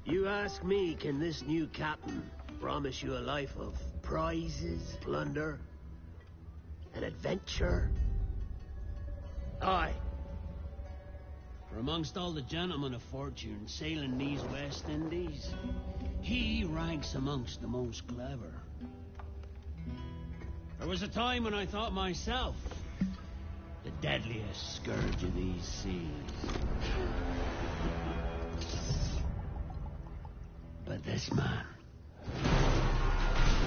You ask me, can this new captain promise you a life of prizes, plunder, and adventure? Aye. For amongst all the gentlemen of fortune sailing these West Indies, he ranks amongst the most clever. There was a time when I thought myself the deadliest scourge of these seas. But this man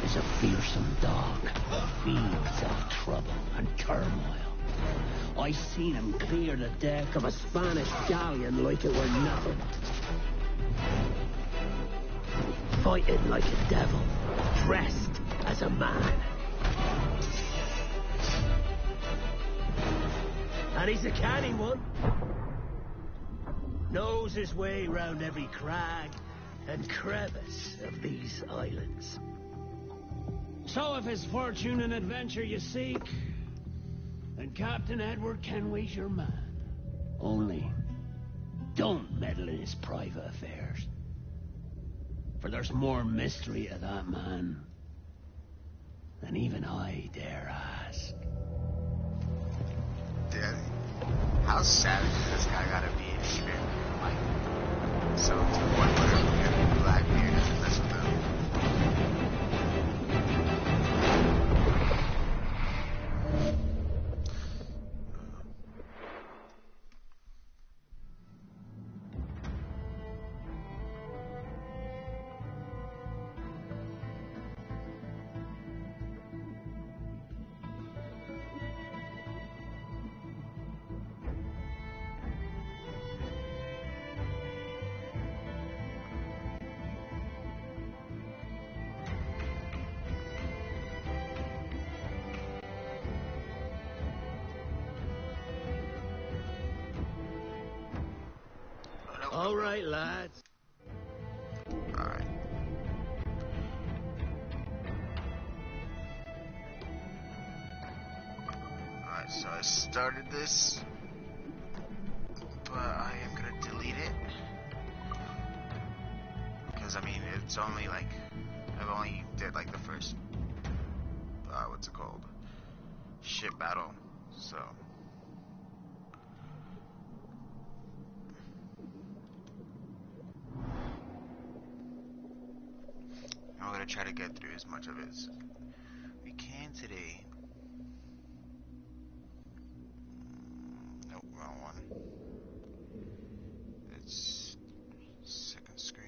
is a fearsome dog, feeds off trouble and turmoil. I seen him clear the deck of a Spanish galleon like it were nothing. Fighting like a devil, dressed as a man. And he's a canny one. Knows his way round every crag and crevice of these islands. So if it's fortune and adventure you seek, then Captain Edward Kenway's your man. Only, don't meddle in his private affairs. For there's more mystery to that man than even I dare ask. Dude, how savage is this guy gotta be in here? Like, so to the point where every black beard doesn't mess with him. All right, lads. All right. Alright, so I started this, but I am gonna delete it. Because, I mean, it's only like, I've only did like the first, what's it called? Ship battle, so. I'm gonna try to get through as much of it as we can today. Nope, wrong one. It's second screen.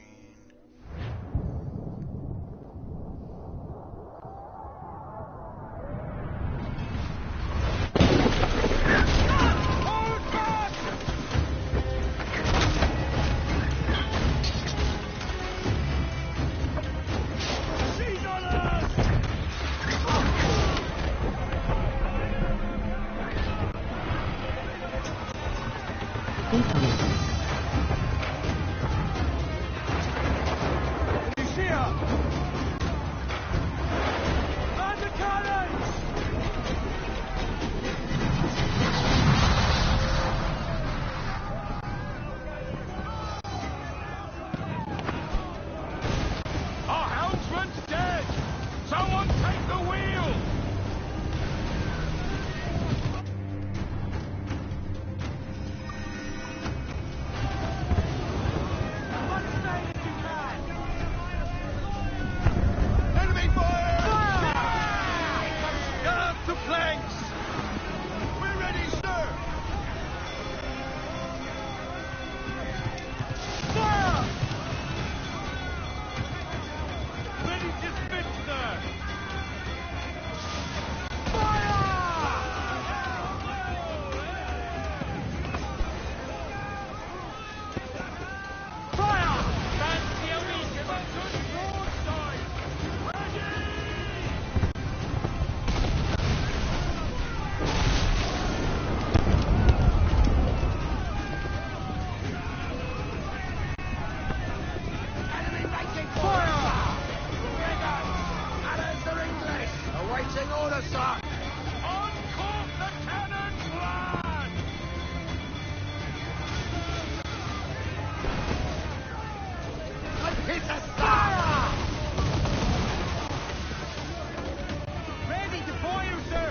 Ready to fire, sir!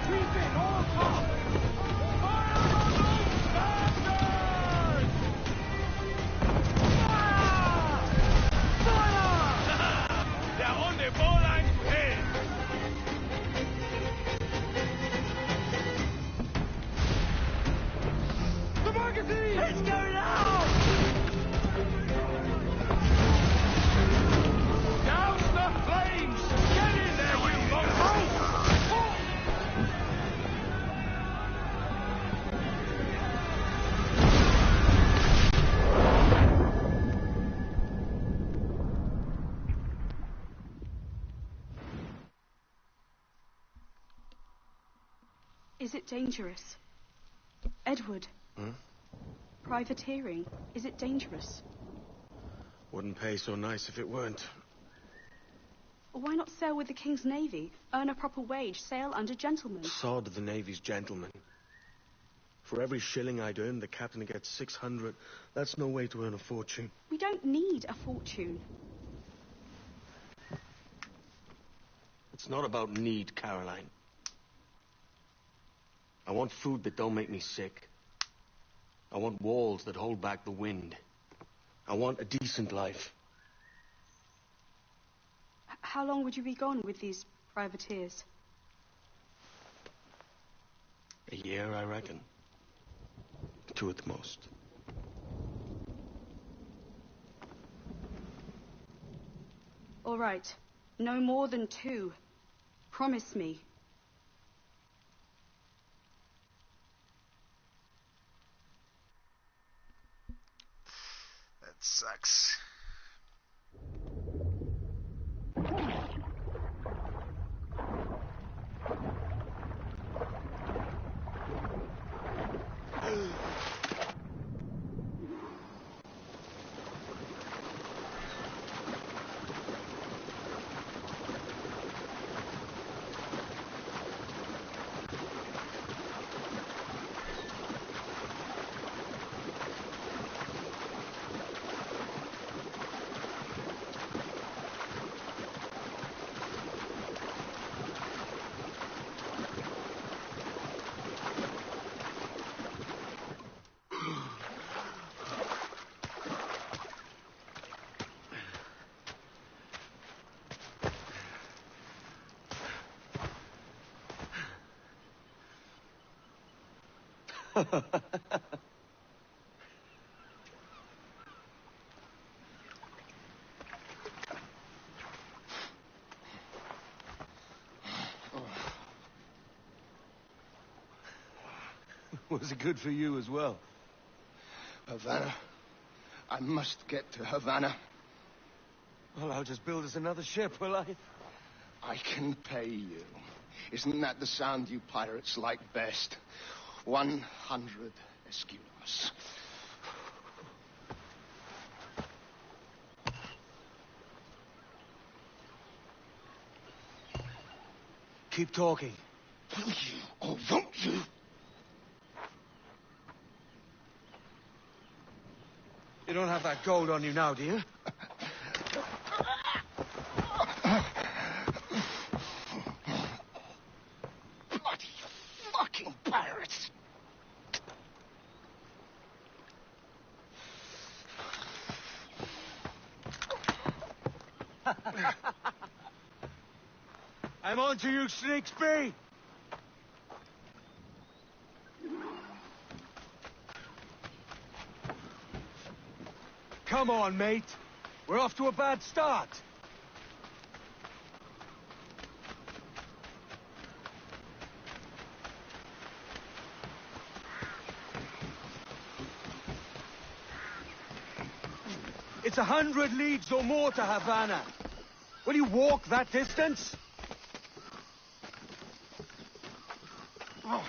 Keep it all top! Fire on those bastards! Fire! Fire! They're on the bowline's head! The magazine! It's going out! Douse the flames! Get in there, you mongrel! Is it dangerous? Edward? Privateering, is it dangerous? Wouldn't pay so nice if it weren't. Why not sail with the King's Navy? Earn a proper wage, sail under gentlemen. Sod the Navy's gentlemen. For every shilling I'd earn, the captain gets 600. That's no way to earn a fortune. We don't need a fortune. It's not about need, Caroline. I want food that don't make me sick. I want walls that hold back the wind. I want a decent life. How long would you be gone with these privateers? A year, I reckon. 2 at the most. All right. No more than 2. Promise me. That sucks. Was it good for you as well? Havana. I must get to Havana. Well, I'll just build us another ship, will I? I can pay you. Isn't that the sound you pirates like best? 100 escudos. Keep talking. Will you or won't you? You don't have that gold on you now, do you? Bloody fucking pirates! I'm on to you, Sneaksby! Come on, mate. We're off to a bad start. It's 100 leagues or more to Havana. Will you walk that distance? Oh.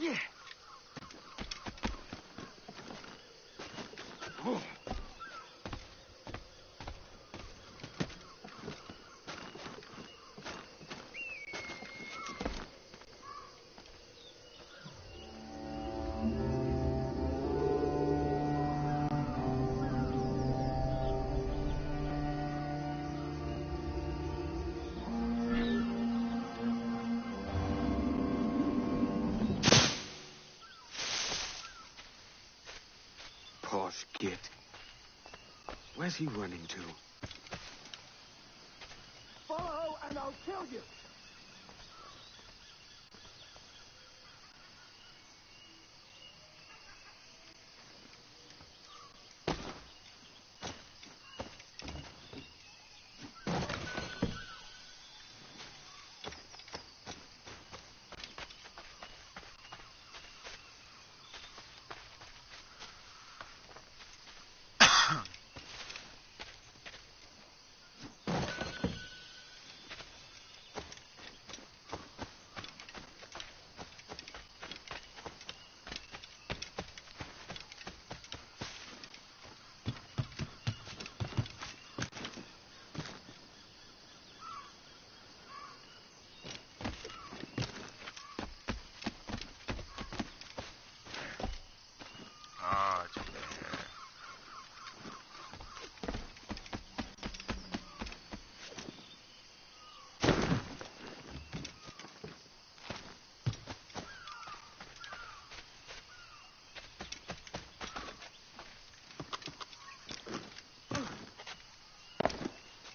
Yeah. Oh. Posh git. Where's he running to? Follow and I'll kill you. Oh, it's over there.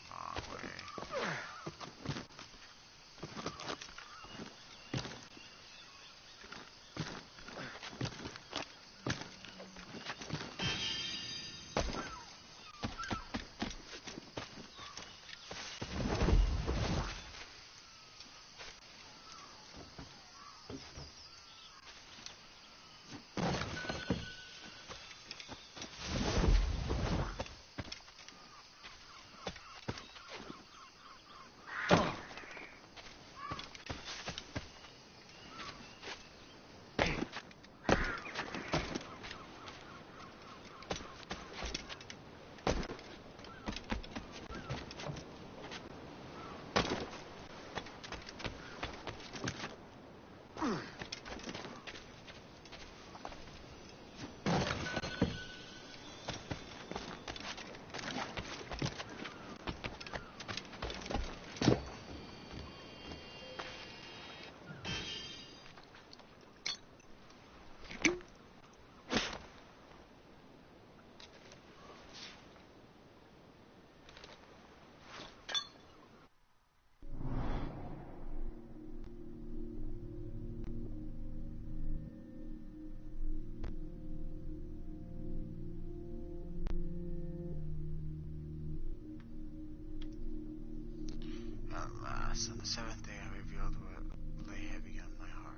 Wrong way. At last, on the seventh day, I revealed what lay heavy on my heart.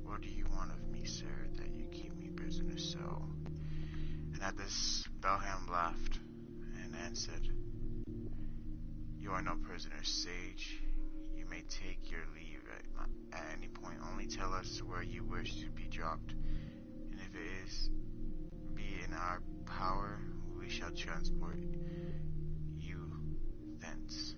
What do you want of me, sir, that you keep me prisoner so? And at this, Belham laughed and answered, You are no prisoner, sage. You may take your leave at any point. Only tell us where you wish to be dropped. And if it is be in our power, we shall transport you thence.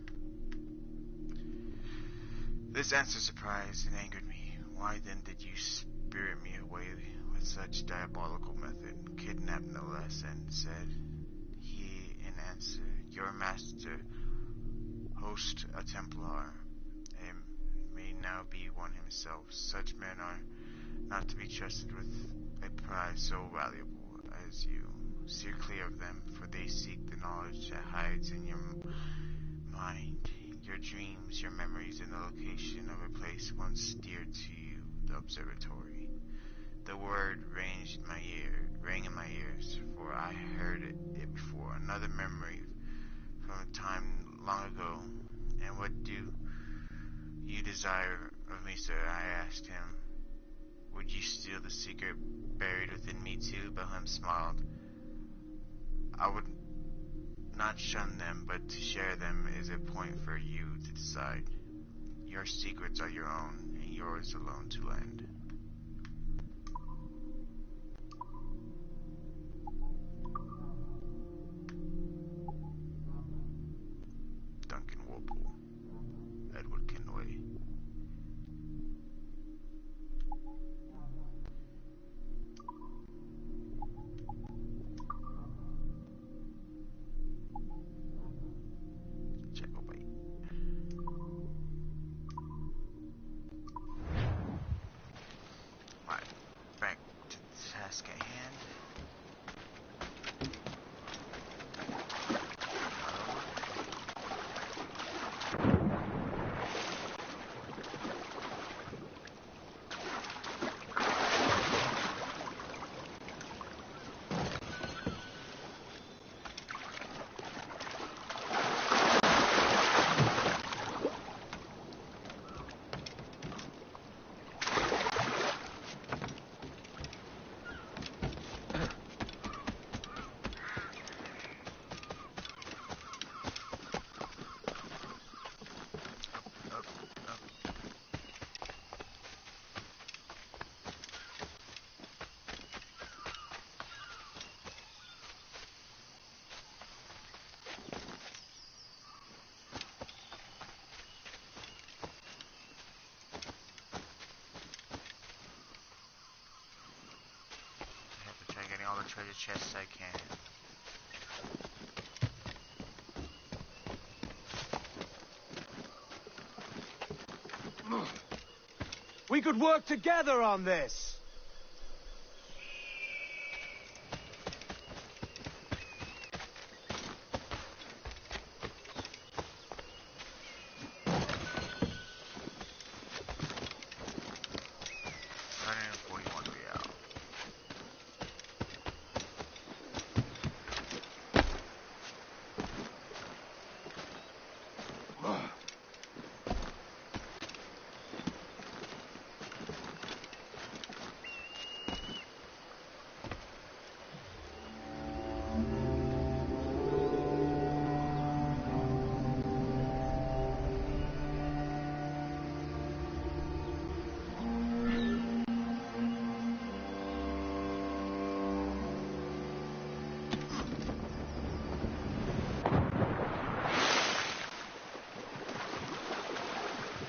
This answer surprised and angered me. Why then did you spirit me away with such diabolical method, kidnapped no less, and said he in answer, Your master, host a Templar, and may now be one himself. Such men are not to be trusted with a prize so valuable as you. Steer clear of them, for they seek the knowledge that hides in your mind, your dreams, your memories, and the location of a place once dear to you, the observatory. The word rang in my ears, for I heard it before. Another memory from a time long ago. And what do you desire of me, sir? I asked him. Would you steal the secret buried within me too? Belham smiled. I would not shun them, but to share them is a point for you to decide. Your secrets are your own, and yours alone to lend. treasure chests I can. We could work together on this.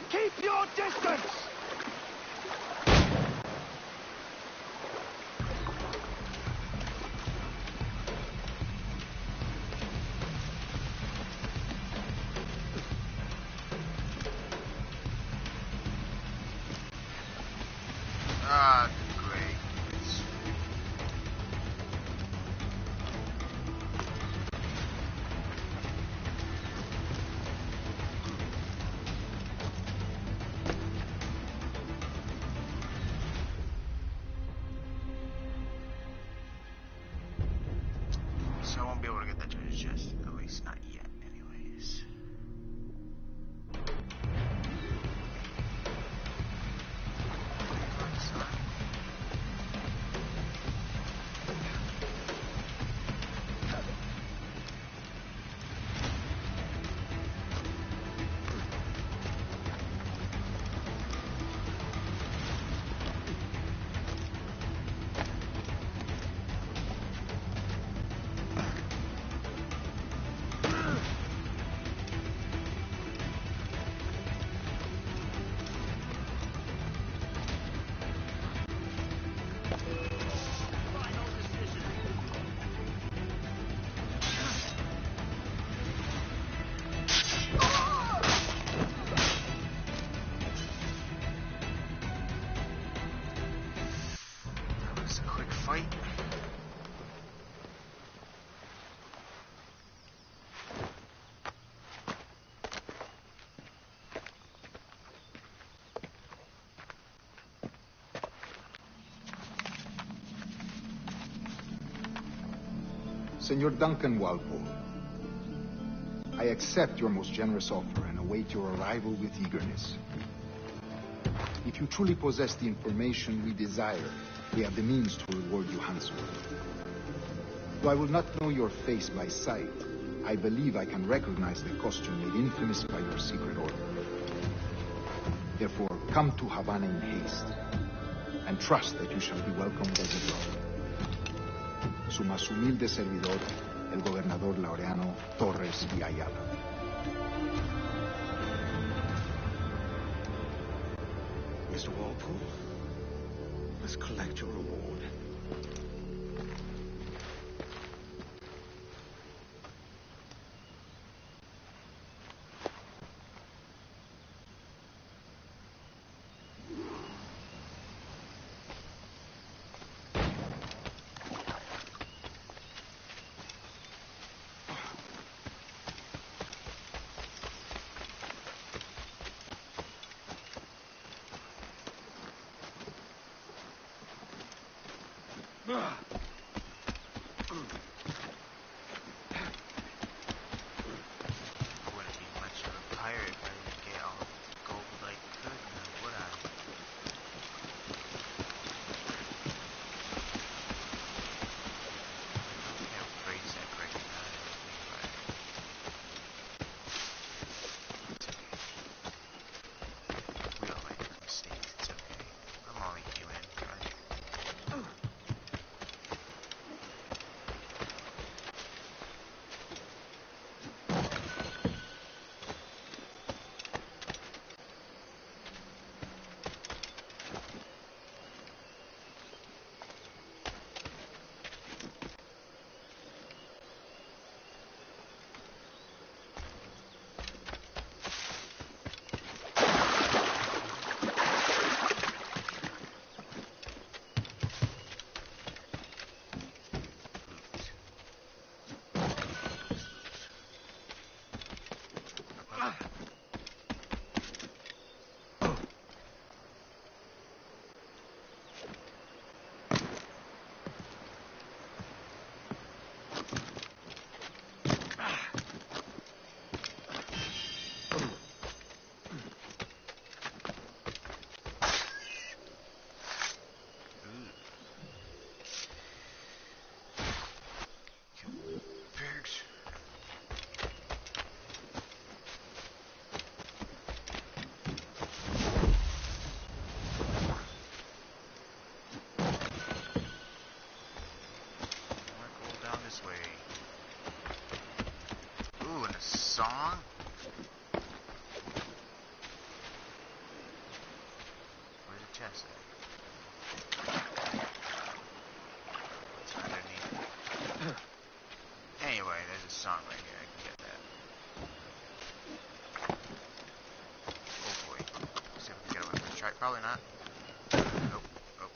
Keep your distance! Ah, great. So I won't be able to get that treasure chest, at least not yet, anyways. Fight. Senor Duncan Walpole, I accept your most generous offer and await your arrival with eagerness. If you truly possess the information we desire, we have the means to reward you handsomely. Though I will not know your face by sight, I believe I can recognize the costume made infamous by your secret order. Therefore, come to Havana in haste, and trust that you shall be welcomed as a brother. Su más humilde servidor, el gobernador Laureano Torres y Ayala. Mr. Walpole, let's collect your reward. song? Where's the chest at? It's underneath. Anyway, there's a song right here. I can get that. Hopefully. See if we can get away from the track. Probably not. Nope. Oh.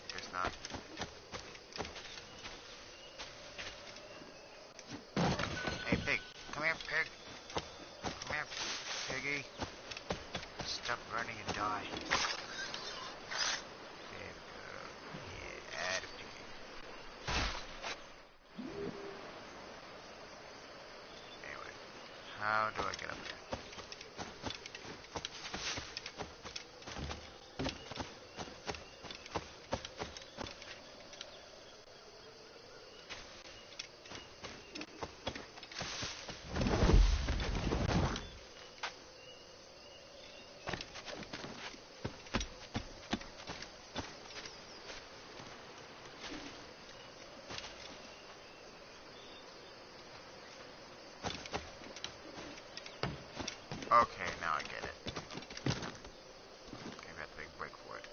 Guess not. Hey, pig. Come here, pig. Come here, piggy. Stop running and die. There we go. Yeah, add a piggy. Anyway, how do I get up there? Okay, now I get it. Okay, we have to make a break for it.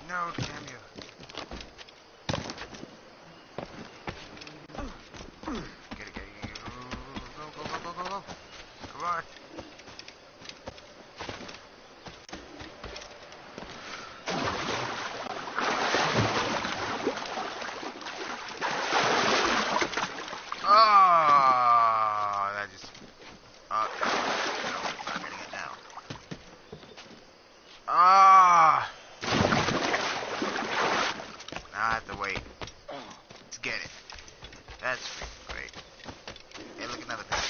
No, damn you. Get it, get it, get it. Go, go, go, go, go, go. Come on. Oh, that just... no, I'm getting it now. Ah! Now I have to wait to get it. That's freaking great. Hey, look, another thing.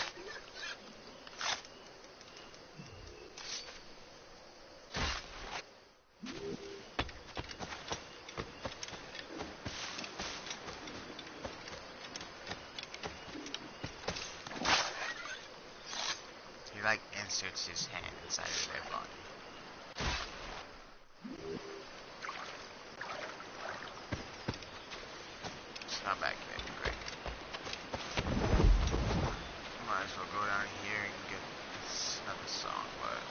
He, like, inserts his hand inside of their body. It's not back yet. Great. Might as well go down here and get another song, but,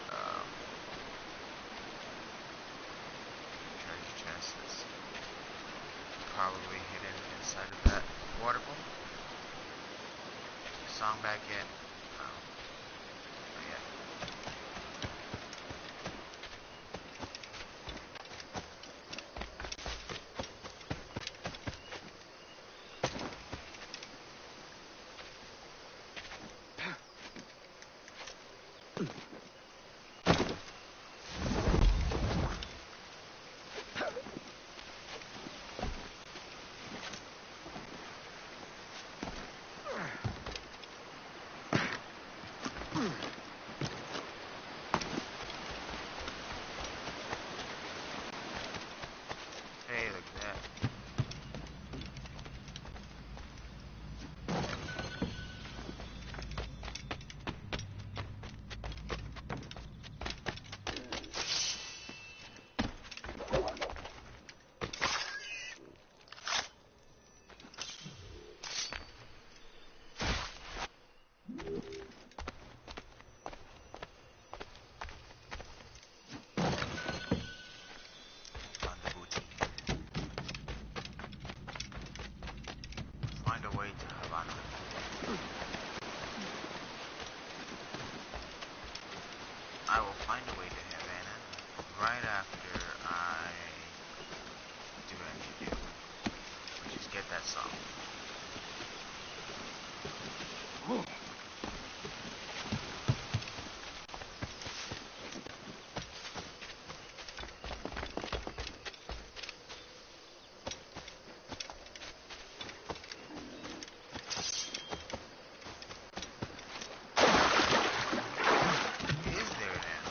treasure chest is probably hidden inside of that waterfall. Song back yet? No. Not yet. Hey, look at that. On the boutique. Find a way to Havana. I will find a way to Havana right after I do what I need to do, which is get that song. Is there now?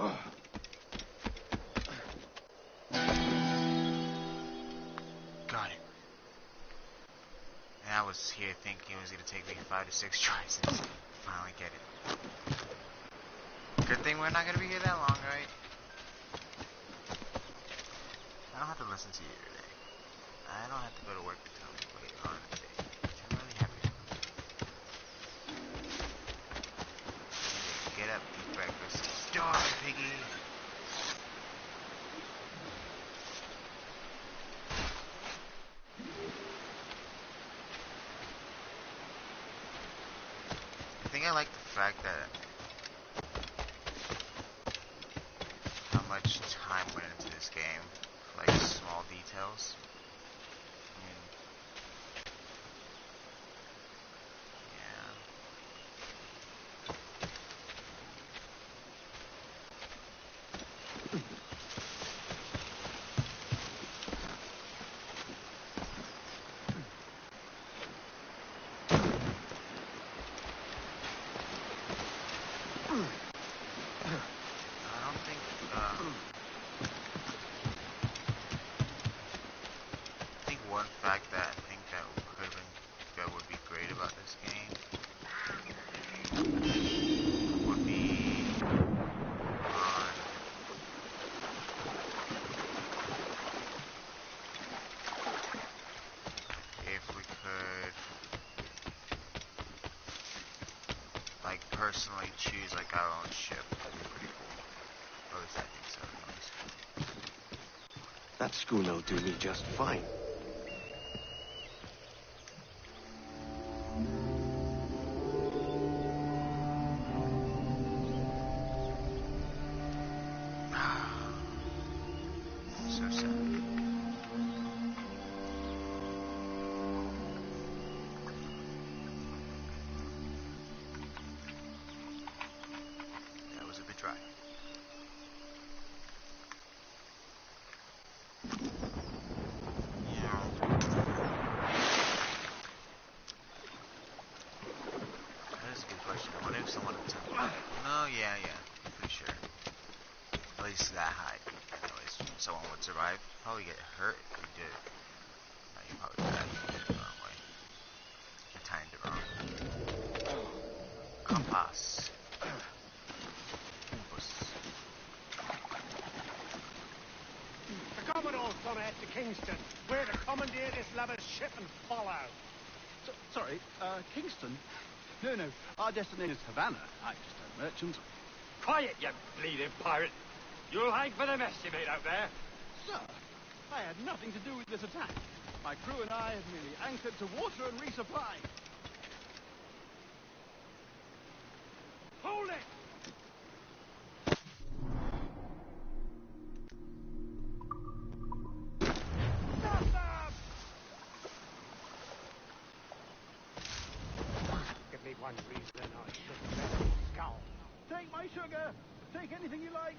Got it. And I was here thinking it was going to take me 5 to 6 tries to finally get it. Good thing we're not going to be here that long, right? I don't have to listen to you today. I don't have to go to work until later on today. I'm really happy for you. Get up, eat breakfast. Starve, piggy! I think I like the fact that how much time went into this game, like small details. I mean, yeah. I don't think, I think one fact that I think that would be great about this game would be if we could like personally choose like our own ship. That'd be pretty cool. At least I think so. That schooner will do me just fine. So sad. That was a bit dry. Yeah. That is a good question. I wonder if someone would tell me. No, yeah. I'm pretty sure. At least that high. Anyways, someone would survive. Probably get hurt if you did. No, you probably died. You did it the wrong way. I timed it wrong. Compass. The Commodore's gonna head to Kingston. We're to commandeer this lover's ship and follow. Sorry, Kingston? No, our destination is Havana. I'm just a merchant. Quiet, you bleeding pirate. You'll hang for the mess you made out there. Sir, I had nothing to do with this attack. My crew and I have merely anchored to water and resupply. Hold it! Stop them! Give me one reason I shouldn't let you scowl. Take my sugar. Take anything you like.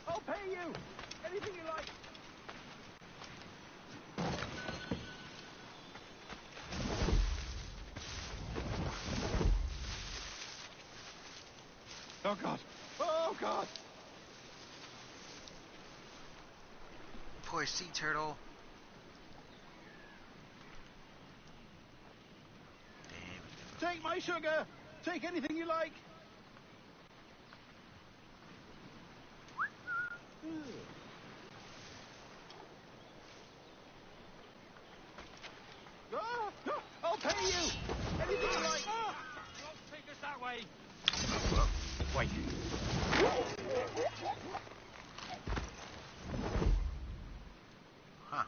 I'll pay you. Anything you like. Oh, God. Oh, God. Poor sea turtle. Take my sugar. Take anything you like. I'll pay you. Anything you like. Don't take us that way. Wait. Huh.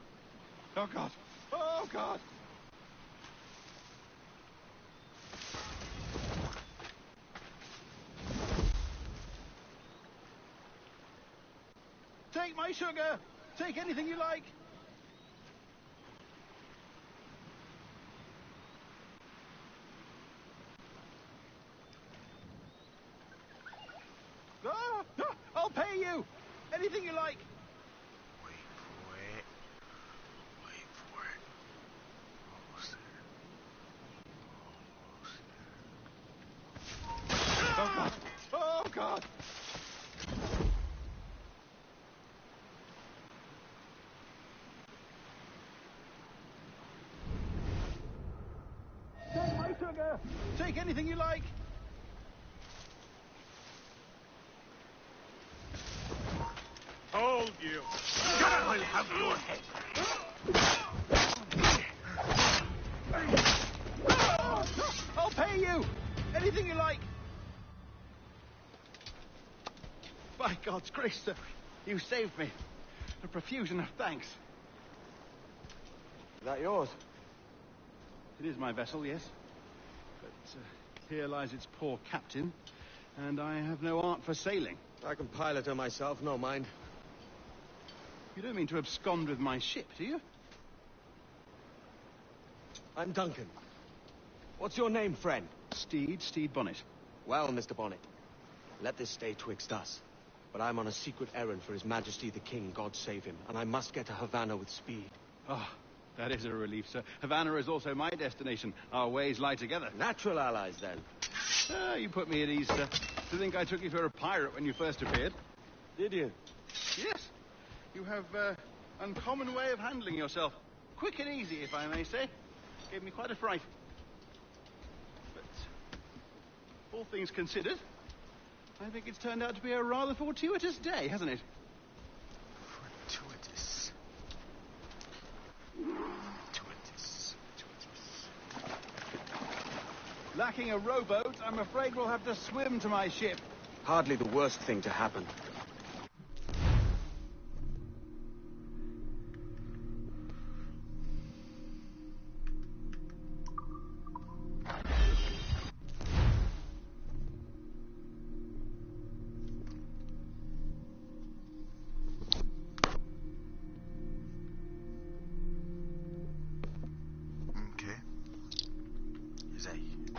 Oh, God. Oh, God. Take my sugar. Take anything you like. I'll pay you. Anything you like. Wait for it. Wait for it. Almost there. Almost there. burger. Take anything you like. Hold you. I'll have your head. I'll pay you. Anything you like. By God's grace, sir, you saved me. A profusion of thanks. Is that yours? It is my vessel, yes. But here lies its poor captain, and I have no art for sailing. I can pilot her myself, no mind. You don't mean to abscond with my ship, do you? I'm Duncan. What's your name, friend? Steed Bonnet. Well, Mr. Bonnet, let this stay twixt us. But I'm on a secret errand for His Majesty the King, God save him, and I must get to Havana with speed. Oh, that is a relief, sir. Havana is also my destination. Our ways lie together. Natural allies, then. Ah, you put me at ease, sir. To think I took you for a pirate when you first appeared. Did you? Yes. You have uncommon way of handling yourself. Quick and easy, if I may say. Gave me quite a fright. But, all things considered, I think it's turned out to be a rather fortuitous day, hasn't it? Fortuitous. Lacking a rowboat, I'm afraid we'll have to swim to my ship. Hardly the worst thing to happen. Okay. Is that you?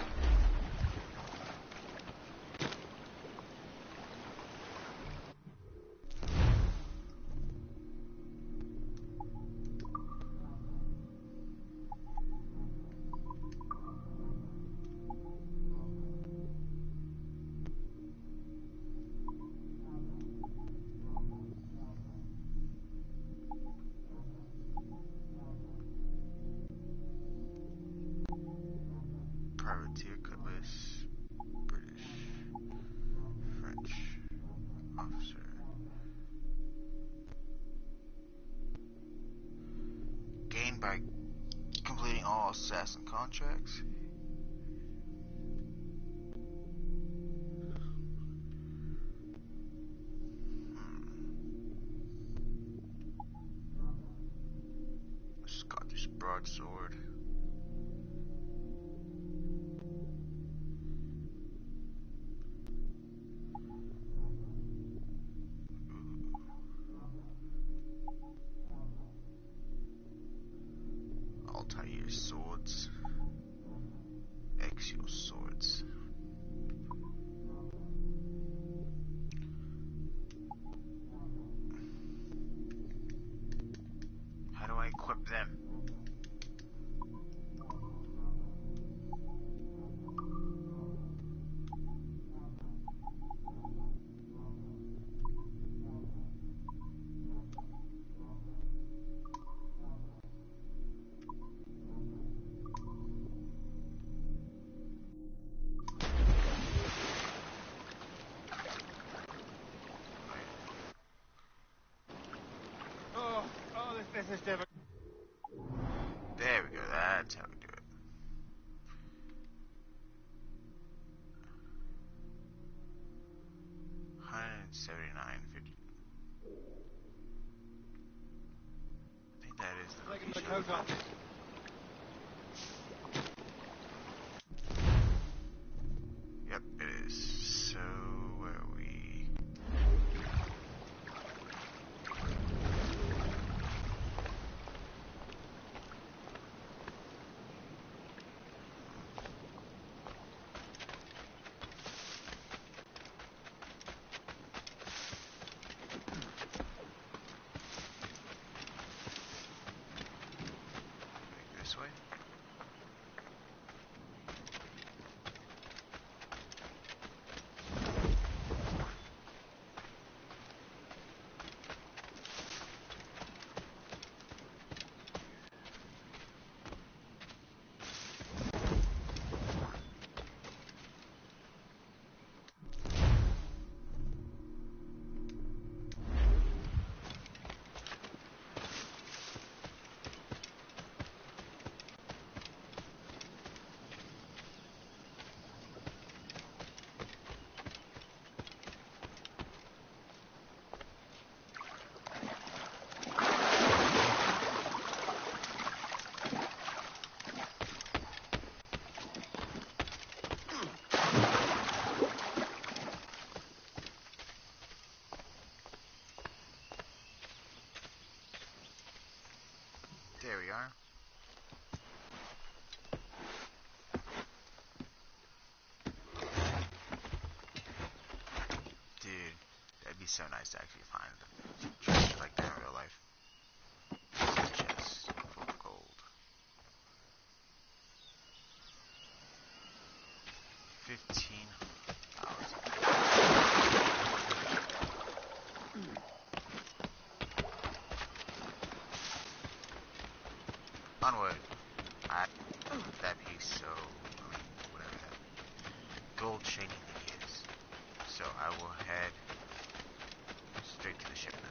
Privateer cutlass, British, French officer. Gained by completing all assassin contracts. Scottish broadsword. Altair swords. Axial swords. How do I equip them? This is difficult. There we go, that's how we do it. $179.50. I think that is the Taking the location. coat off. Yep, it is. So, where are we? This way? so nice to actually find treasure like that in real life. Chest full of gold. 15,000. Onward. That piece, so whatever that gold shiny thing is. So I will head straight to the ship now.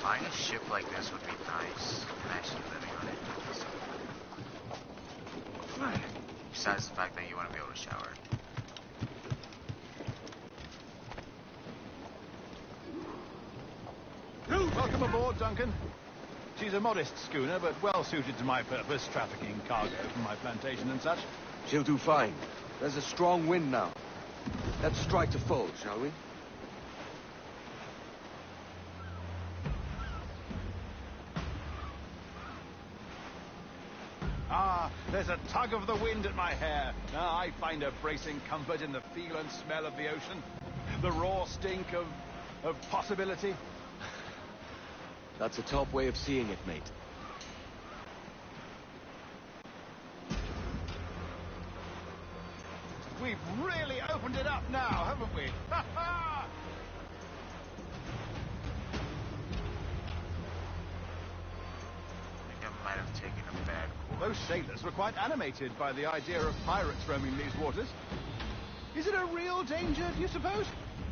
Buying a ship like this would be nice, and actually living on it. Besides the fact that you want to be able to shower. Welcome aboard, Duncan. She's a modest schooner, but well suited to my purpose, trafficking cargo from my plantation and such. She'll do fine. There's a strong wind now. Let's strike to full, shall we? Ah, there's a tug of the wind at my hair. Ah, I find a bracing comfort in the feel and smell of the ocean. The raw stink of possibility. That's a top way of seeing it, mate. We've really opened it up now, haven't we? Ha ha! I think I might have taken a bad course. Those sailors were quite animated by the idea of pirates roaming these waters. Is it a real danger, do you suppose?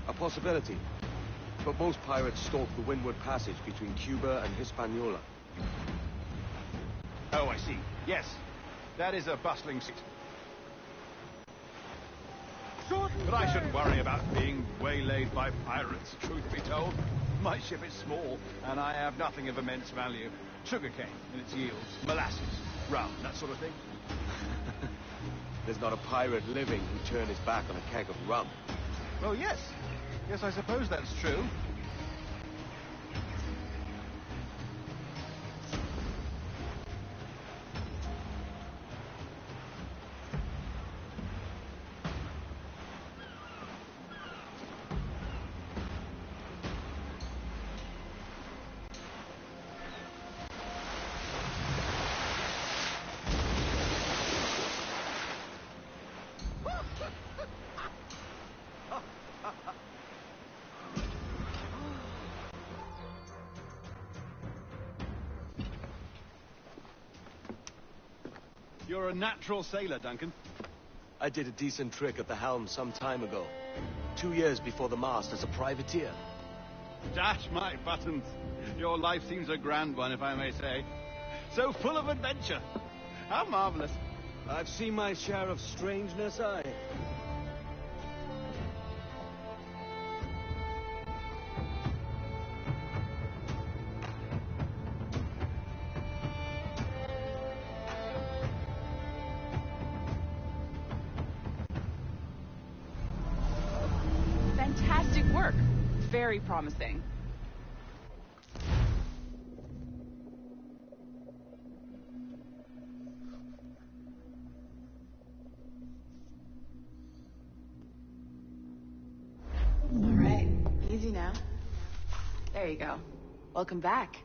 A possibility. But most pirates stalk the windward passage between Cuba and Hispaniola. Oh, I see. Yes, that is a bustling city. But I shouldn't worry about being waylaid by pirates, truth be told. My ship is small, and I have nothing of immense value. Sugarcane and its yields, molasses, rum, that sort of thing. There's not a pirate living who turned his back on a keg of rum. Well, yes. Yes, I suppose that's true. You're a natural sailor, Duncan. I did a decent trick at the helm some time ago. 2 years before the mast as a privateer. Dash my buttons. Your life seems a grand one, if I may say. So full of adventure. How marvelous. I've seen my share of strangeness, aye. Fantastic work. Very promising. All right. Easy now. There you go. Welcome back.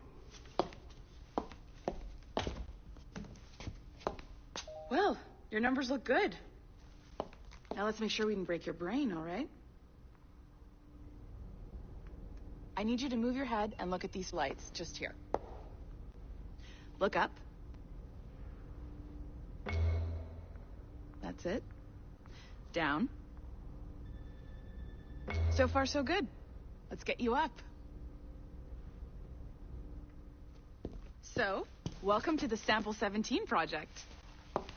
Well, your numbers look good. Now let's make sure we can break your brain, all right? I need you to move your head and look at these lights just here. Look up. That's it. Down. So far, so good. Let's get you up. So, welcome to the Sample 17 project.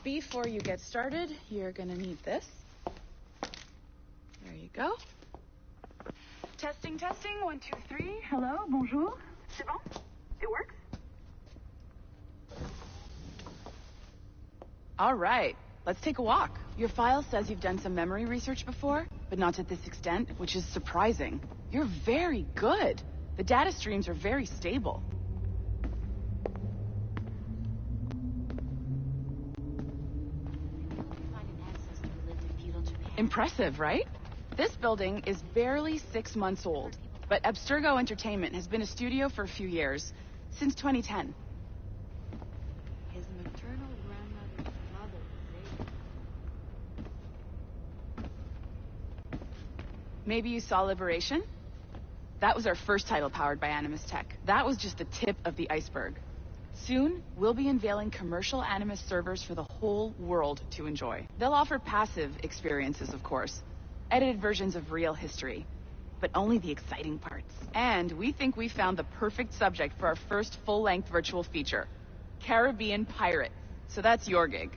Before you get started, you're gonna need this. There you go. Testing, testing, 1, 2, 3. Hello, bonjour. C'est bon? It works? All right, let's take a walk. Your file says you've done some memory research before. but not to this extent, which is surprising. You're very good. The data streams are very stable. Impressive, right? This building is barely 6 months old, but Abstergo Entertainment has been a studio for a few years, since 2010. His maternal grandmother's mother. Maybe you saw Liberation? That was our first title powered by Animus Tech. That was just the tip of the iceberg. Soon, we'll be unveiling commercial Animus servers for the whole world to enjoy. They'll offer passive experiences, of course. Edited versions of real history. But only the exciting parts. And we think we found the perfect subject for our first full-length virtual feature. Caribbean Pirate. So that's your gig.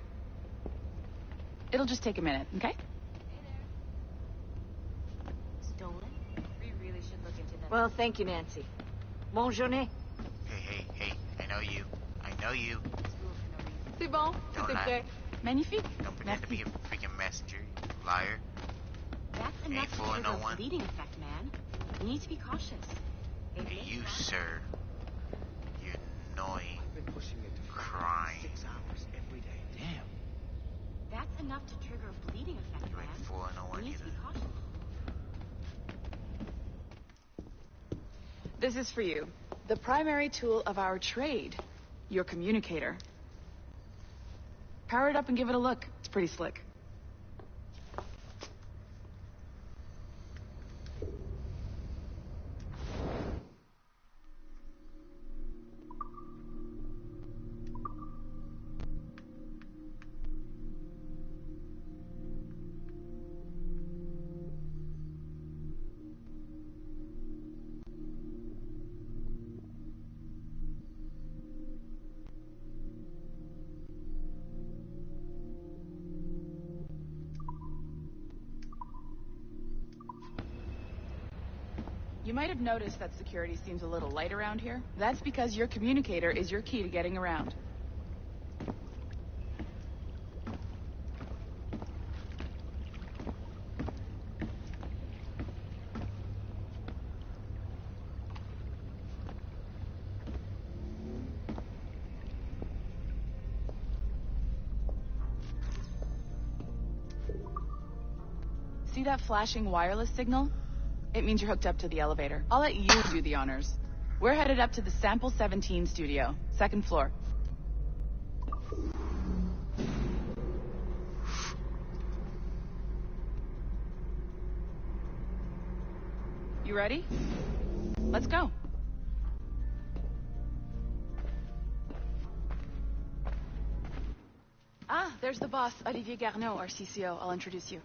It'll just take a minute, okay? Stolen? We really should look into that. Well, thank you, Nancy. Bonne journée. Hey, I know you. C'est bon, Don't c'est lie. prêt. Magnifique. Don't pretend to be a freaking messenger, you liar. That's You enough ain't to fooling trigger no a one. bleeding effect, man. You need to be cautious. Hey, you, sir. You annoying, I've been pushing it to crying. 6 hours every day. Damn. That's enough to trigger a bleeding effect, You man. ain't fooling no You one need to either. be cautious. This is for you. The primary tool of our trade. Your communicator. Power it up and give it a look. It's pretty slick. You might have noticed that security seems a little light around here. That's because your communicator is your key to getting around. See that flashing wireless signal? It means you're hooked up to the elevator. I'll let you do the honors. We're headed up to the Sample 17 studio, 2nd floor. You ready? Let's go. Ah, there's the boss, Olivier Garneau, our CCO. I'll introduce you.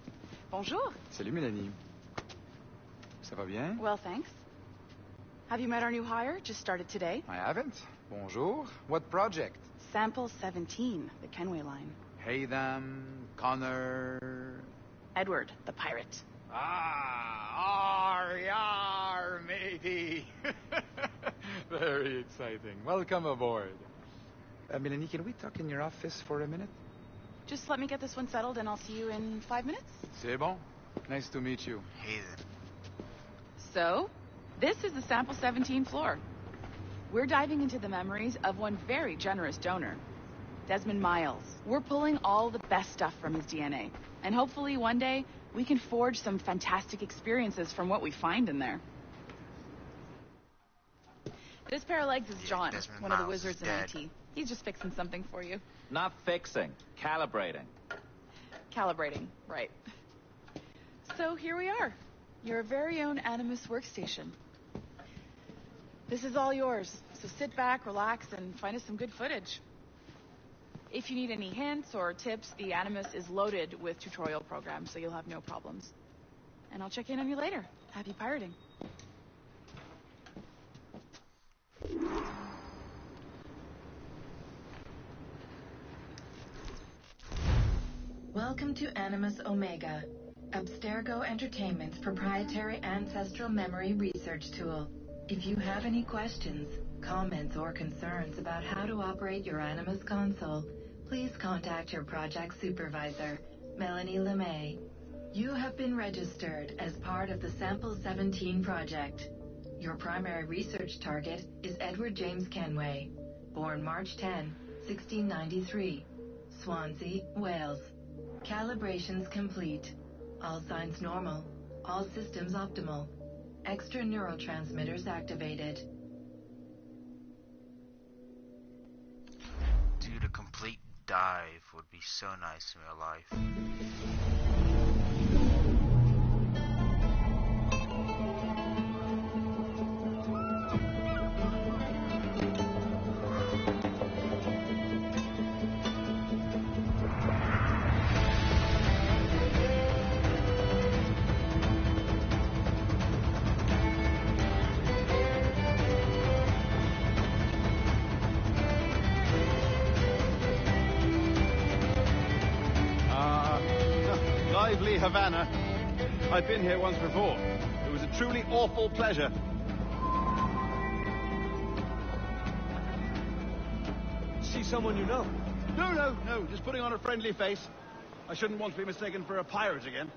Bonjour. Salut, Mélanie. Ça va bien? Well, thanks. Have you met our new hire? Just started today. I haven't. Bonjour. What project? Sample 17, the Kenway line. Hey, them, Connor... Edward, the pirate. Ah, yar, matey. Very exciting. Welcome aboard. Mélanie, can we talk in your office for a minute? Just let me get this one settled and I'll see you in 5 minutes. C'est bon. Nice to meet you. Hey then. So, this is the Sample 17 floor. We're diving into the memories of one very generous donor, Desmond Miles. We're pulling all the best stuff from his DNA. And hopefully one day, we can forge some fantastic experiences from what we find in there. This pair of legs is John, Desmond one of the Miles is wizards in dead. IT. He's just fixing something for you. Not fixing, calibrating. Calibrating, right. So here we are, your very own Animus workstation. This is all yours, so sit back, relax, and find us some good footage. If you need any hints or tips, the Animus is loaded with tutorial programs, so you'll have no problems. And I'll check in on you later. Happy pirating. Welcome to Animus Omega, Abstergo Entertainment's proprietary ancestral memory research tool. If you have any questions, comments, or concerns about how to operate your Animus console, please contact your project supervisor, Melanie LeMay. You have been registered as part of the Sample 17 project. Your primary research target is Edward James Kenway, born March 10, 1693, Swansea, Wales. Calibrations complete. All signs normal. All systems optimal. Extra neurotransmitters activated. Dude, a complete dive would be so nice in real life. Lively Havana. I've been here once before. It was a truly awful pleasure. See someone you know? No. Just putting on a friendly face. I shouldn't want to be mistaken for a pirate again.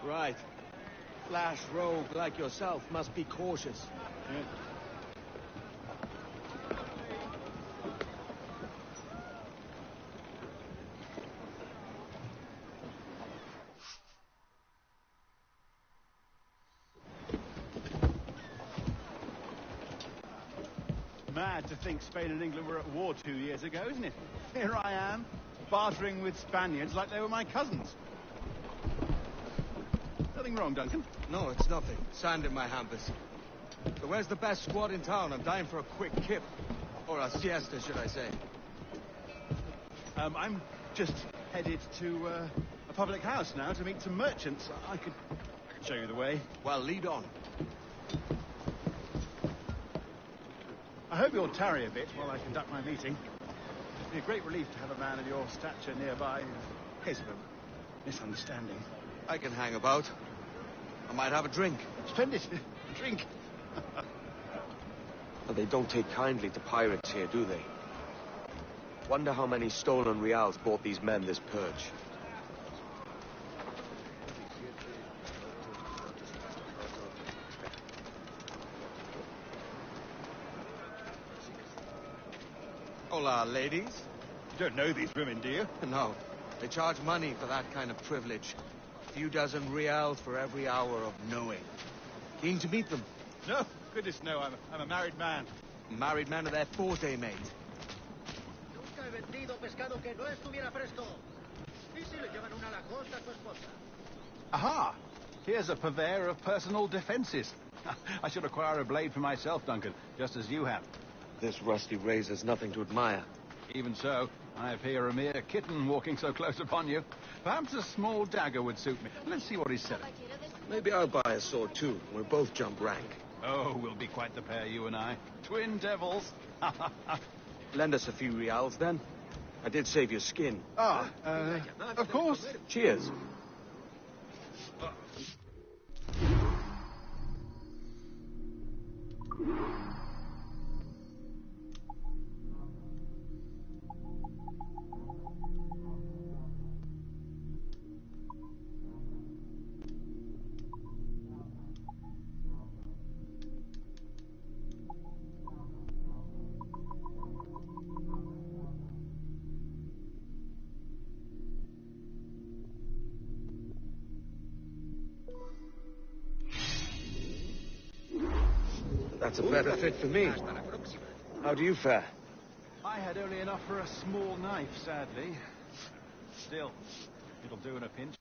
Right. Flash rogue like yourself must be cautious. Yeah. Mad to think Spain and England were at war 2 years ago, isn't it? Here I am, bartering with Spaniards like they were my cousins. Nothing wrong, Duncan? No, it's nothing. Sand in my hampers. So where's the best squad in town? I'm dying for a quick kip. Or a siesta, should I say. I'm just headed to a public house now to meet some merchants. I could show you the way. Well, lead on. I hope you'll tarry a bit while I conduct my meeting. It'd be a great relief to have a man of your stature nearby in case of a misunderstanding. I can hang about. I might have a drink. Splendid. A drink. But they don't take kindly to pirates here, do they? Wonder how many stolen reals bought these men this purge. Hola, ladies. You don't know these women, do you? No. They charge money for that kind of privilege. A few dozen reals for every hour of knowing. Keen to meet them? No. Goodness, no. I'm a married man. Married man of their forte, mate. Nunca he vendido pescado que no estuviera fresco. ¿Y si le llevan una langosta a su esposa? Aha! Here's a purveyor of personal defenses. I should acquire a blade for myself, Duncan, just as you have. This rusty razor's nothing to admire. Even so, I have here a mere kitten walking so close upon you. Perhaps a small dagger would suit me. Let's see what he's selling. Maybe I'll buy a sword too. We'll both jump rank. Oh, we'll be quite the pair, you and I. Twin devils. Lend us a few reals, then. I did save your skin. Ah, of course. Cheers. That's a better fit for me. How do you fare? I had only enough for a small knife, sadly. Still, it'll do in a pinch.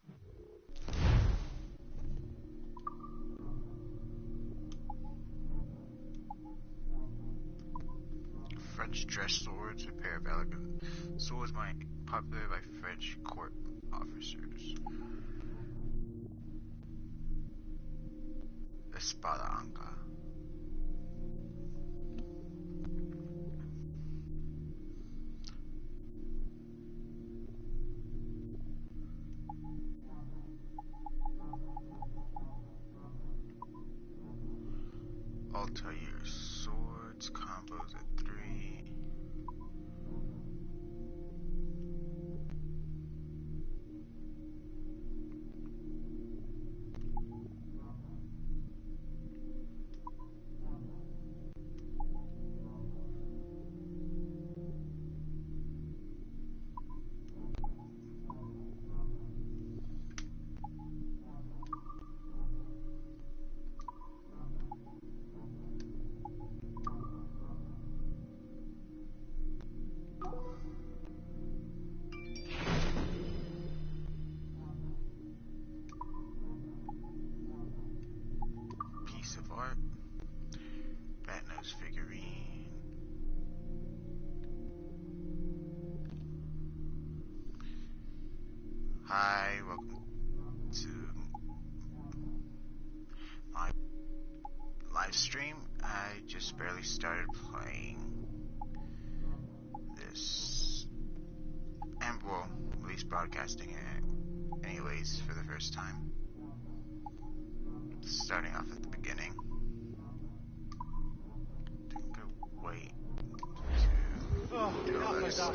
French dress swords, a pair of elegant swords popular by French court officers. Espada Anca. Altair swords, combos at 3. Hi, welcome to my live stream. I just barely started playing this, and well, at least broadcasting it anyways for the first time. Starting off at the beginning. I think I wait to do all that stuff.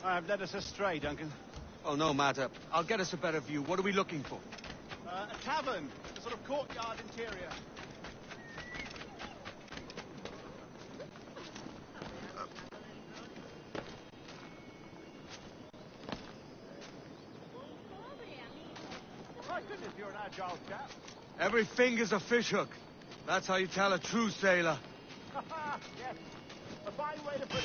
I have led us astray, Duncan. Oh, no matter. I'll get us a better view. What are we looking for? A tavern, a sort of courtyard interior. My goodness, you're an agile chap. Every finger's a fishhook. That's how you tell a true sailor. Yes, a fine way to put it.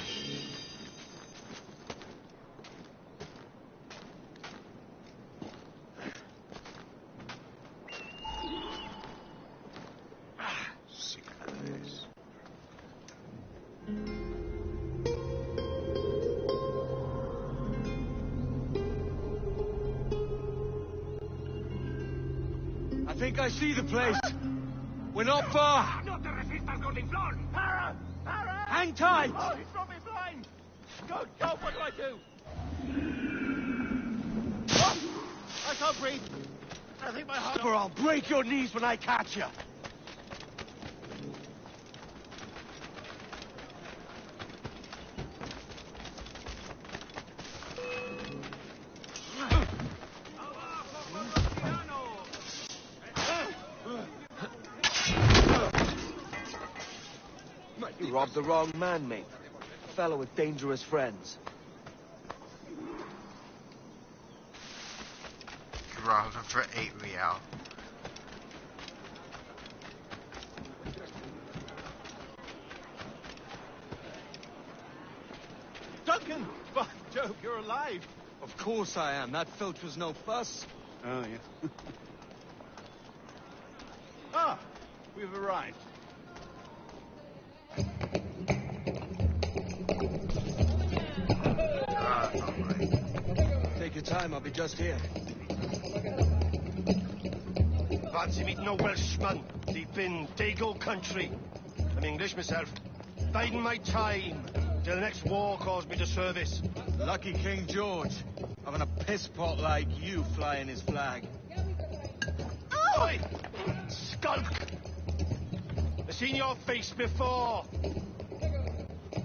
Secret elevators. I think I see the place. We're not far. No te resistas, Gordinflón! Para! Para! Hang tight! Oh, he's got me blind! Go, what do I do? Oh, I can't breathe. I think my heart... Or I'll break your knees when I catch you. You robbed the wrong man, mate. A fellow with dangerous friends. You robbed him for 8 real. Duncan! By Jove, you're alive! Of course I am. That filch was no fuss. Oh, yes. Ah, we've arrived. Take your time, I'll be just here. Fancy meeting a Welshman deep in Dago country. I'm English myself. Biding my time till the next war calls me to service. Lucky King George, having a piss pot like you flying his flag. Oi! Skulk! I've seen your face before.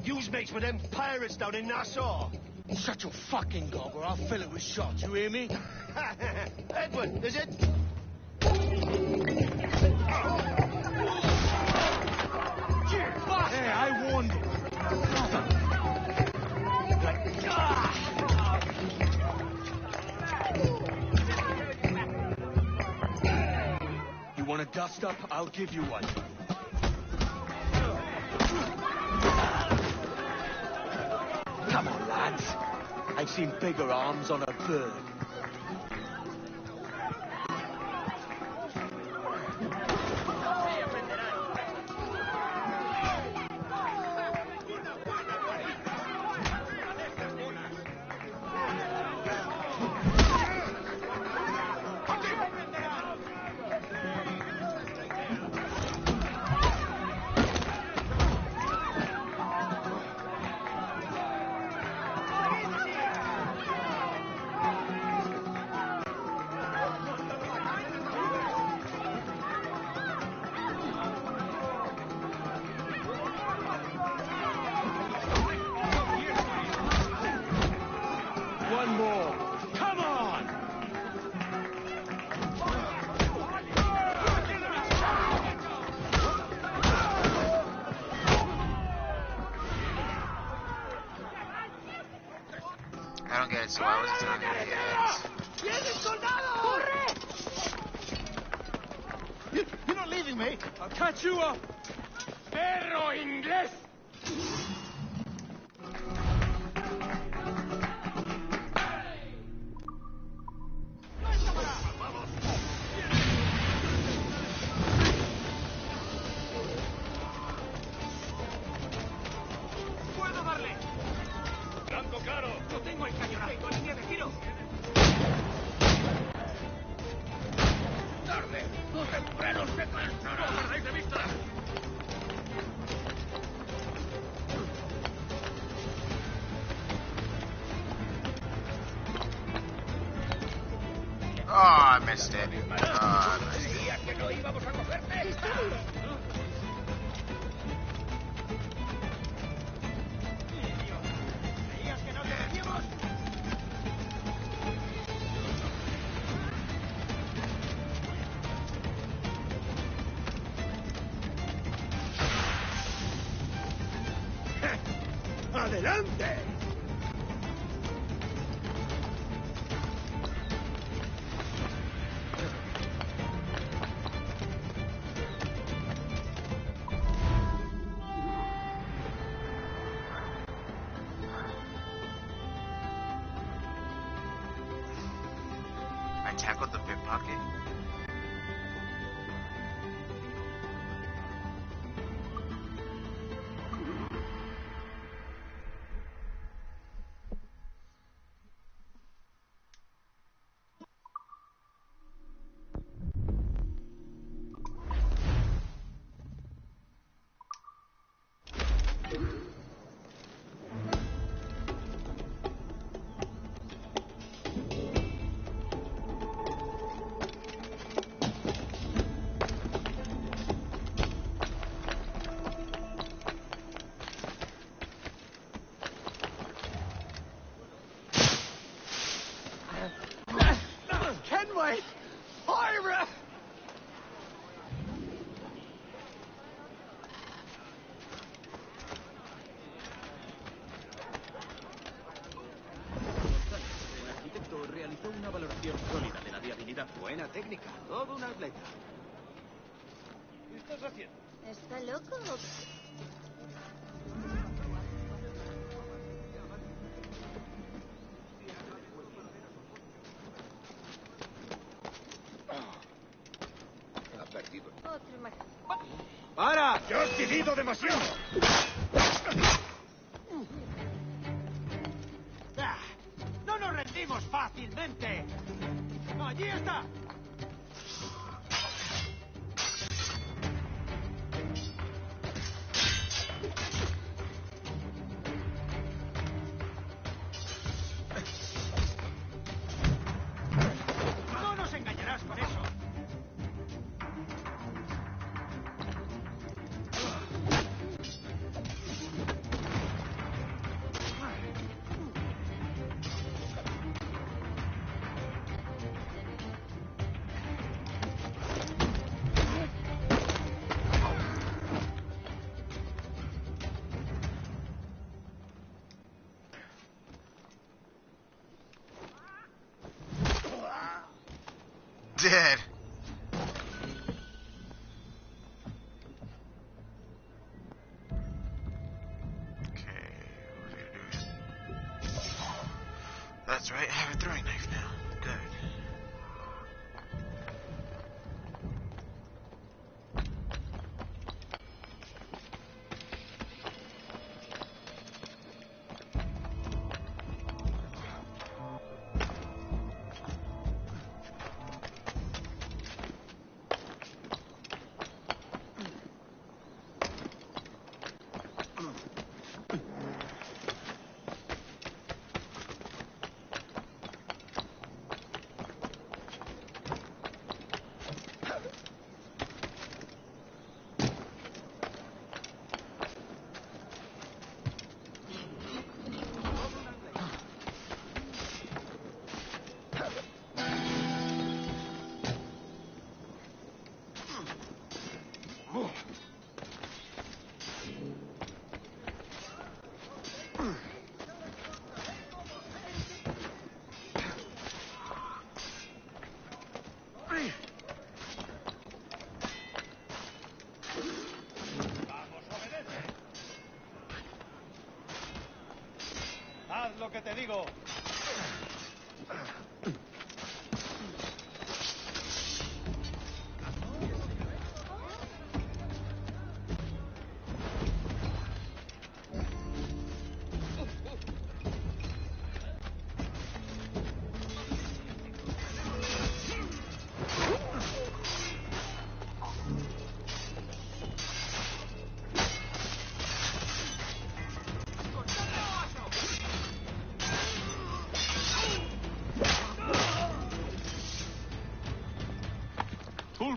You's mates with them pirates down in Nassau. Shut your fucking gob or I'll fill it with shots, you hear me? Edward, is it? Hey, I warned you. You want a dust up? I'll give you one. Come on, lads. I've seen bigger arms on a bird. I don't get it, so why was it telling me to get You're not leaving me. I'll catch you up. Perro inglés. Blanco claro. Tengo el cañonazo. Tengo línea de tiro. ¡Tarde! ¡Los tempranos se cansarán! ¡No perdáis de vista! Oh, I missed it. I missed it. ¿Creías que no íbamos a cogerte? ¿Creías que no te veníamos? ¡Adelante! I tackled the pickpocket. Kenway! Ira! El arquitecto realizó una valoración sólida de la viabilidad. Buena técnica, todo un atleta. ¿Qué estás haciendo? ¿Está loco o Ha perdido. otro imagen? ¡Para! ¡Yo has decidido demasiado! Ah, ¡no nos rendimos fácilmente! ¡Allí está! ¡No nos engañarás con eso! Dead. Okay, what are you doing? That's right, I have a throwing knife now. Good. Haz lo que te digo.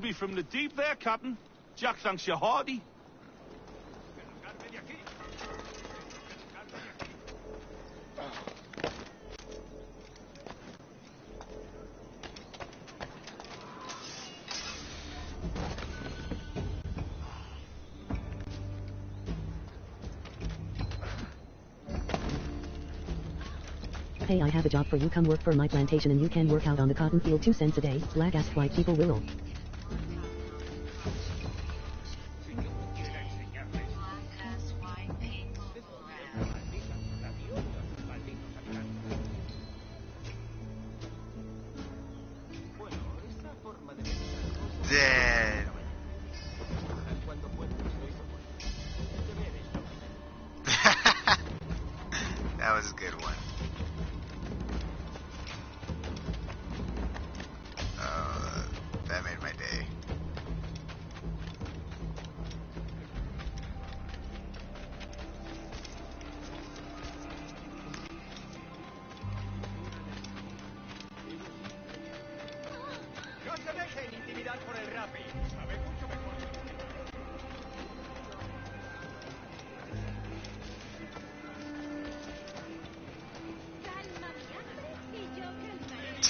You'll be from the deep there, Captain. Jack thanks you hearty. Hey, I have a job for you. Come work for my plantation and you can work out on the cotton field 2 cents a day. Black ass white people will. Dead. That was a good one. That made my day. No se dejen intimidar por el rapi. Sabe mucho mejor.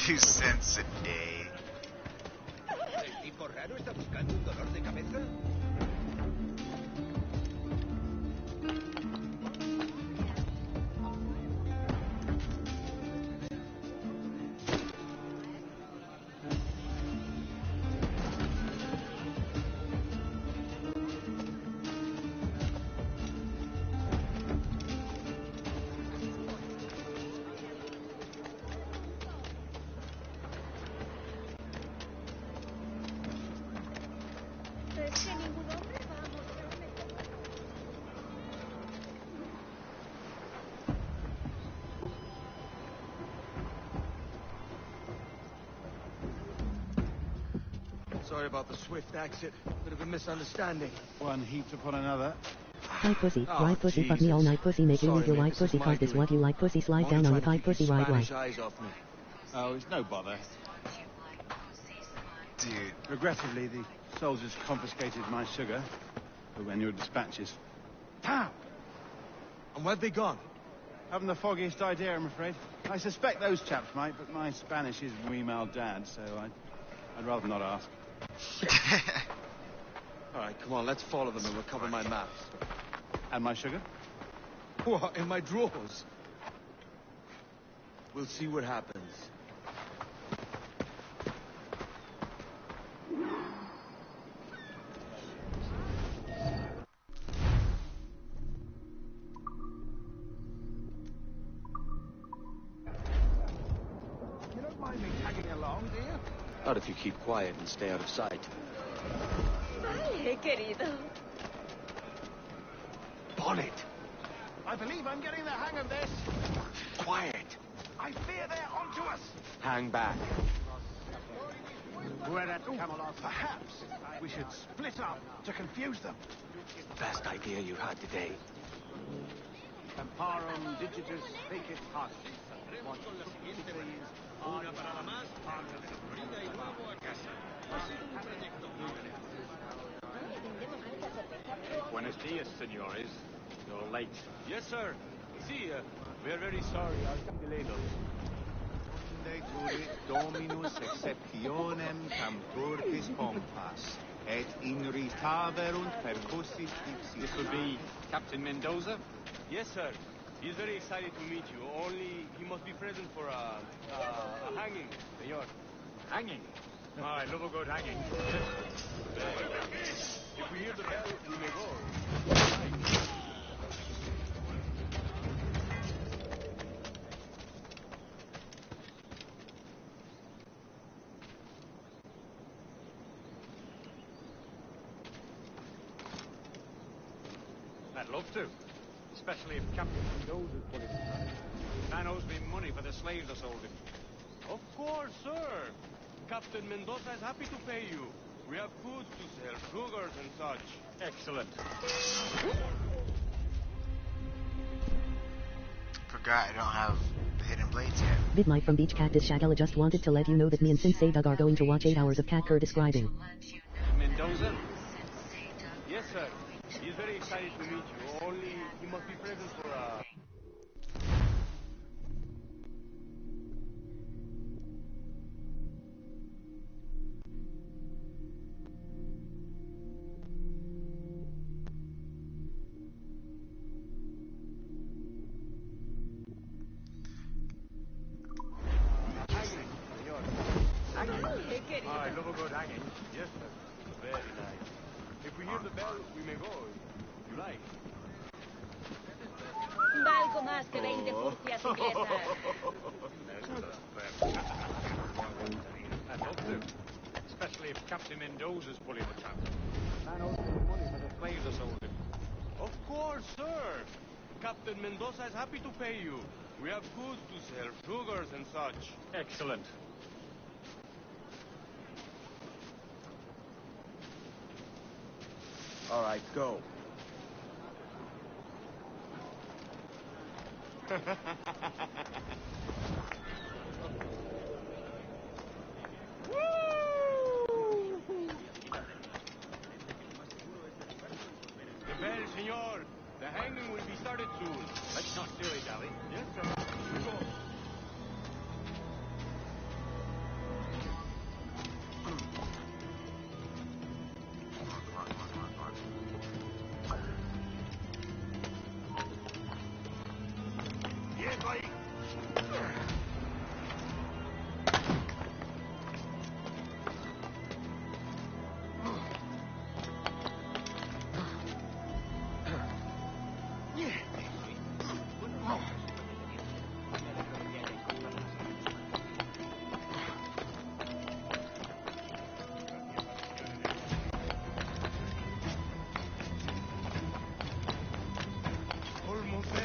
2 cents a day. ¿El tipo raro está buscando un dolor de cabeza? Sorry about the swift exit. Bit of a misunderstanding. One heaped upon another. Hi pussy, right pussy, fuck me all night pussy, make you leave your white pussy cause this what you like pussy, slide down on your pie pussy, right. Eyes off me. Oh, it's no bother. Dude. Regrettably, the soldiers confiscated my sugar for when your dispatches. Pow! And where've they gone? Haven't the foggiest idea, I'm afraid. I suspect those chaps might, but my Spanish is wee mal dad, so I'd rather not ask. All right, come on, let's follow them and recover my maps. And my sugar? What, in my drawers? We'll see what happens. You don't mind me tagging along, do you? Not if you keep quiet and stay out of sight. Vale, querido. Bonnet! I believe I'm getting the hang of this. Quiet! I fear they're onto us. Hang back. We're at Camelot. Perhaps we should split up to confuse them. Best idea you had today. Amparum digitus fecit hac. Una parada más antes de salida y luego a casa. Ha sido un trayecto muy beneficioso. Buenos dias, senores. You're late. Yes, sir. See, we're very sorry. Our come delayed us. Dominus exceptionem camturcis pompas, et in retaverunt percussis ipsi. This would be Captain Mendoza? Yes, sir. He's very excited to meet you. Only he must be present for a hanging, senor. Hanging? Oh, I love a good hanging. If we hear the bell, we may go. I'd love to. Especially if Captain Mendoza's put it. Man owes me money for the slaves I sold him. Of course, sir. Captain Mendoza is happy to pay you. We have goods to sell, sugars and such. Excellent. Forgot I don't have the hidden blades yet. Big Mike from Beach Cactus Shagella just wanted to let you know that me and Sensei Doug are going to watch 8 hours of cat cur describing. Mendoza? Yes, sir. He's very excited to meet you, only he must be present for a... I love a good hanging. Yes, sir. Very nice. If we hear the bell, we may go. You like? Valgo más que 20 furcias inglesas. I'd love to. Especially if Captain Mendoza's pulling the trap. Man owes me money for the slaves I sold him. Of course, sir. Captain Mendoza is happy to pay you. We have goods to sell, sugars and such. Excellent. All right, go. The bell, senor. The hanging will be started soon. Let's not dilly-dally. Yes, sir. We go. Almost there.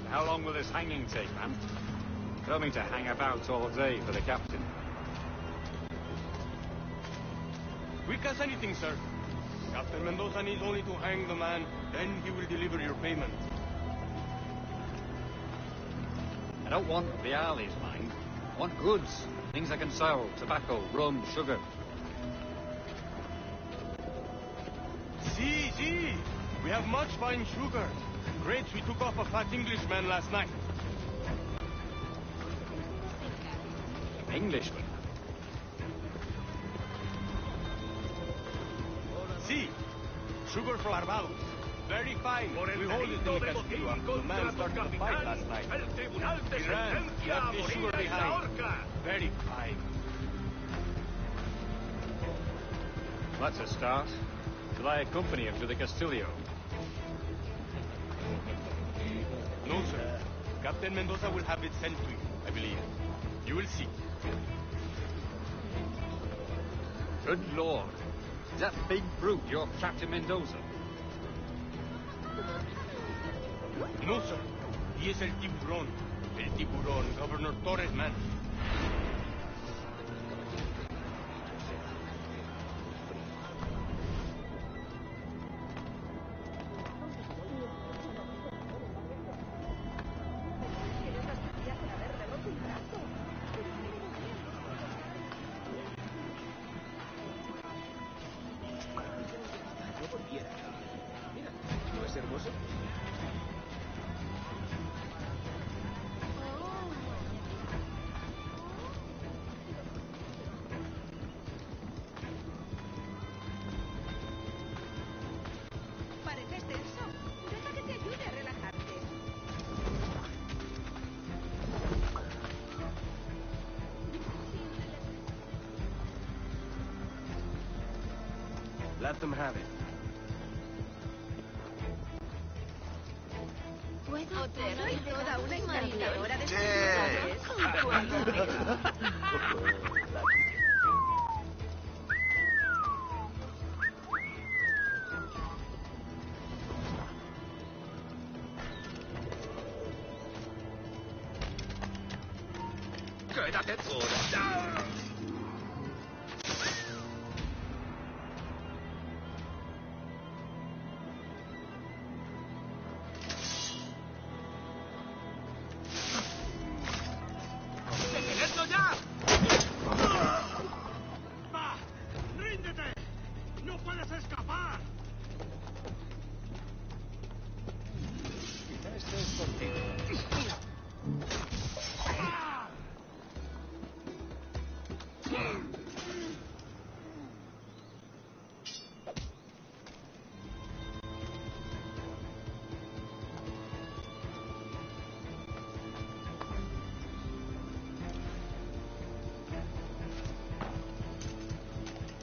How long will this hanging take, man? Don't mean to hang about all day for the captain. Quick as anything, sir. Captain Mendoza needs only to hang the man, then he will deliver your payment. I don't want reales, mind. I want goods. Things I can sell. Tobacco, rum, sugar. See. We have much fine sugar. Grapes we took off a fat Englishman last night. Englishman? See, sugar from Barbados. Very fine. We hold it in the castillo after the man started the fight last night. He ran, left his sugar behind. Very fine. That's a start. Shall I accompany him to the Castillo? No, sir. Captain Mendoza will have it sent to you, I believe. You will see. Good Lord. Is that big brute your Captain Mendoza? No, sir. He is El Tiburón. El Tiburón, Governor Torres' man. Let them have it. Soy toda una imaginadora de Quédate sola. ¡Detenedlo ya! ¡Va! ¡Ríndete! ¡No puedes escapar! Esto es por ti.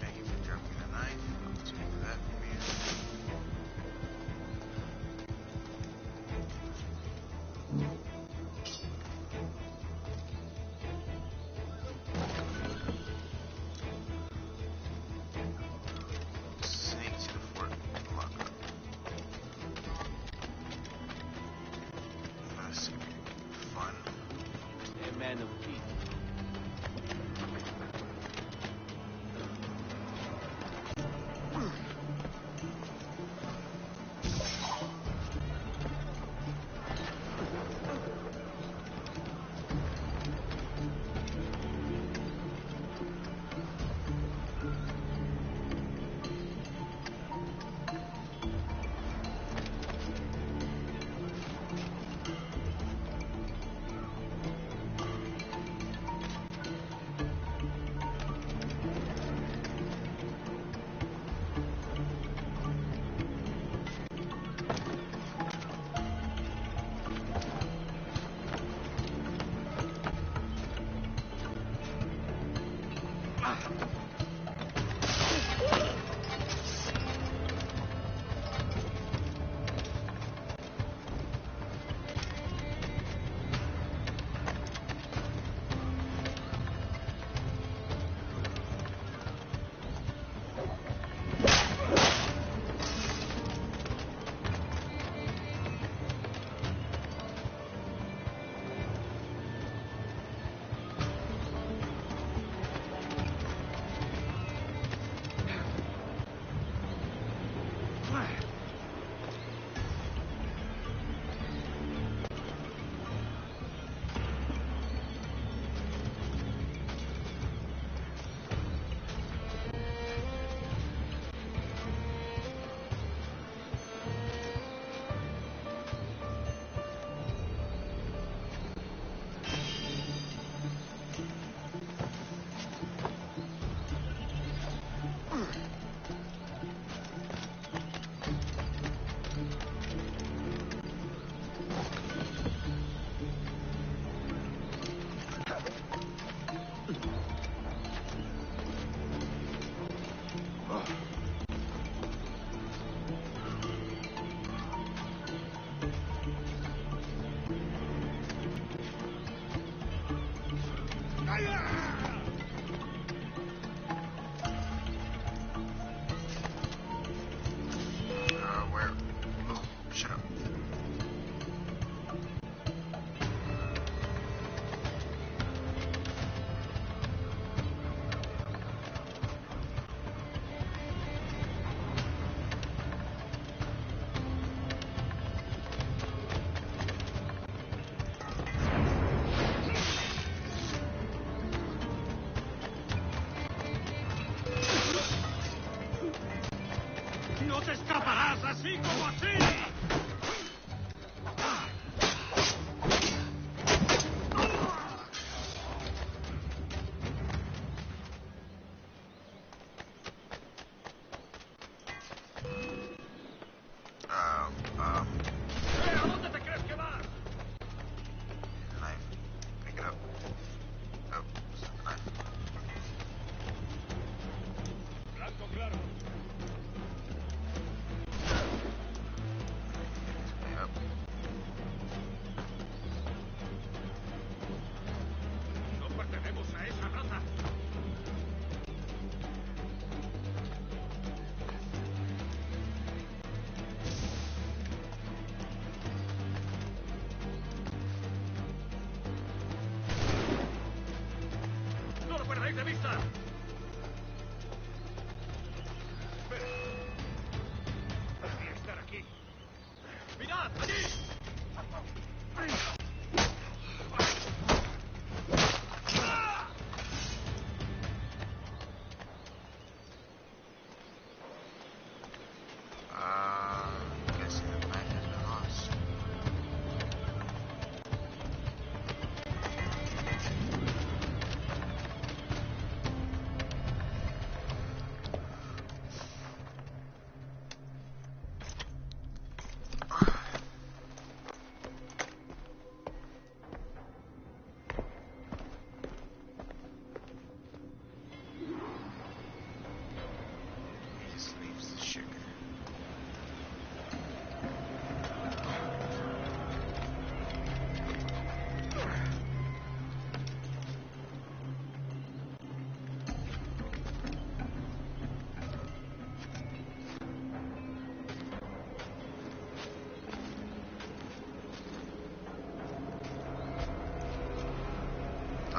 Thank you for dropping the knife. I'll take that from you. Sneak to the fort. Lock up. That's gonna be fun. A man of peace. Where? Oh, shut up.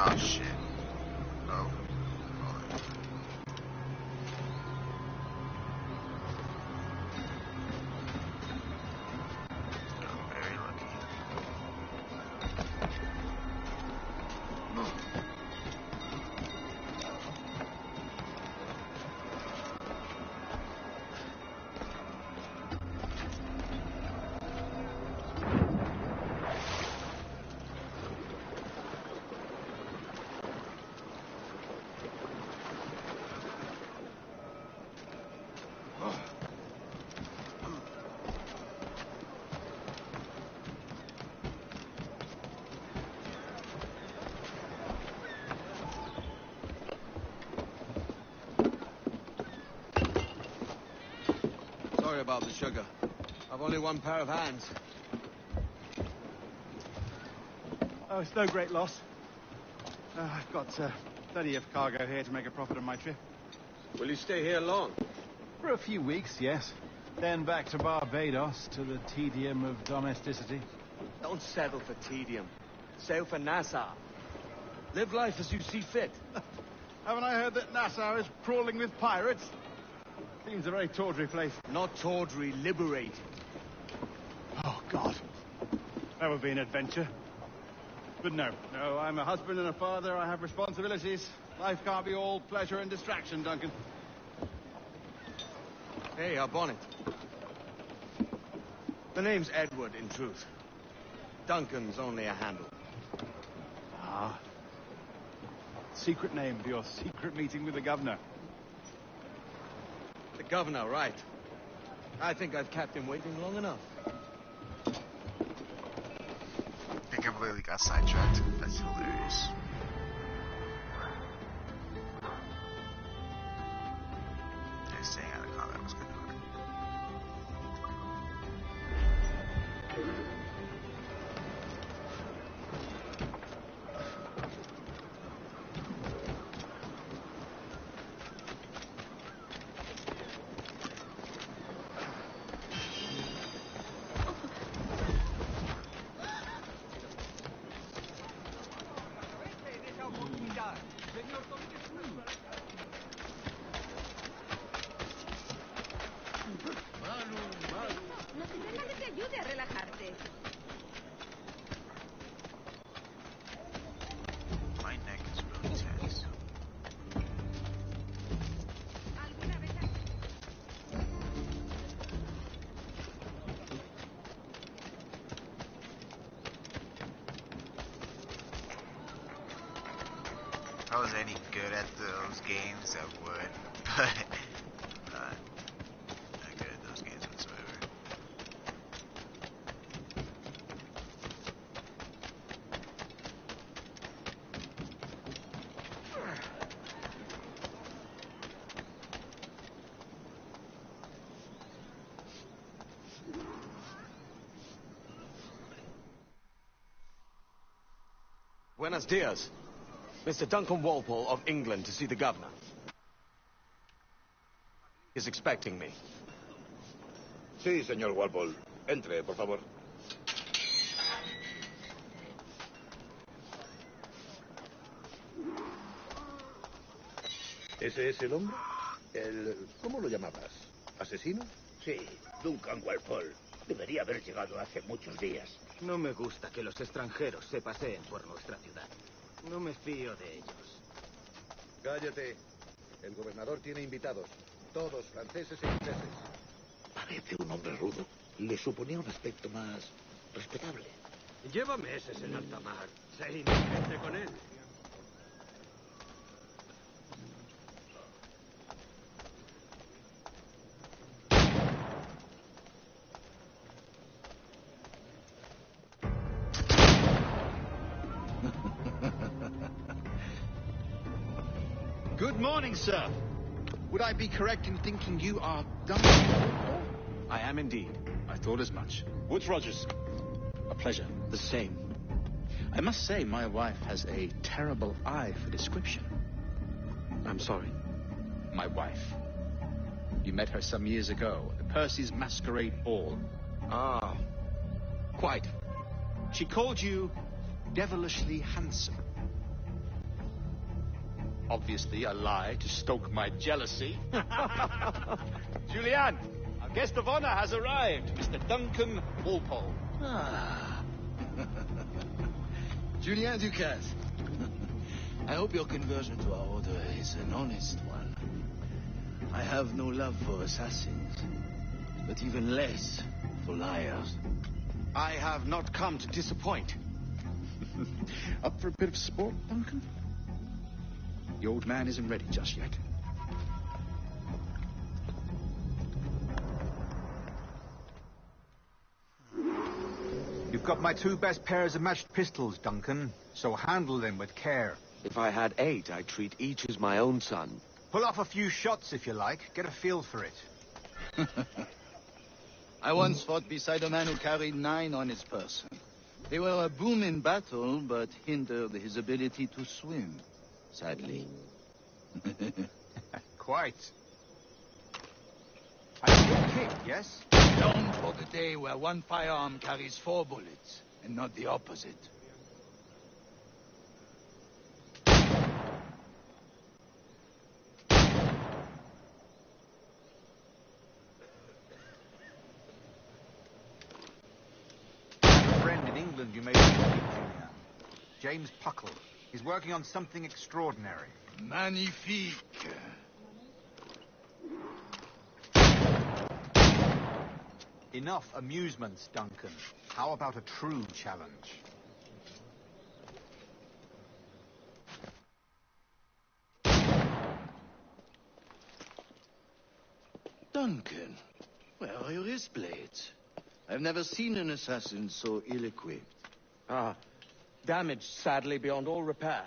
Oh shit. Oh. Very lucky. Sorry about the sugar. I've only one pair of hands. Oh, it's no great loss. I've got plenty of cargo here to make a profit on my trip. Will you stay here long? For a few weeks, yes. Then back to Barbados to the tedium of domesticity. Don't settle for tedium. Sail for Nassau. Live life as you see fit. Haven't I heard that Nassau is crawling with pirates? Seems a very tawdry place. Not tawdry, liberating. Oh, God. That would be an adventure. But no, I'm a husband and a father. I have responsibilities. Life can't be all pleasure and distraction, Duncan. Hey, our bonnet. The name's Edward, in truth. Duncan's only a handle. Ah. Secret name for your secret meeting with the governor. The governor, right. I think I've kept him waiting long enough. I completely got sidetracked. That's hilarious. Yeah, staying out of combat was kind of hard. No se trata que te ayude a relajarte. My neck is really tense. If I was any good at those games, I would, but not good at those games whatsoever. Buenos dias. Mr. Duncan Walpole of England to see the governor. Is expecting me. Sí, señor Walpole. Entre, por favor. ¿Ese es el hombre? ¿Cómo lo llamabas? ¿Asesino? Sí, Duncan Walpole. Debería haber llegado hace muchos días. No me gusta que los extranjeros se paseen por nuestra ciudad. No me fío de ellos. Cállate. El gobernador tiene invitados. Todos franceses e ingleses. Parece un hombre rudo. Le suponía un aspecto más respetable. Lleva meses en alta mar. Sé indulgente con él. Good morning, sir. Would I be correct in thinking you are Duncan? I am indeed. I thought as much. Woods Rogers. A pleasure. The same. I must say, my wife has a terrible eye for description. I'm sorry. My wife. You met her some years ago at the Percy's Masquerade Ball. Ah, quite. She called you devilishly handsome. Obviously a lie to stoke my jealousy. Julian, our guest of honor has arrived, Mr. Duncan Walpole. Ah. Julien Ducasse. I hope your conversion to our order is an honest one. I have no love for assassins, but even less for liars. I have not come to disappoint. Up for a bit of sport, Duncan? The old man isn't ready just yet. You've got my 2 best pairs of matched pistols, Duncan, so handle them with care. If I had 8, I'd treat each as my own son. Pull off a few shots if you like. Get a feel for it. I once fought beside a man who carried 9 on his person. They were a boon in battle, but hindered his ability to swim, sadly. Quite. A good kick, yes? Long for the day where one firearm carries 4 bullets, and not the opposite. You may meet, Julian. James Puckle. He's working on something extraordinary. Magnifique. Enough amusements, Duncan. How about a true challenge? Duncan, where are your wrist blades? I've never seen an assassin so ill-equipped. Ah, damaged, sadly, beyond all repair.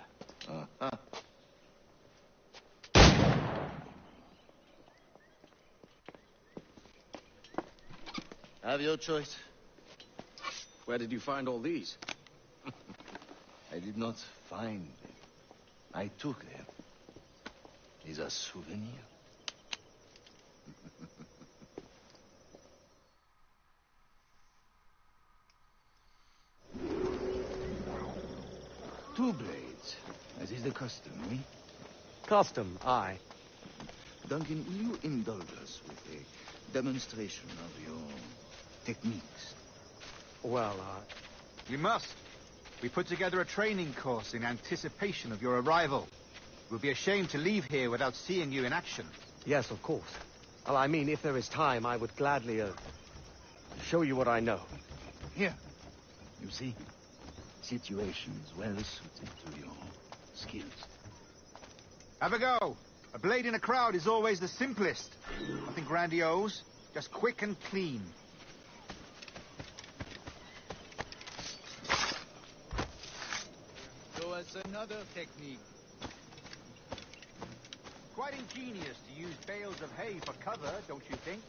Have your choice. Where did you find all these? I did not find them. I took them. These are souvenirs. Two blades, as is the custom, eh? Custom, aye. Duncan, will you indulge us with a demonstration of your techniques? Well, You must. We put together a training course in anticipation of your arrival. It would be a shame to leave here without seeing you in action. Yes, of course. Well, I mean, if there is time, I would gladly, show you what I know. Here. You see? Situations well suited to your skills. Have a go. A blade in a crowd is always the simplest. Nothing grandiose, just quick and clean. Show us another technique. Quite ingenious to use bales of hay for cover, don't you think?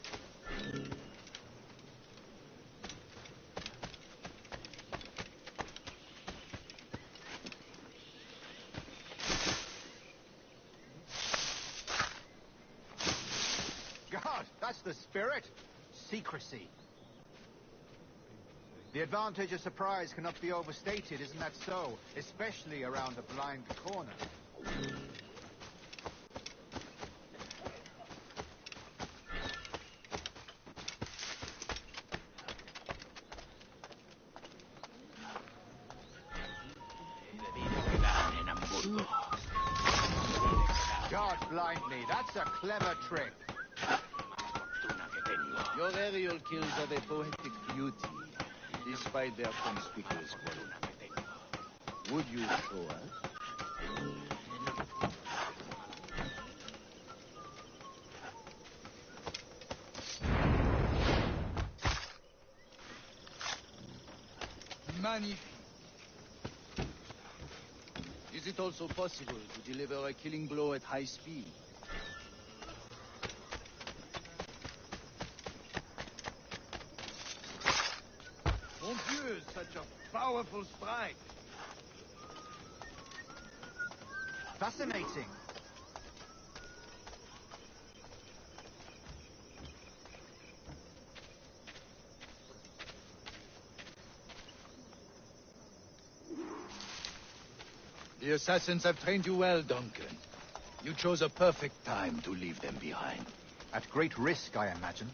God, that's the spirit. Secrecy. The advantage of surprise cannot be overstated, isn't that so? Especially around a blind corner. God blind me, that's a clever trick. Your aerial kills have a poetic beauty, despite their conspicuous quality. Would you show us? Magnifique. Is it also possible to deliver a killing blow at high speed? Mon Dieu, such a powerful strike. Fascinating. The assassins have trained you well, Duncan. You chose a perfect time to leave them behind. At great risk, I imagine.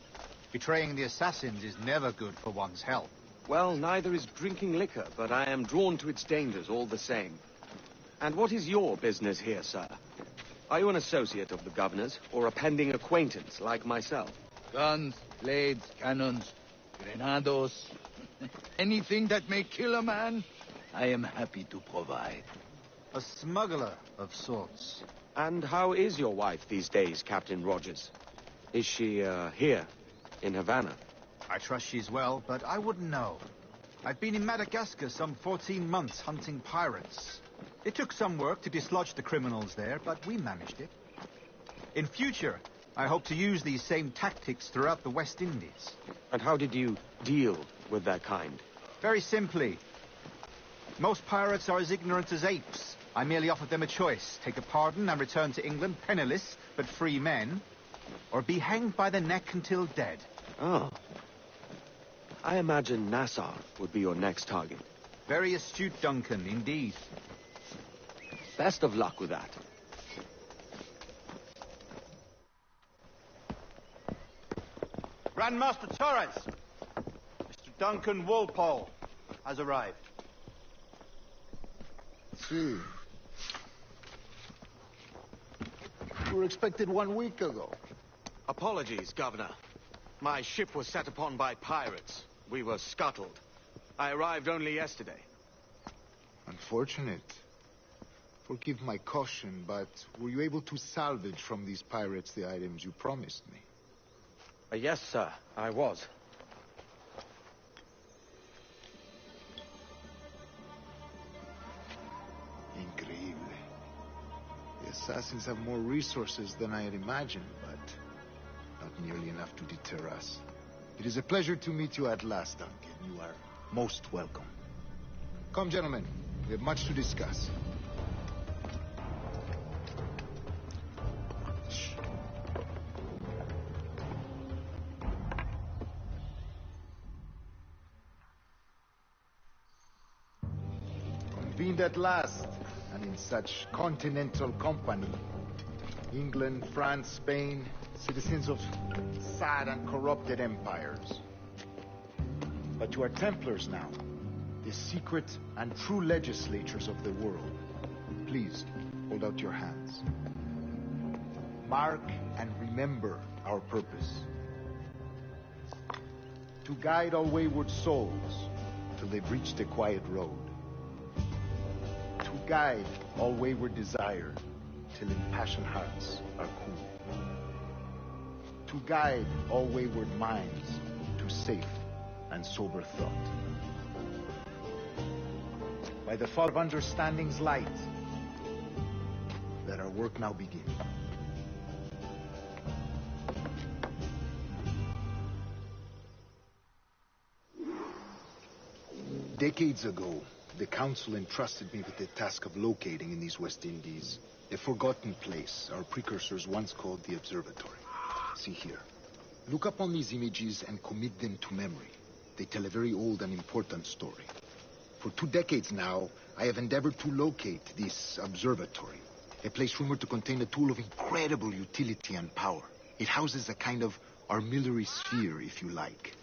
Betraying the assassins is never good for one's health. Well, neither is drinking liquor, but I am drawn to its dangers all the same. And what is your business here, sir? Are you an associate of the governor's, or a pending acquaintance like myself? Guns, blades, cannons, grenados, anything that may kill a man, I am happy to provide. A smuggler of sorts. And how is your wife these days, Captain Rogers? Is she, here, in Havana? I trust she's well, but I wouldn't know. I've been in Madagascar some 14 months hunting pirates. It took some work to dislodge the criminals there, but we managed it. In future, I hope to use these same tactics throughout the West Indies. And how did you deal with that kind? Very simply. Most pirates are as ignorant as apes. I merely offered them a choice. Take a pardon and return to England penniless, but free men. Or be hanged by the neck until dead. Oh. I imagine Nassau would be your next target. Very astute, Duncan, indeed. Best of luck with that. Grandmaster Torres, Mr. Duncan Walpole has arrived. See. You were expected 1 week ago. Apologies, Governor. My ship was set upon by pirates. We were scuttled. I arrived only yesterday. Unfortunate. Forgive my caution, but were you able to salvage from these pirates the items you promised me? Yes, sir, I was. Increíble. The assassins have more resources than I had imagined, but not nearly enough to deter us. It is a pleasure to meet you at last, Duncan. You are most welcome. Come, gentlemen. We have much to discuss. Convened at last, and in such continental company. England, France, Spain, citizens of sad and corrupted empires. But you are Templars now, the secret and true legislators of the world. Please, hold out your hands. Mark and remember our purpose. To guide all wayward souls till they've reached the quiet road. To guide all wayward desire till impassioned hearts are cool. To guide all wayward minds to safe and sober thought. By the fall of understanding's light, let our work now begin. Decades ago, the Council entrusted me with the task of locating in these West Indies a forgotten place our precursors once called the Observatory. See here. Look upon these images and commit them to memory. They tell a very old and important story. For 2 decades now, I have endeavored to locate this observatory, a place rumored to contain a tool of incredible utility and power. It houses a kind of armillary sphere, if you like.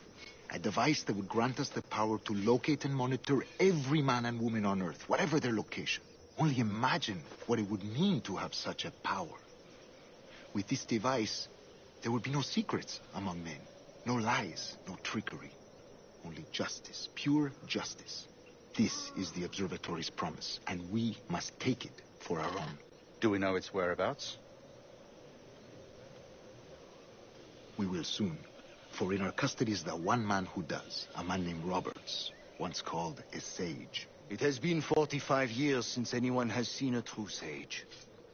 A device that would grant us the power to locate and monitor every man and woman on Earth, whatever their location. Only imagine what it would mean to have such a power. With this device, there would be no secrets among men, no lies, no trickery. Only justice, pure justice. This is the observatory's promise, and we must take it for our own. Do we know its whereabouts? We will soon. For in our custody is the one man who does, a man named Roberts, once called a sage. It has been 45 years since anyone has seen a true sage.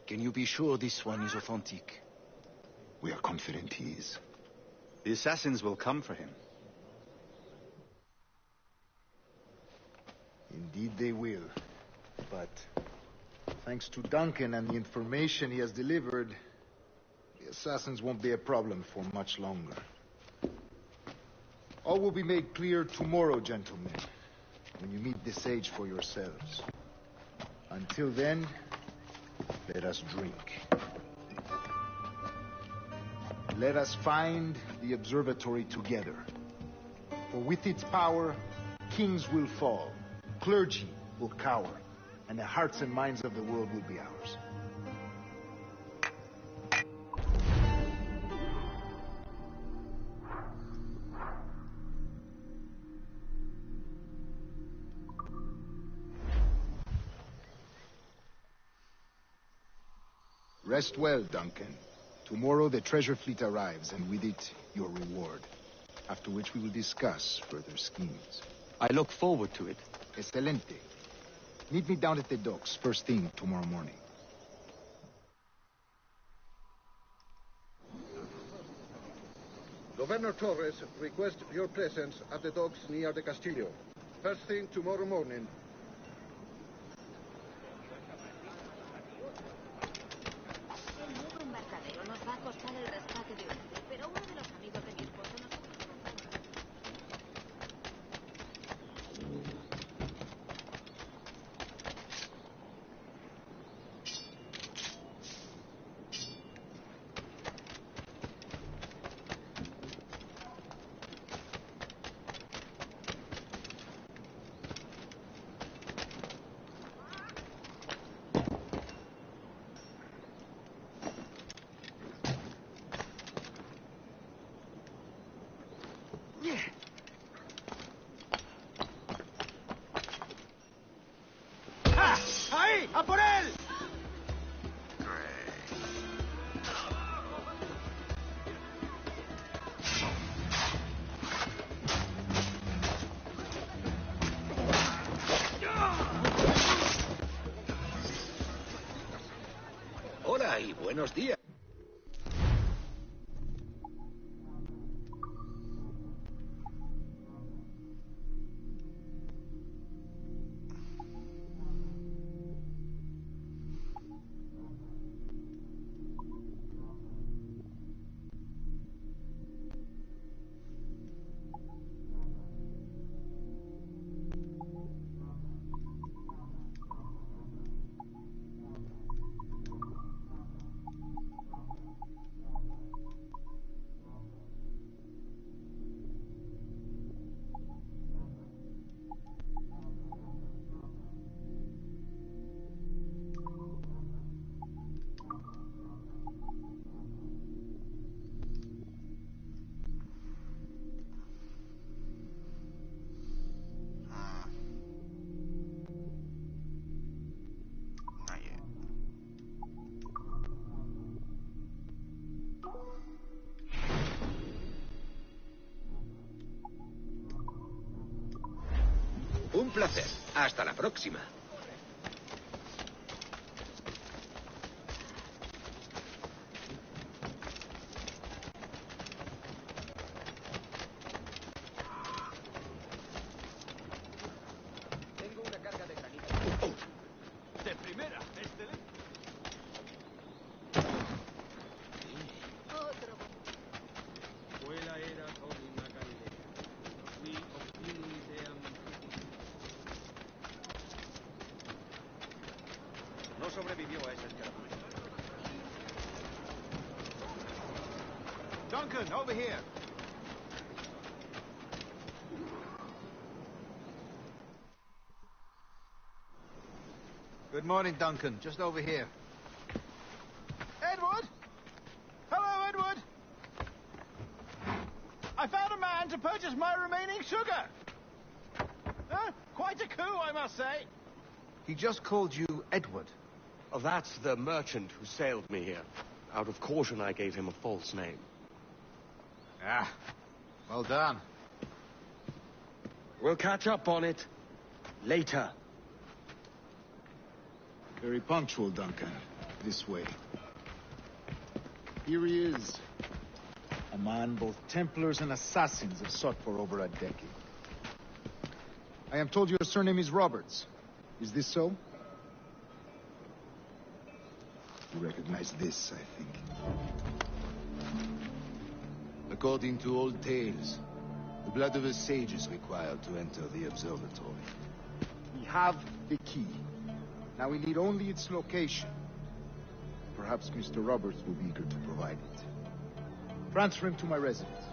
Can you be sure this one is authentic? We are confident he is. The assassins will come for him. Indeed they will. But thanks to Duncan and the information he has delivered, the assassins won't be a problem for much longer. All will be made clear tomorrow, gentlemen, when you meet the sage for yourselves. Until then, let us drink. Let us find the observatory together. For with its power, kings will fall, clergy will cower, and the hearts and minds of the world will be ours. Rest well, Duncan. Tomorrow the treasure fleet arrives, and with it, your reward. After which we will discuss further schemes. I look forward to it. Excelente. Meet me down at the docks first thing tomorrow morning. Governor Torres requests your presence at the docks near the Castillo. First thing tomorrow morning. El nuevo embarcadero nos va a costar el rescate de hombre, pero uno de los amigos de mi esposo nos acompaña. ¡Ah! ¡Ahí! ¡A por él! Hola y buenos días. Not yet. Un placer. Hasta la próxima. Tengo una carga de granito. De primera, excelente. Otro. Quella era solo una caldera. Qui opini sean... No sobrevivió a esa escaramuza. Duncan, over here. Good morning, Duncan. Just over here. Edward? Hello, Edward. I found a man to purchase my remaining sugar. Quite a coup, I must say. He just called you Edward. Oh, that's the merchant who sailed me here. Out of caution, I gave him a false name. Ah, well done. We'll catch up on it later. Very punctual, Duncan. This way. Here he is. A man both Templars and Assassins have sought for over a decade. I am told your surname is Roberts. Is this so? You recognize this, I think. According to old tales, the blood of a sage is required to enter the observatory. We have the key. Now we need only its location. Perhaps Mr. Roberts will be eager to provide it. Transfer him to my residence.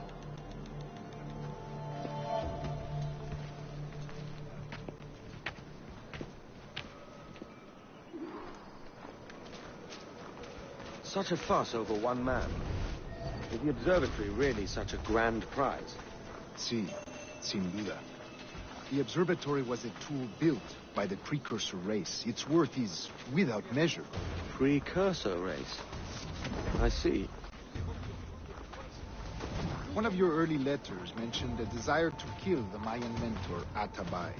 Such a fuss over one man. Is the observatory really such a grand prize? Si, sin duda. The observatory was a tool built by the precursor race. Its worth is without measure. Precursor race? I see. One of your early letters mentioned a desire to kill the Mayan mentor, Atabay.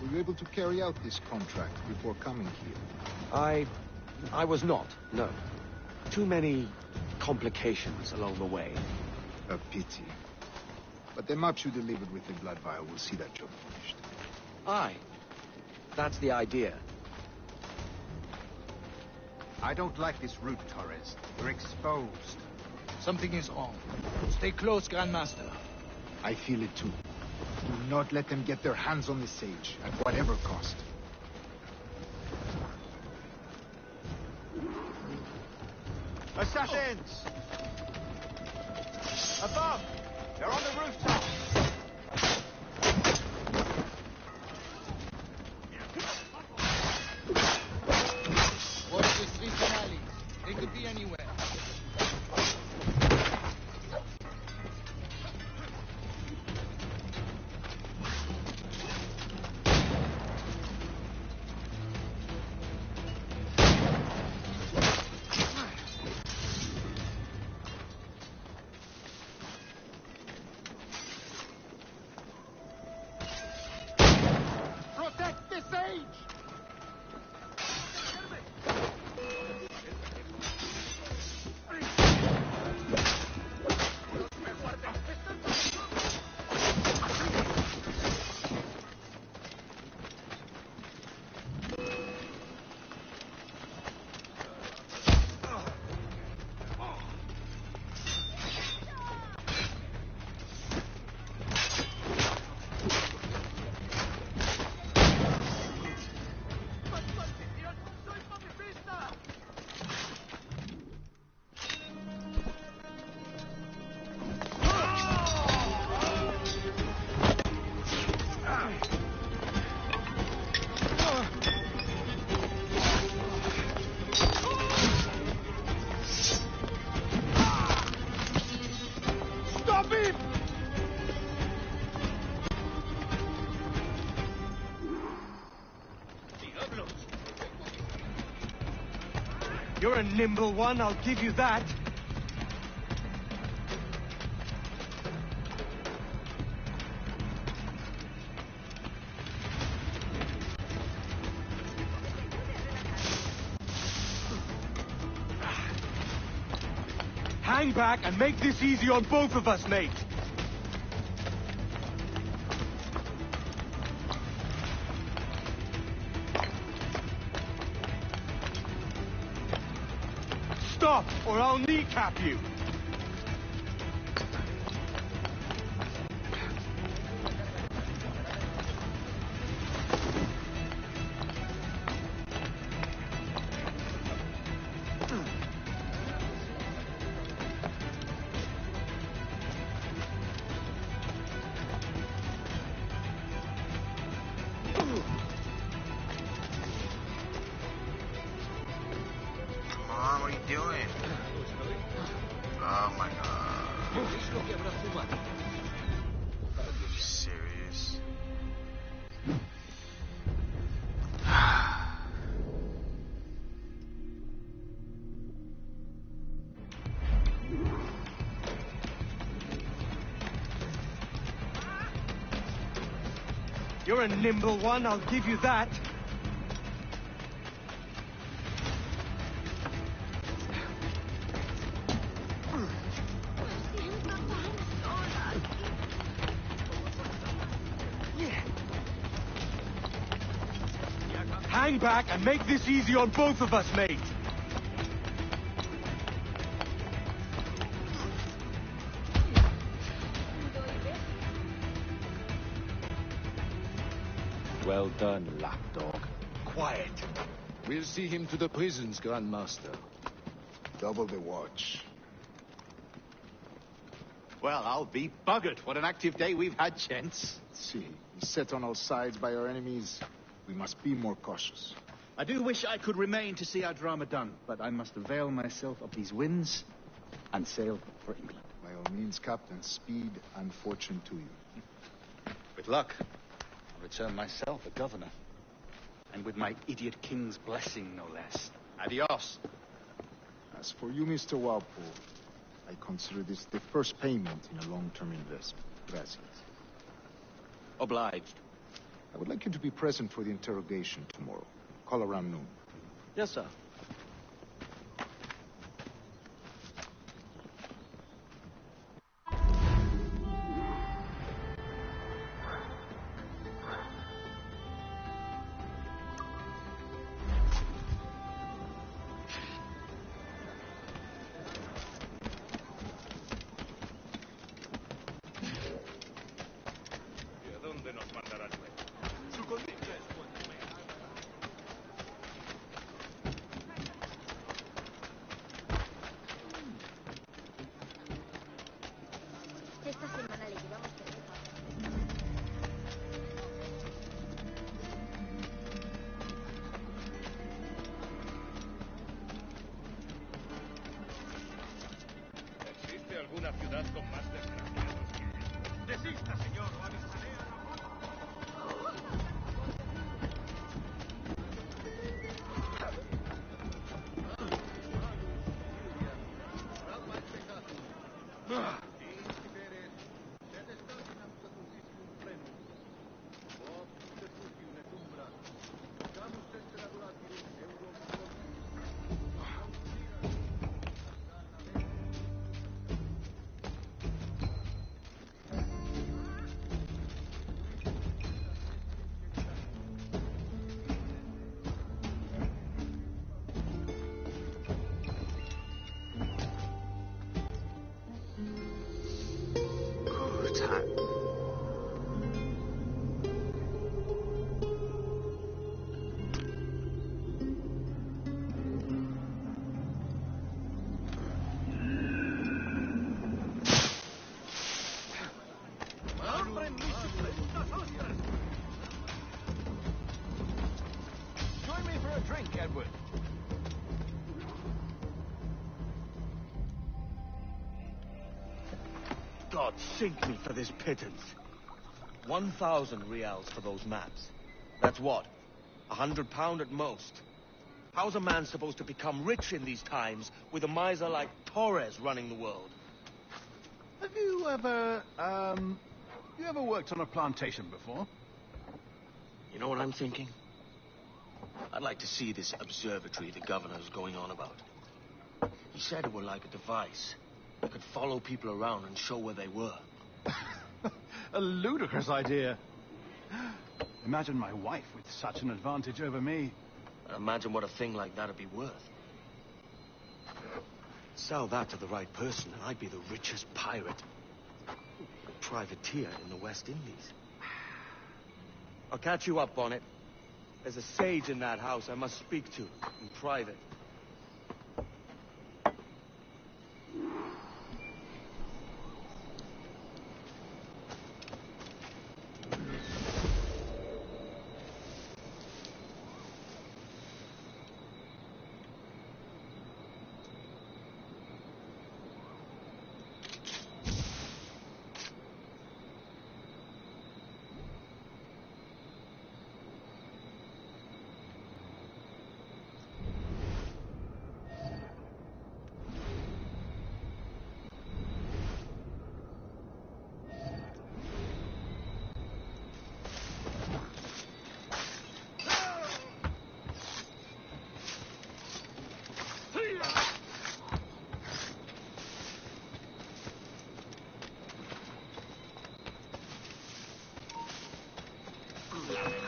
Were you able to carry out this contract before coming here? I was not, no. Too many complications along the way. A pity. But the maps you delivered with the blood vial will see that job finished. Aye. That's the idea. I don't like this route, Torres. You're exposed. Something is wrong. Stay close, Grandmaster. I feel it too. Do not let them get their hands on the sage, at whatever cost. Assassins! Above! They're on the rooftop! Watch the streets and alleys. They could be anywhere. You're a nimble one, I'll give you that. Hang back and make this easy on both of us, mate. Stop, or I'll kneecap you. You're a nimble one, I'll give you that. Hang back and make this easy on both of us, mate. Well done, lapdog. Quiet. We'll see him to the prisons, Grandmaster. Double the watch. Well, I'll be buggered. What an active day we've had, gents. See, beset on all sides by our enemies, we must be more cautious. I do wish I could remain to see our drama done, but I must avail myself of these winds and sail for England. By all means, Captain, speed and fortune to you. With luck, I'll return myself a governor. And with my idiot king's blessing, no less. Adios. As for you, Mr. Walpole, I consider this the first payment in a long-term investment. Gracias. Obliged. I would like you to be present for the interrogation tomorrow. Call around noon. Yes, sir. Esta semana le llevamos cerveza. ¿Existe alguna ciudad con más desgraciados que... Desista, señor, o avisaré a la... Join me for a drink, Edward. God sink me for this pittance. 1,000 reals for those maps. That's what? £100 at most. How's a man supposed to become rich in these times with a miser like Torres running the world? Have you ever worked on a plantation before? You know what I'm thinking? I'd like to see this observatory the governor's going on about. He said it were like a device. It could follow people around and show where they were. A ludicrous idea. Imagine my wife with such an advantage over me. Imagine what a thing like that'd be worth. Sell that to the right person, and I'd be the richest pirate. Privateer in the West Indies. I'll catch you up on it. There's a sage in that house I must speak to in private.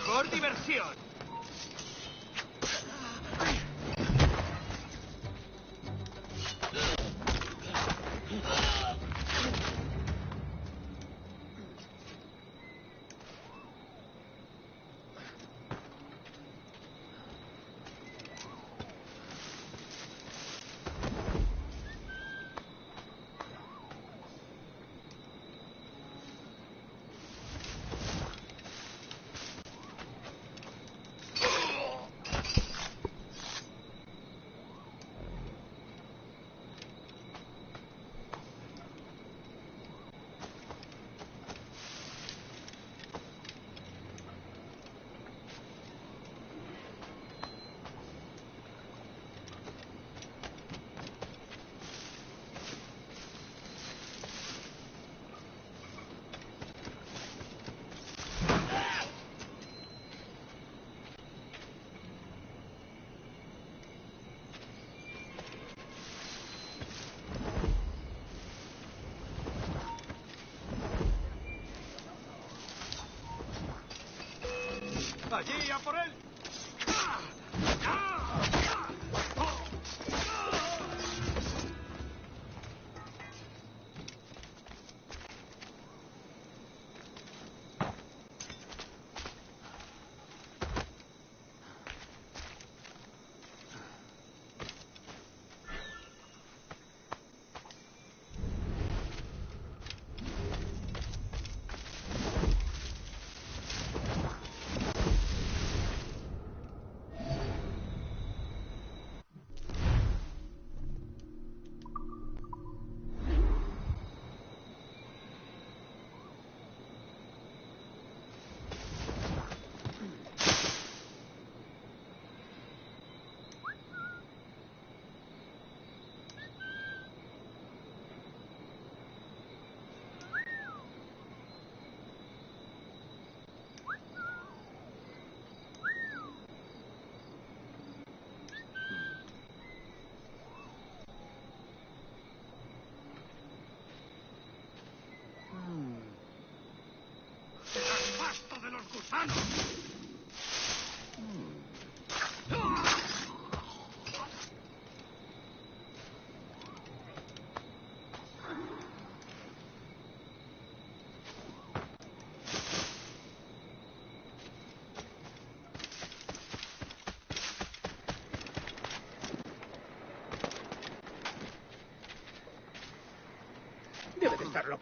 ¡Mejor diversión! ¡Allí, a por él! ¡Pasto de los gusanos! Debe de estarlo.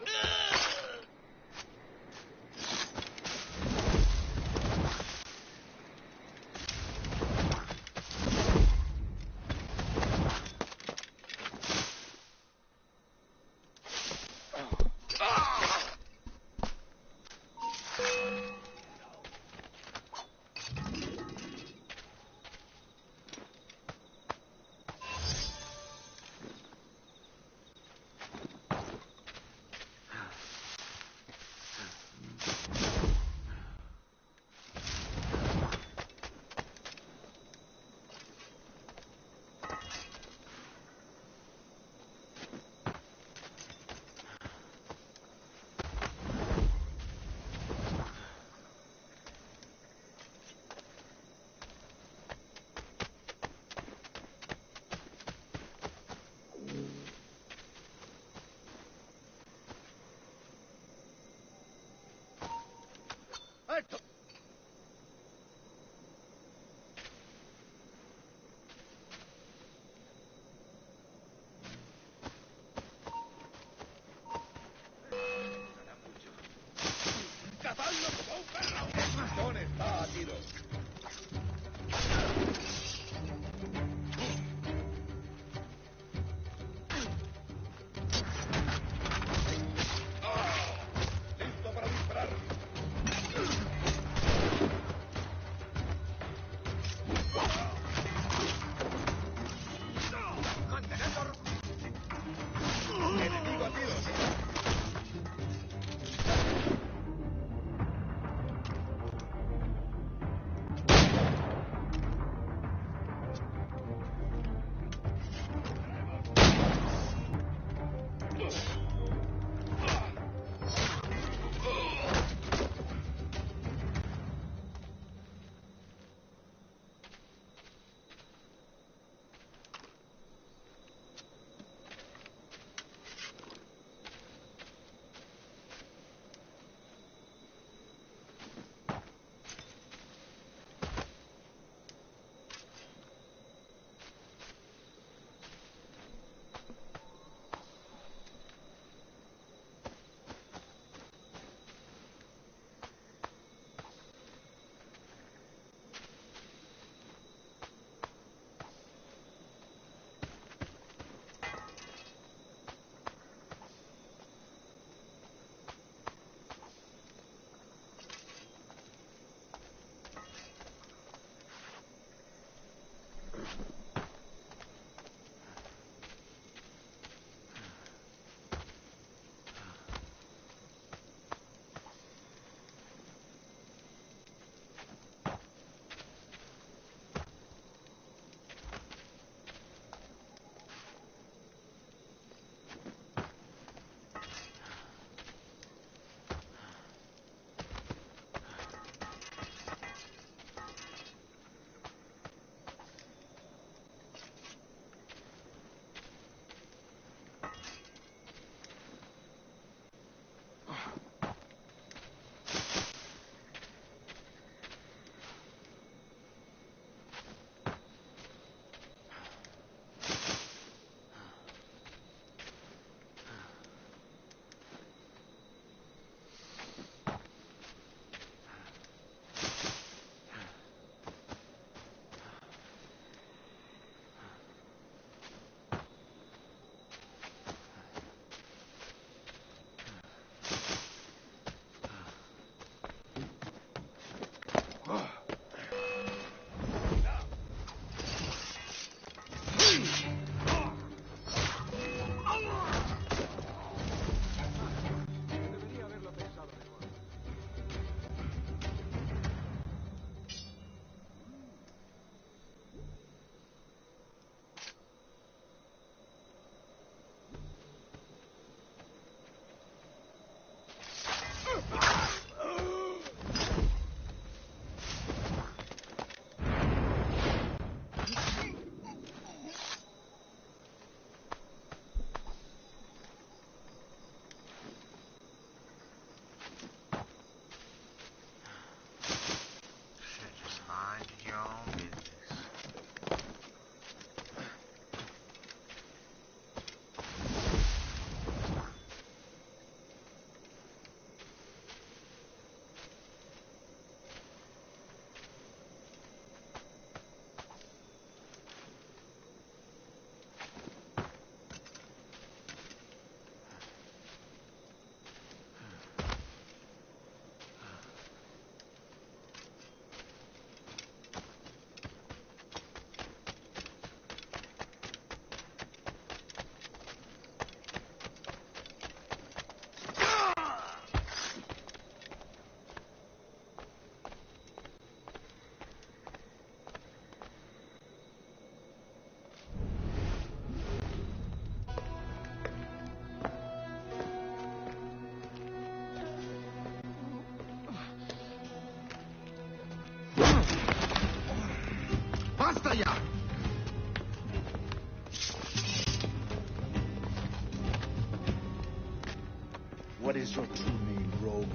What is your true name, rogue?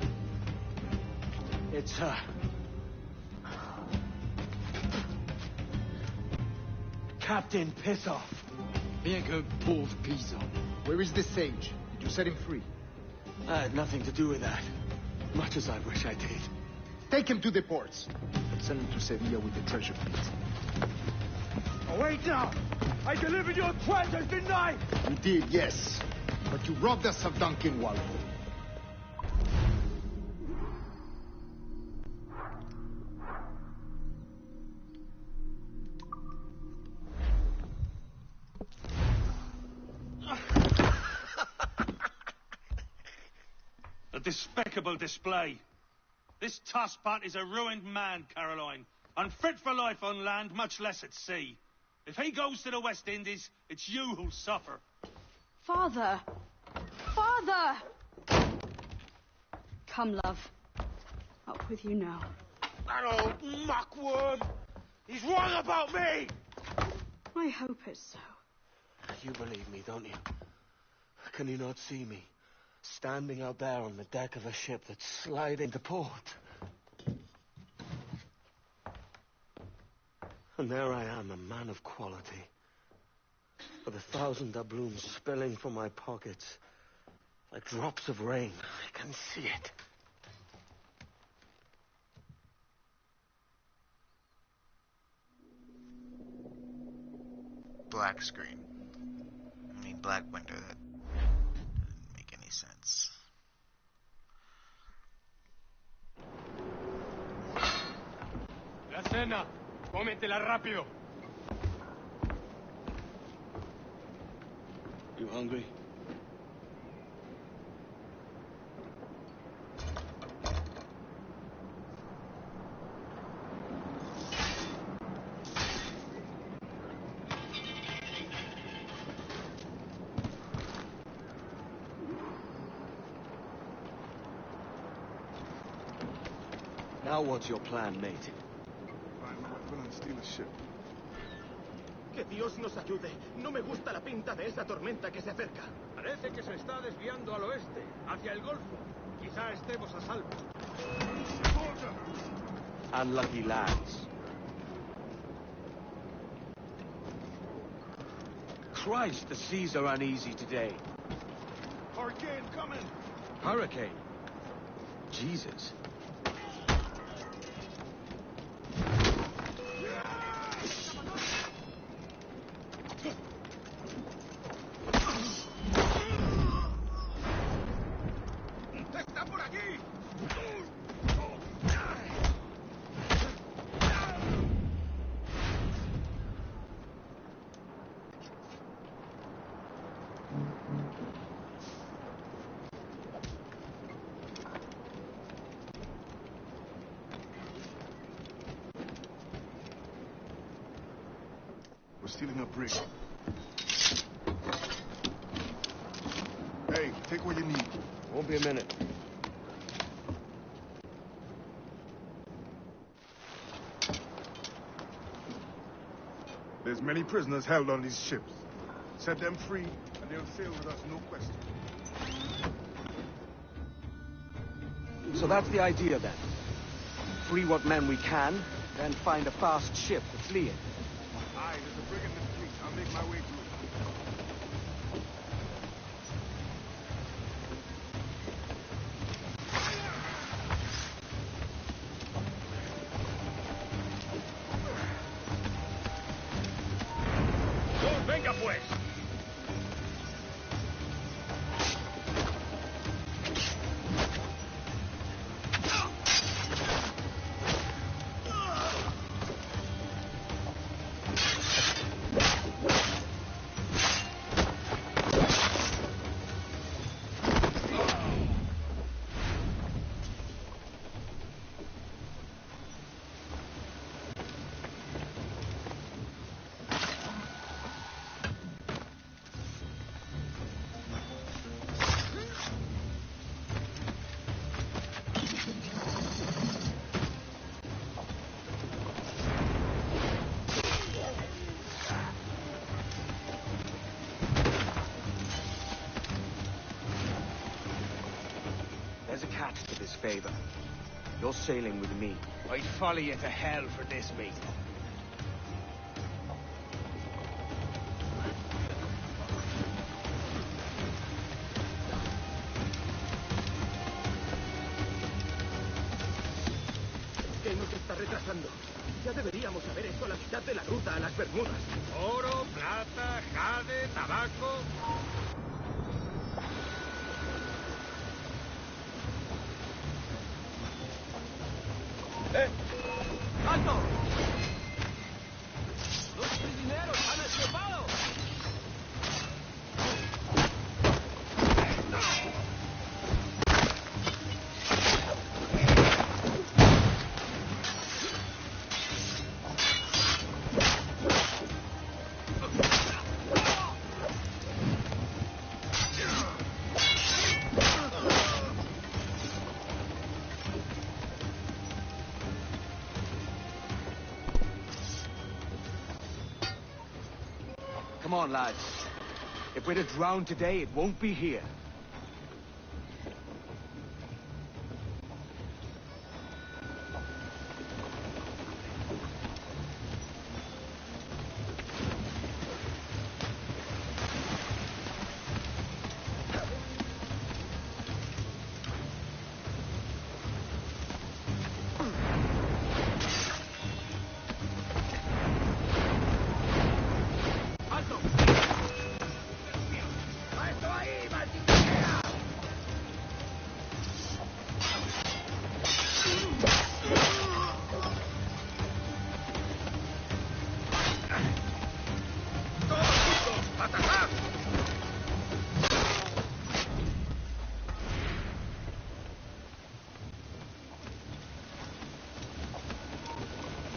It's, Captain Pissoff. Rien qu'un pauvre paysan. Where is the sage? Did you set him free? I had nothing to do with that. Much as I wish I did. Take him to the ports. Send him to Sevilla with the treasure fleet. Oh, wait now! I delivered your treasures, didn't I? You did, yes. But you robbed us of Duncan Walpole. A despicable display. This tosspot is a ruined man, Caroline. Unfit for life on land, much less at sea. If he goes to the West Indies, it's you who'll suffer. Father! Father! Come, love. Up with you now. That old muckworm! He's wrong about me! I hope it's so. You believe me, don't you? Can you not see me? Standing out there on the deck of a ship that's sliding to port. And there I am, a man of quality. With 1,000 doubloons spilling from my pockets. Like drops of rain. I can see it. Black screen. I mean, black window. That didn't make any sense. La cena. Cómetela rápido. You hungry? Now what's your plan, mate? Find a weapon and steal a ship. Que Dios nos ayude. No me gusta la pinta de esa tormenta que se acerca. Parece que se está desviando al oeste, hacia el Golfo. Quizá estemos a salvo. Unlucky lads. Christ, the seas are uneasy today. Hurricane coming! Hurricane? Jesus. We're stealing a brig. Hey, take what you need. Won't be a minute. There's many prisoners held on these ships. Set them free, and they'll sail with us, no question. So that's the idea, then. Free what men we can, then find a fast ship to flee in. Aye, there's a brig in the fleet. I'll make my way to it. ¡Venga, pues! attached to this favor. You're sailing with me. I'd follow you to hell for this, mate. ¿Qué nos está retrasando? Ya deberíamos haber hecho la mitad de la ruta a las Bermudas. Oro, plata, jade, tabaco. ¡Alto! ¡Los prisioneros han escapado! Come on, lads. If we're to drown today, it won't be here.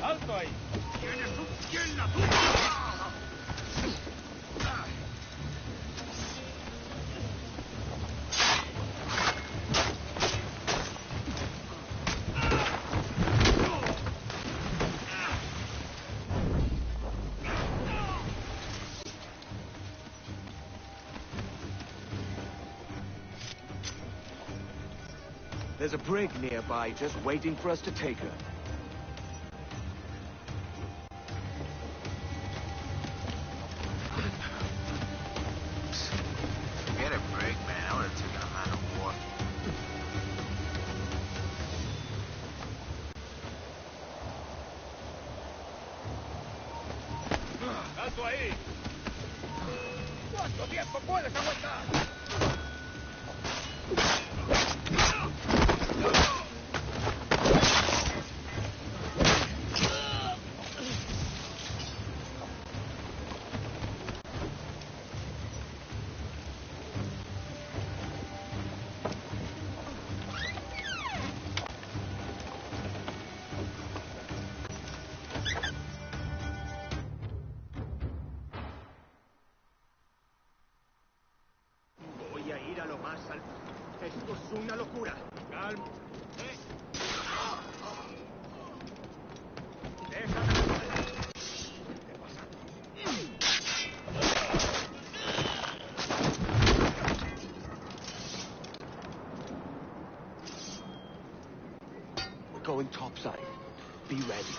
¡Alto ahí! ¿Quién la tuvo? There's a brig nearby just waiting for us to take her. Forget a break, man. I would have taken a man of war. ¡Alto ahí! ¿Cuánto tiempo puedes aguantar? Voy a ir a lo más alto. Esto es una locura. Calma. Déjame la espalda. ¿Qué pasa? We're going topside. Be ready.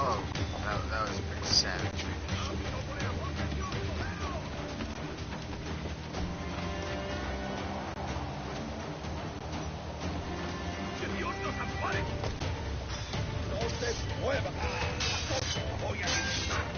Oh, that was pretty savage. ¡Que Dios nos ampare! ¡No se mueva! ¡Voy a disparar!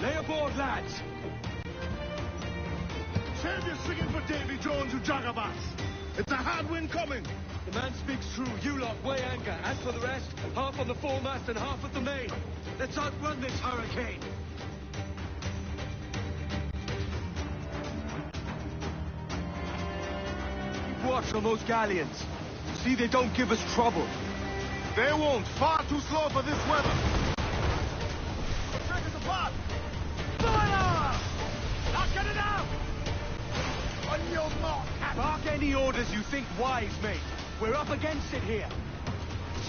Lay aboard, lads! Save your singing for Davy Jones, you jagabats! It's a hard wind coming! The man speaks true. You lot weigh anchor. As for the rest, half on the foremast and half at the main. Let's outrun this hurricane. Keep watch on those galleons. See they don't give us trouble. They won't. Far too slow for this weather. Take us apart! Fire! Not get it out! On your mark, Captain! Bark any orders you think wise, mate. We're up against it here.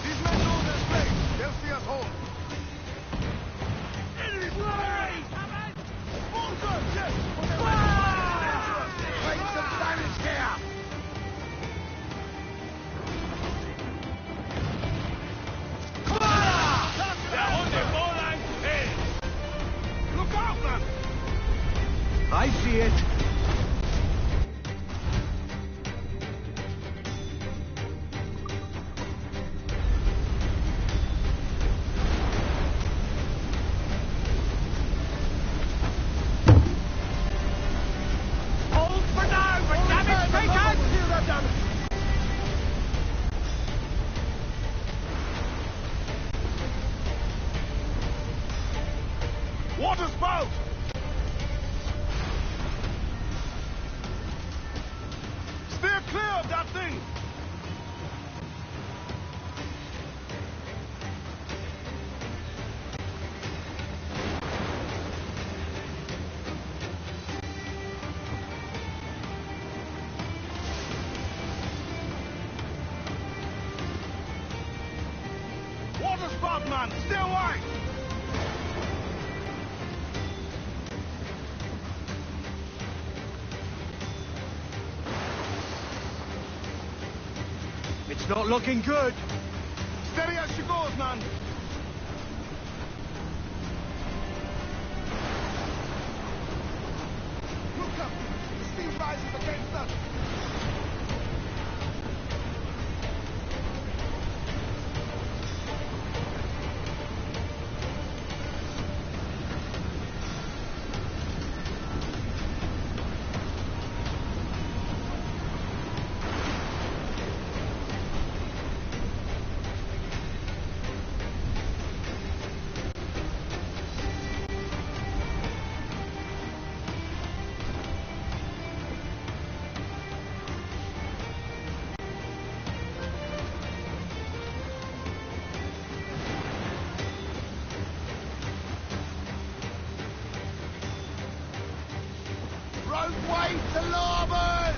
These men know their place. They'll see us home. Enemy fire! Bolter! Yes! Fire! Make some damage here! Fire! They're on their bowline head! Look out, man! I see it. Water spout! Steer clear of that thing! Water spout, man! Stay wide! It's not looking good. Steady as she goes, man! Look up! The steam rises against us! Way to larboard!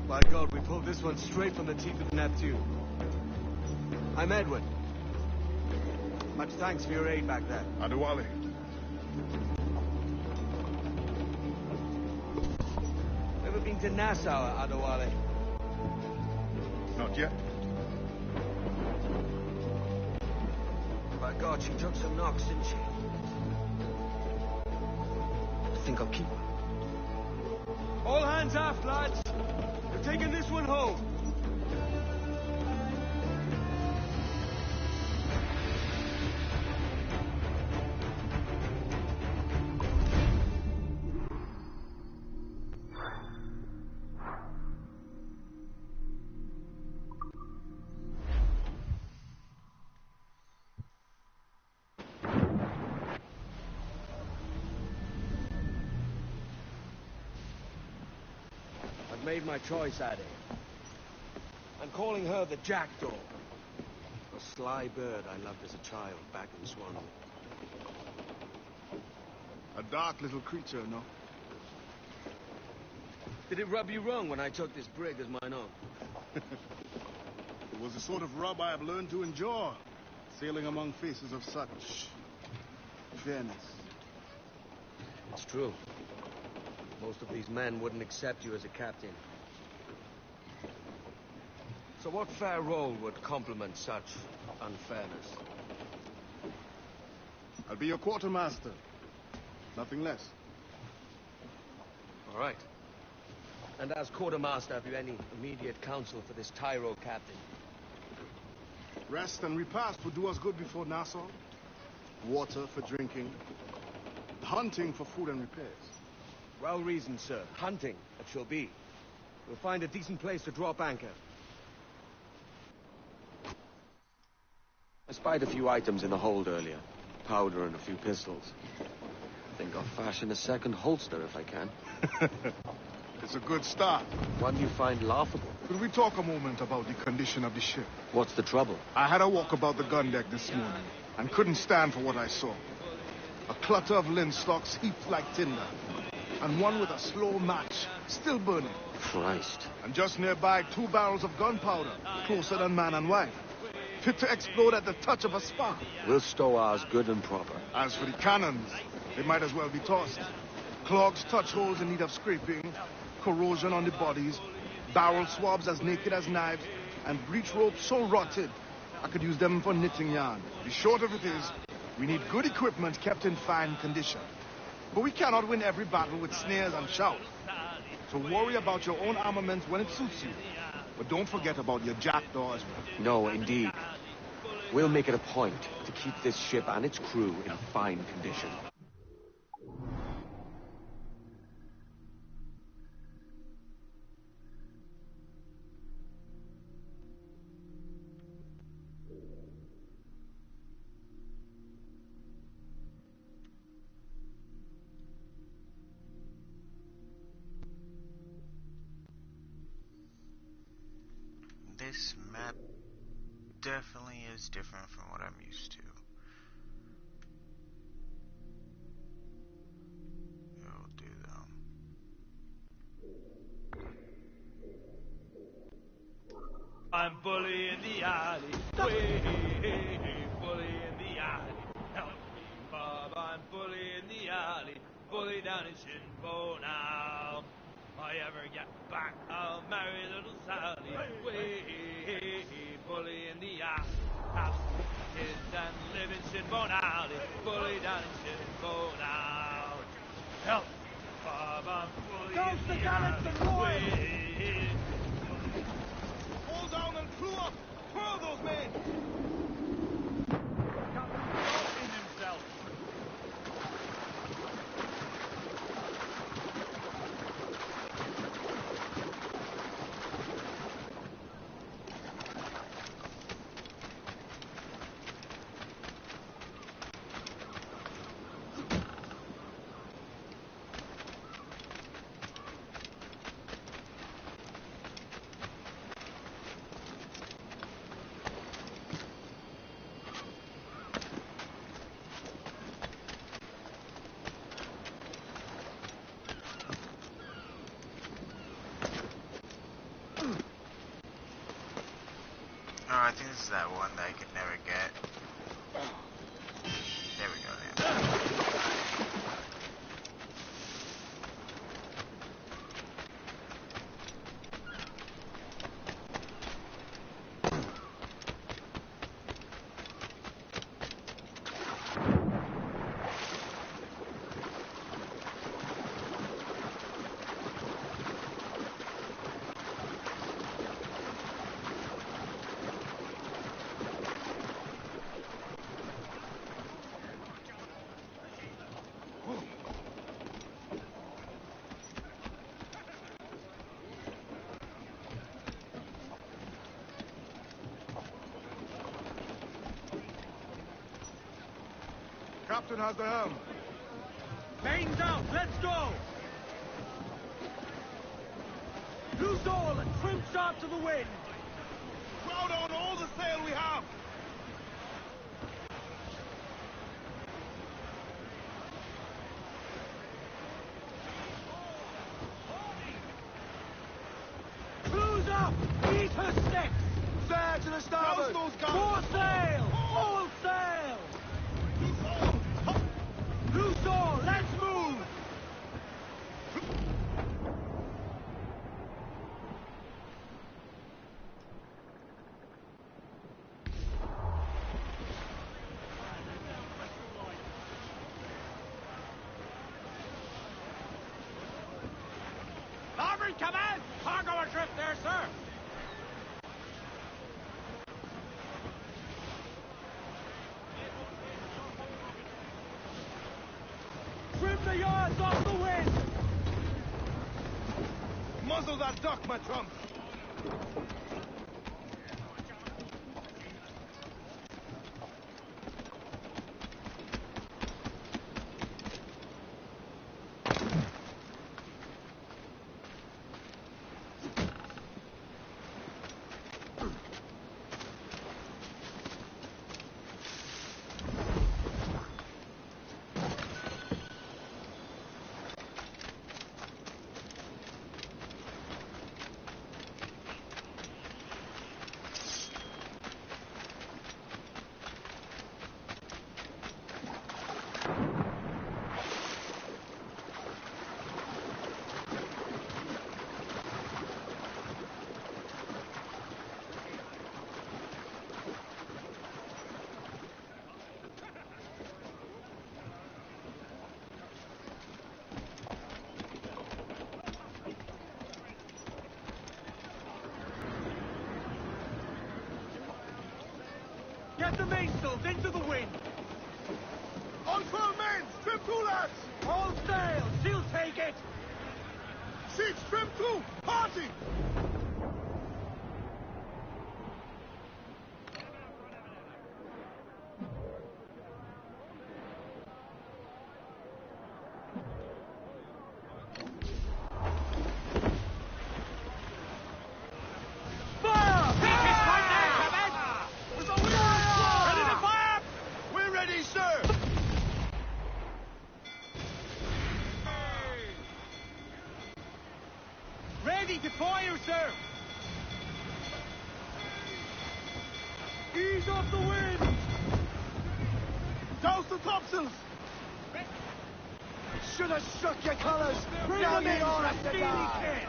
By God, we pulled this one straight from the teeth of Neptune. I'm Edward. Much thanks for your aid back there. Adewale. Ever been to Nassau, Adewale? Not yet. By God, she took some knocks, didn't she? think I'll keep her. All hands aft, lads. We're taking this one home. Made my choice, Addy. I'm calling her the Jackdaw. A sly bird I loved as a child back in Swanley. A dark little creature, no? Did it rub you wrong when I took this brig as mine own? It was the sort of rub I have learned to endure, sailing among faces of such fairness. It's true. Most of these men wouldn't accept you as a captain. So what fair role would complement such unfairness? I'll be your quartermaster. Nothing less. All right. And as quartermaster, have you any immediate counsel for this tyro captain? Rest and repast would do us good before Nassau. Water for drinking. Hunting for food and repairs. Well reasoned, sir. Hunting, it shall be. We'll find a decent place to drop anchor. I spied a few items in the hold earlier. Powder and a few pistols. I think I'll fashion a second holster if I can. It's a good start. One you find laughable. Could we talk a moment about the condition of the ship? What's the trouble? I had a walk about the gun deck this morning and couldn't stand for what I saw. A clutter of linstocks heaped like tinder. And one with a slow match, still burning. Christ. And just nearby, 2 barrels of gunpowder, closer than man and wife. Fit to explode at the touch of a spark. We'll stow ours good and proper. As for the cannons, they might as well be tossed. Clogs touch holes in need of scraping, corrosion on the bodies, barrel swabs as naked as knives, and breech ropes so rotted, I could use them for knitting yarn. The short of it is, we need good equipment kept in fine condition. But we cannot win every battle with snares and shouts. So worry about your own armament when it suits you. But don't forget about your jackdaw as well. No, indeed. We'll make it a point to keep this ship and its crew in fine condition. This map definitely is different from what I'm used to. It'll do though. I'm bully in the alley, way, bully in the alley. Help me, Bob, I'm bully in the alley, bully down in Shinbo now. If I ever get back, I'll marry little Sally. Way, bully in the alley. Have kids and live in Shinbone Alley. Bully down in Shinbone now. Help me, Bob, I'm bully in the alley. Way. Hold down and crew up! Twirl those men! In himself. Oh, I think this is that one that I could never get. There we go, Captain has the helm. Mains out, let's go! Loose all and trim sharp to the wind! Crowd on all the sail we have! Close up! Eat her six! Sail to the starboard! More sail! All sail! Loose all! Let's move! Larboard, come in! Cargo adrift there, sir! Trim the yards off the wind! Muzzle that duck, my trump! Get the mainsails into the wind! All 12 men! Trim to, lads! All sail! She'll take it! Sheets, trim to! Party! Ready to fire, sir! Ease off the wind! Douse the topsails! Should have struck your colours! Now you all have to die!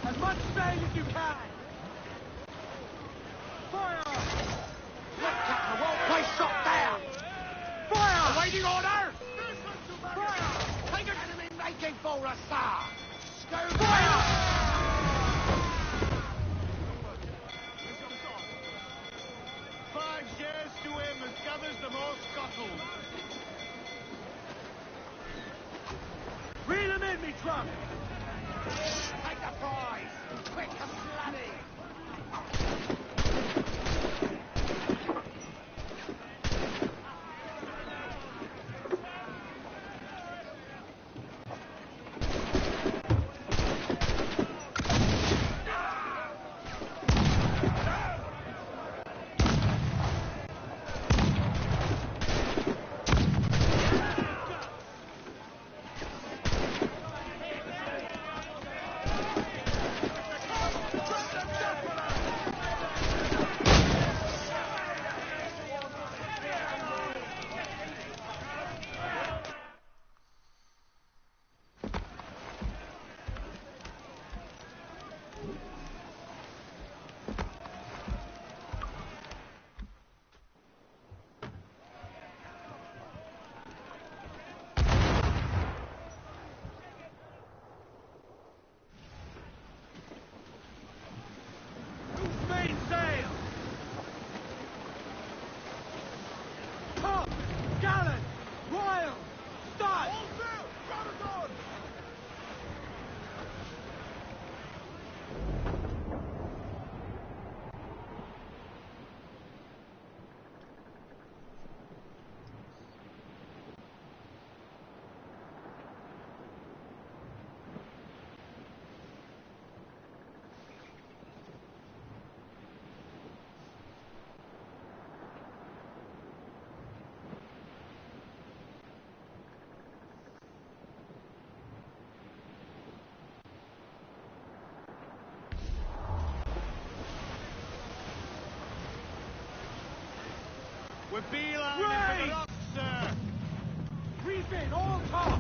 As much sail as you can! Fire! Look, Captain, won't place shot there! Fire! Awaiting order! Fire! Take an enemy making for us, sir! Scoot Fire! Five shares to him as gathers the more scuttle. Reel him in, me trunk! Take the prize! Quick and bloody! We're beelining for the rocks, sir! Reef in, all top!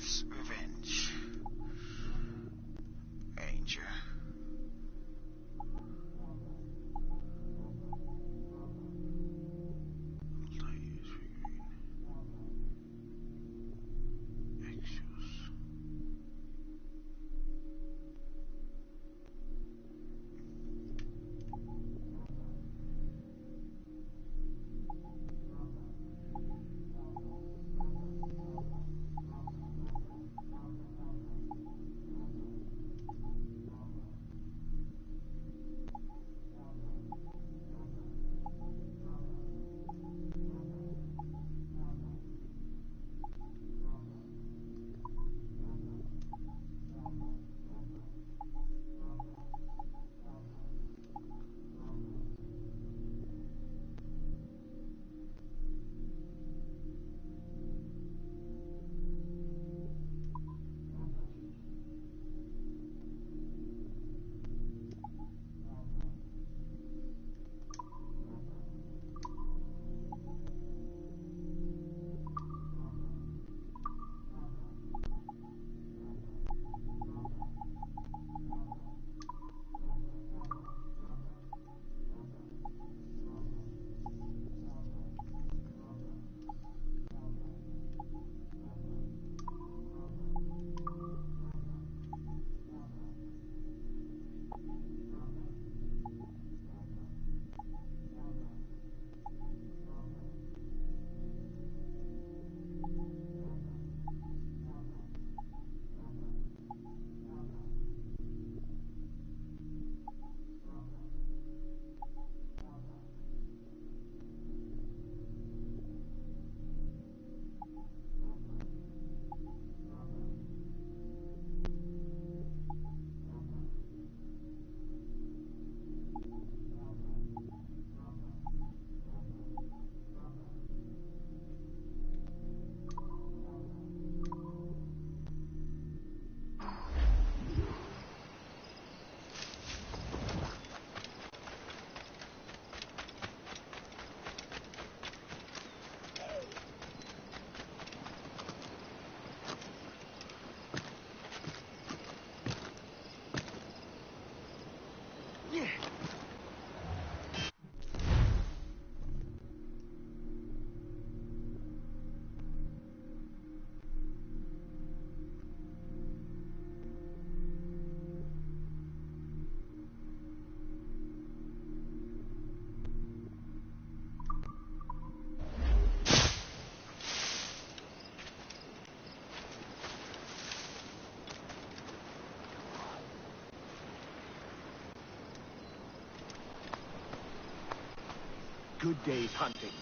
Wife's revenge. Danger. Good day's hunting.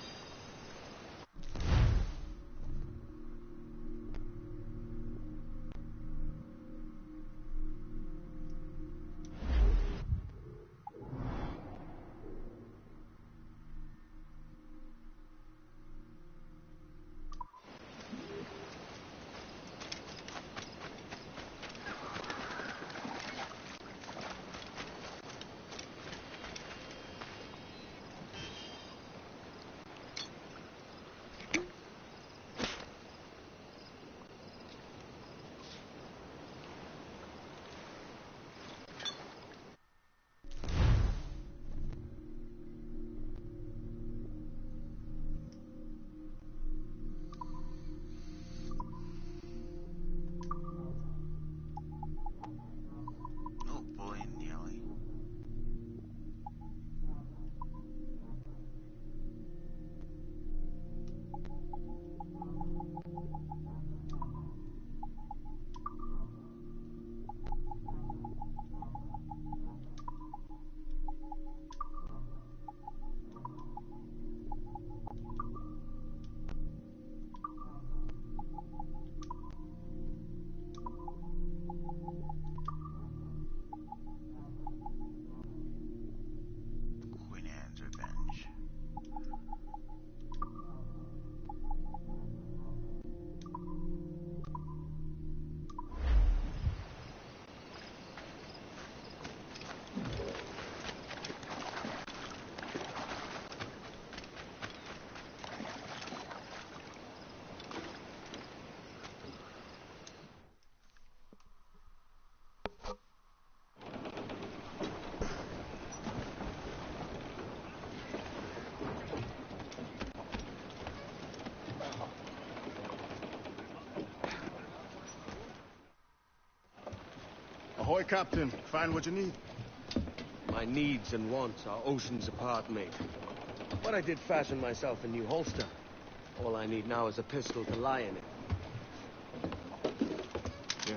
Ahoy, Captain. Find what you need. My needs and wants are oceans apart, mate. But I did fashion myself a new holster. All I need now is a pistol to lie in it. Yeah.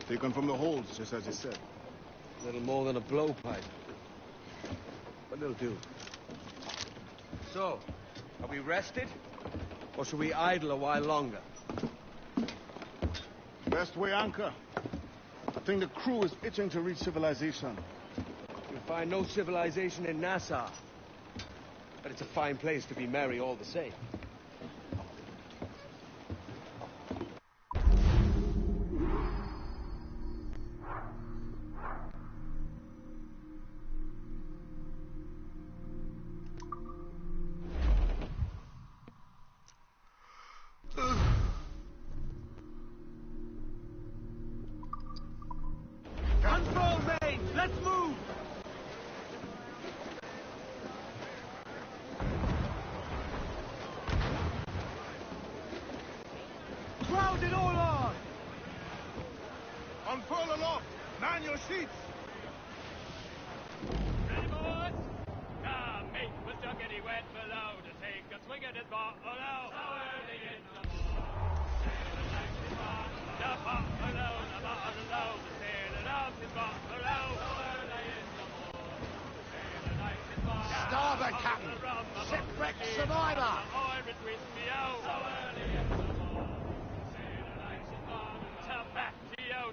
Taken from the holds, just as you said. Little more than a blowpipe. But it'll do. So, are we rested? Or should we idle a while longer? Best way anchor. I think the crew is itching to reach civilization. You'll find no civilization in Nassau. But it's a fine place to be merry all the same. Control main! Let's move! Ground it all on! Unfurl aloft! Man your sheets! Ready, boys? Come, mate, was junkety wet below to take a swing at his bottle. So early in the morning, sailor likes his bottle. The bottle, the bottle, the sailor loves his bottle. So early in the morning, sailor likes his bottle. Starboard, Captain! Shipwreck survivor! The oil is whiskey, oh! So early in the morning, sailor likes his bottle.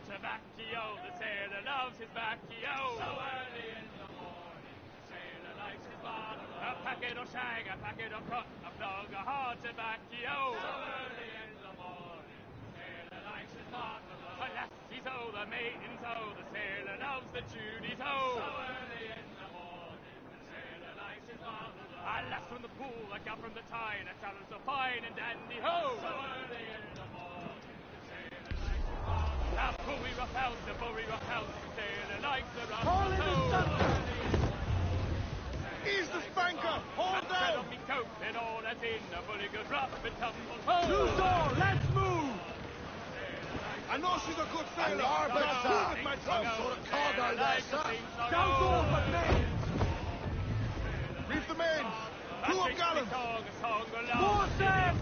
Tobacco, the sailor loves his baccio. So early in the morning, the sailor likes his bottle. A packet of shag, a packet of cut, a plug of hard tobacco. So early in the morning, the sailor likes his bottle. A lassie so, the maiden so, the sailor loves the Judy so. So early in the morning, the sailor likes his bottle. A lass from the pool, a gal from the tide, a sailor so fine and dandy ho. So early in the morning, the sailor likes his bottle. The bully rough house, the bully rough house, the sailor likes the rough house. Ease the spanker! Hold down! down! Me coat and all that's in, the bully goes rough and tumbles home. Loose all, let's move! I know she's a good sailor. Larboard, I'll sir. prove it myself. Some sort of cargo there, sir. Down all but main! Reef the mains! Crew up gallants! More sail!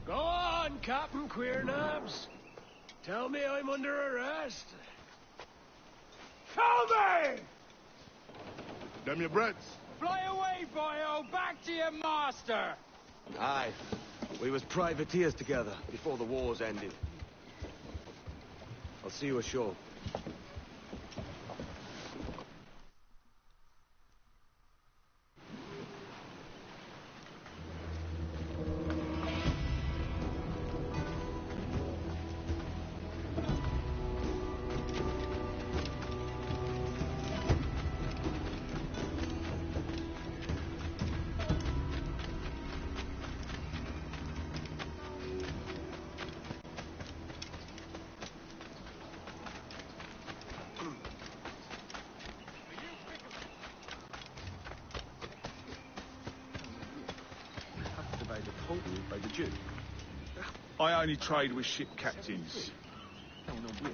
Go on, Captain Queernabs. Tell me I'm under arrest. Tell me! Them your breads. Fly away, boyo! Back to your master! Aye. We was privateers together before the wars ended. I'll see you ashore. ruled by the Duke. I only trade with ship captains. No, no, we're...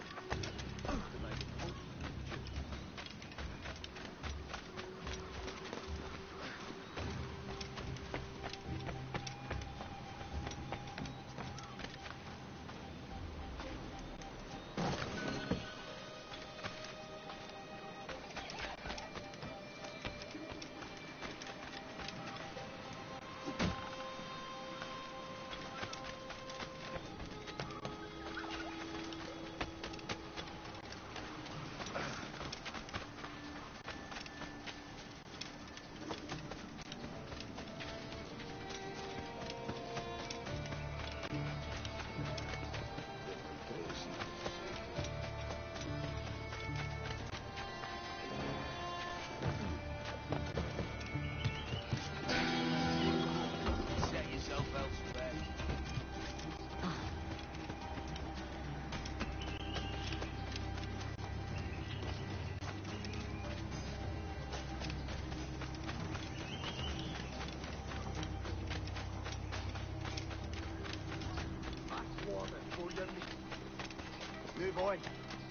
Move on.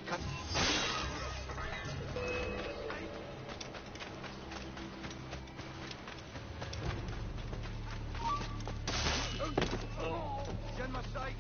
Cut. Send my sight.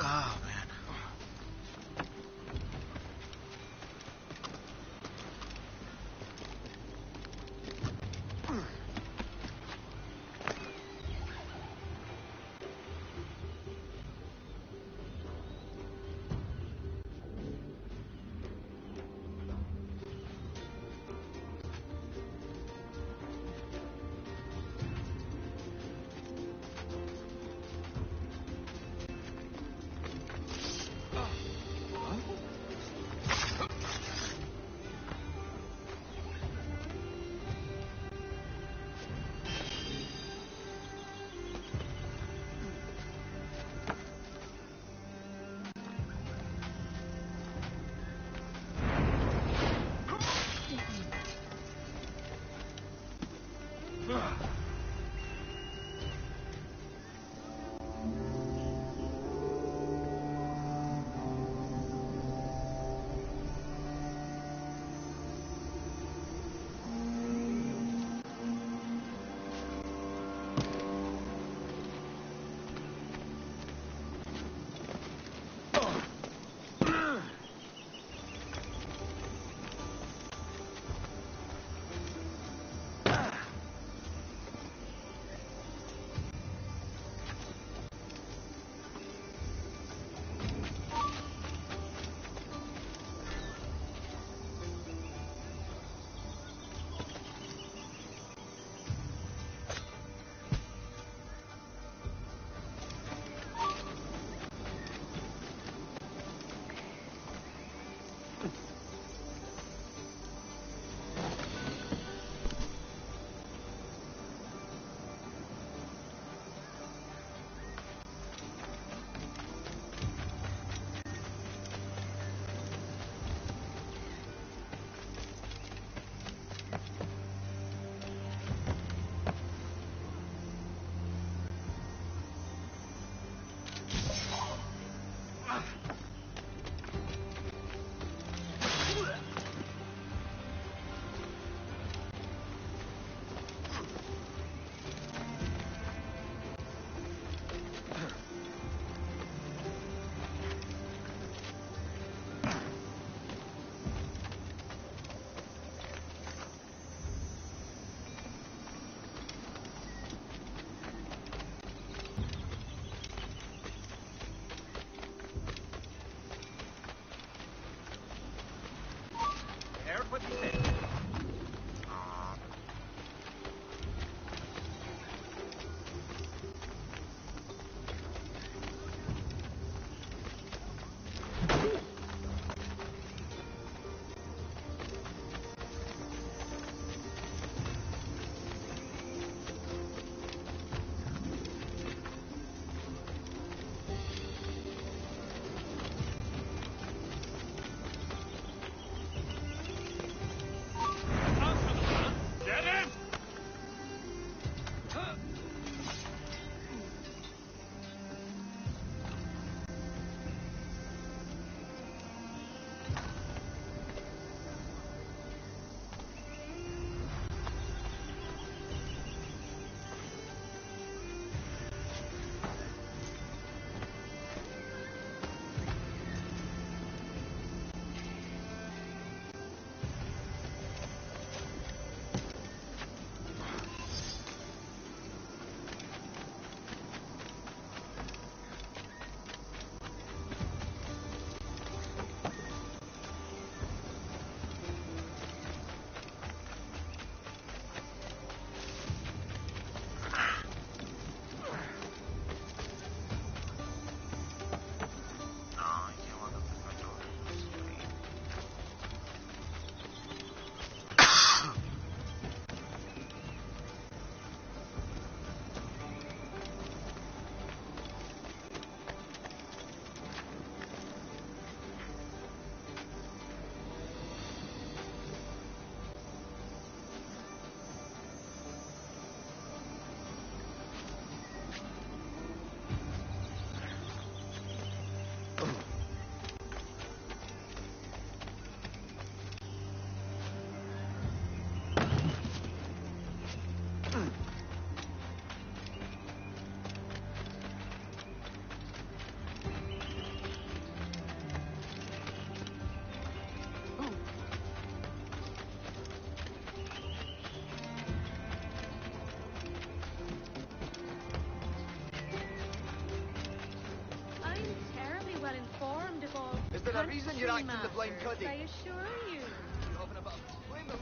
Oh, man. reason you're acting the blind cuddy? I assure you. You're having a bit of... Wait a minute,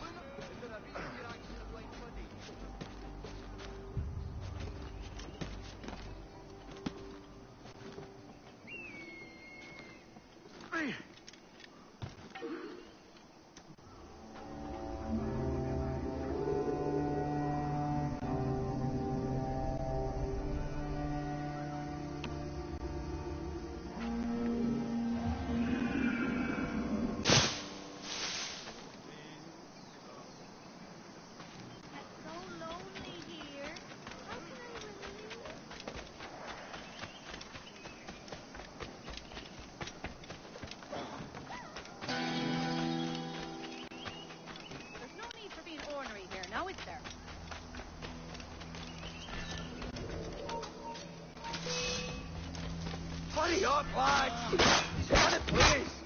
Is there a reason you're acting the blind cuddy? Now it's there. Hurry up, lads! He's out of place!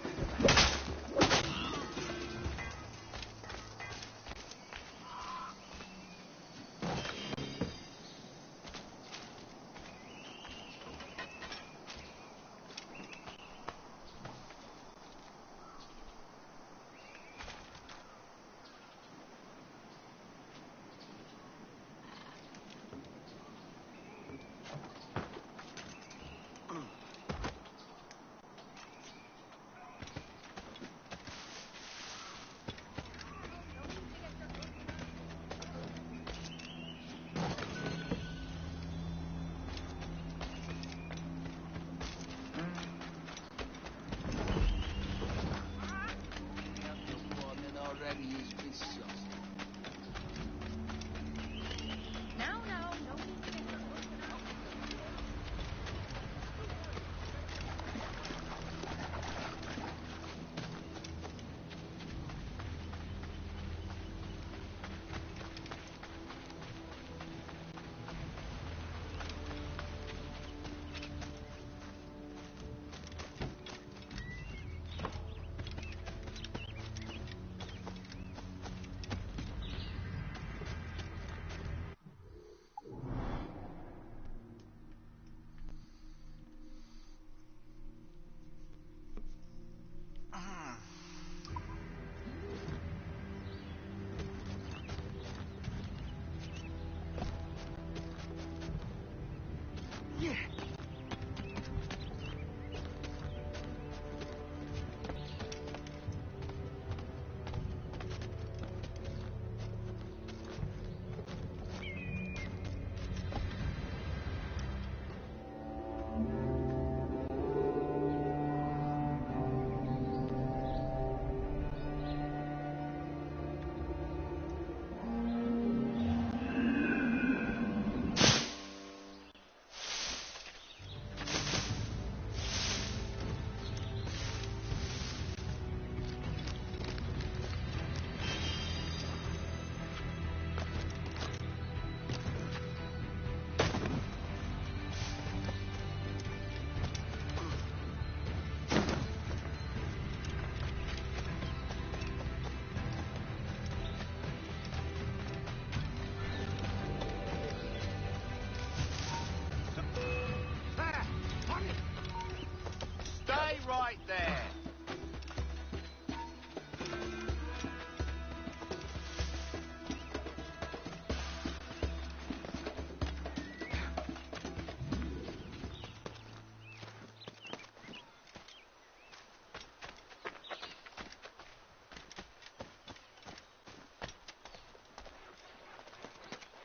Right there.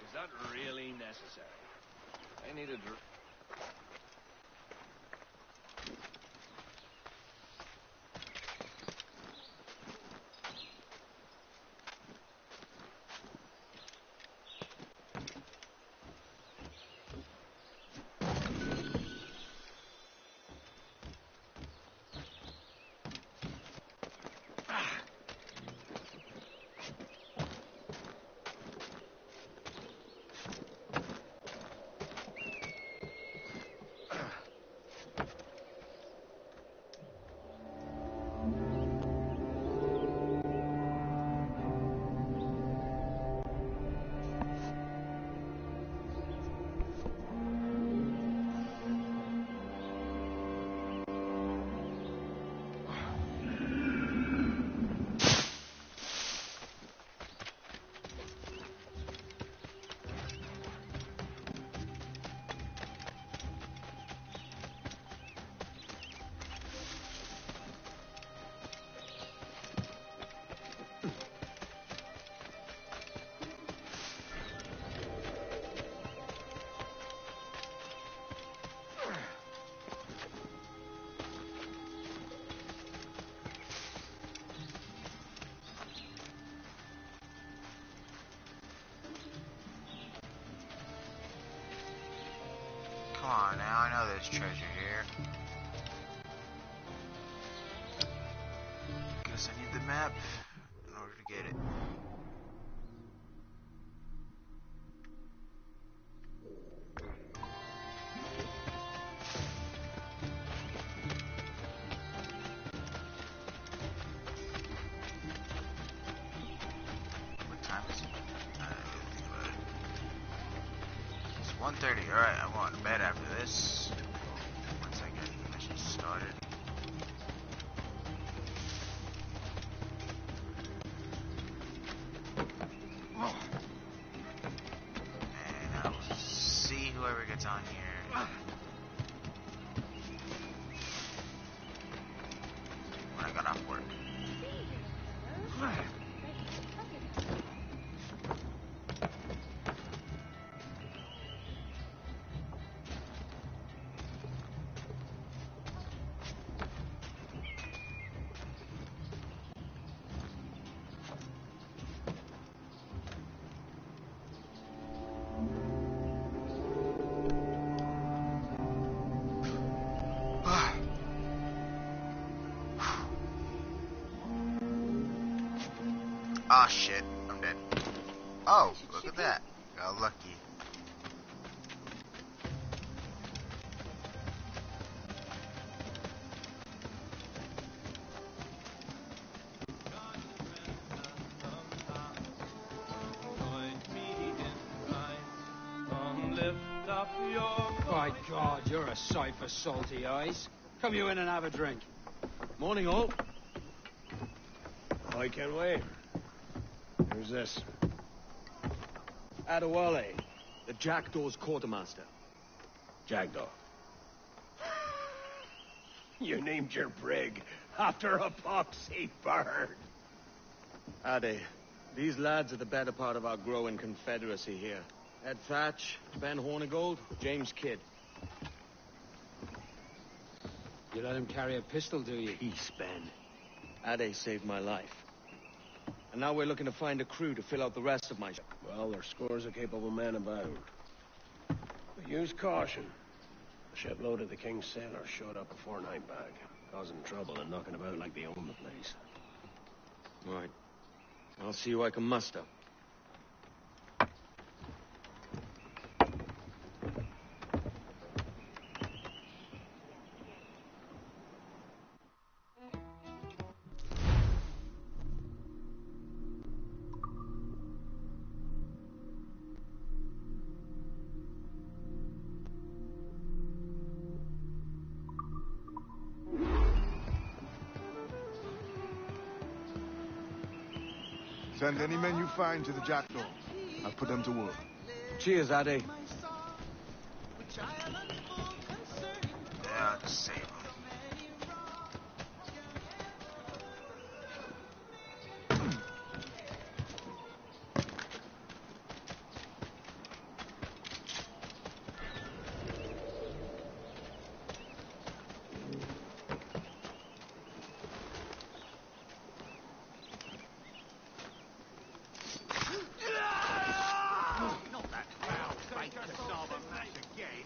Is that really necessary? I need a drink. on now, I know there's treasure here. Guess I need the map in order to get it. What time is it? I didn't think about it. It's 1:30. Alright, I'm going to bed after this. Once I get the mission started. And I will see whoever gets on here when I got off work. Ah, shit. I'm dead. Oh, look at that. Got lucky. By God, you're a sight for salty eyes. Come you in and have a drink. Morning, all. I can wait. Who's this? Adewale, the Jackdaw's quartermaster. Jackdaw. You named your brig after a poxy bird. Ade, these lads are the better part of our growing confederacy here. Ed Thatch, Ben Hornigold, James Kidd. You let him carry a pistol, do you? Peace, Ben. Ade saved my life. And now we're looking to find a crew to fill out the rest of my ship. Well, there's scores of capable men about. But use caution. The shipload of the King's sailors showed up before night back, causing trouble and knocking about like they own the place. Right. I'll see who I can muster. Send any men you find to the Jackdaw. I'll put them to work. Cheers, Ade. Yeah, I'll just save him. Not that foul fate to solve a match again.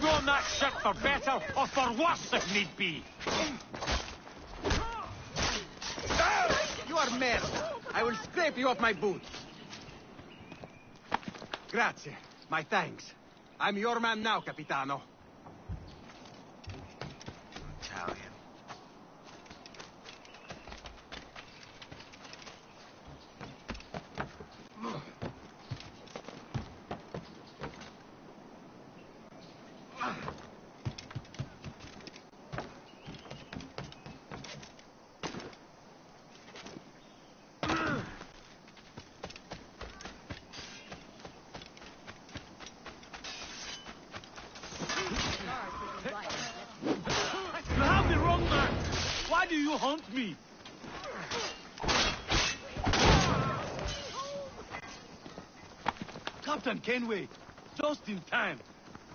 run that ship for better or for worse if need be. You are mad. I will scrape you off my boots. Grazie. My thanks. I'm your man now, Capitano. Italian. You have the wrong man. Why do you haunt me? Captain Kenway, just in time.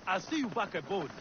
I'll see you back aboard.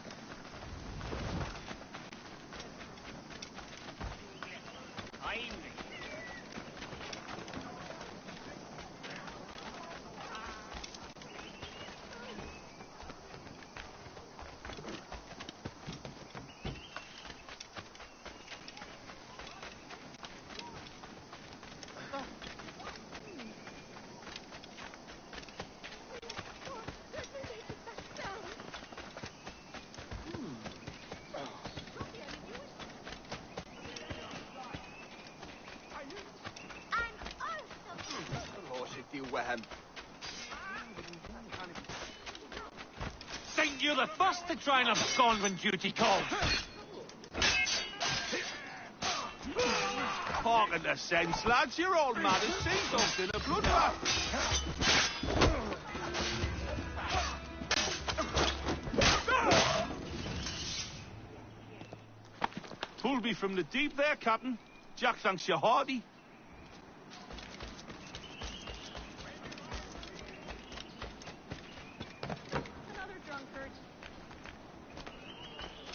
Think you're the first to try and abscond when duty calls. Talking to sense, lads. You're all mad as sea-dogs in a bloodbath. Pulled me from the deep there, Captain. Jack thanks you hearty. Another drunkard.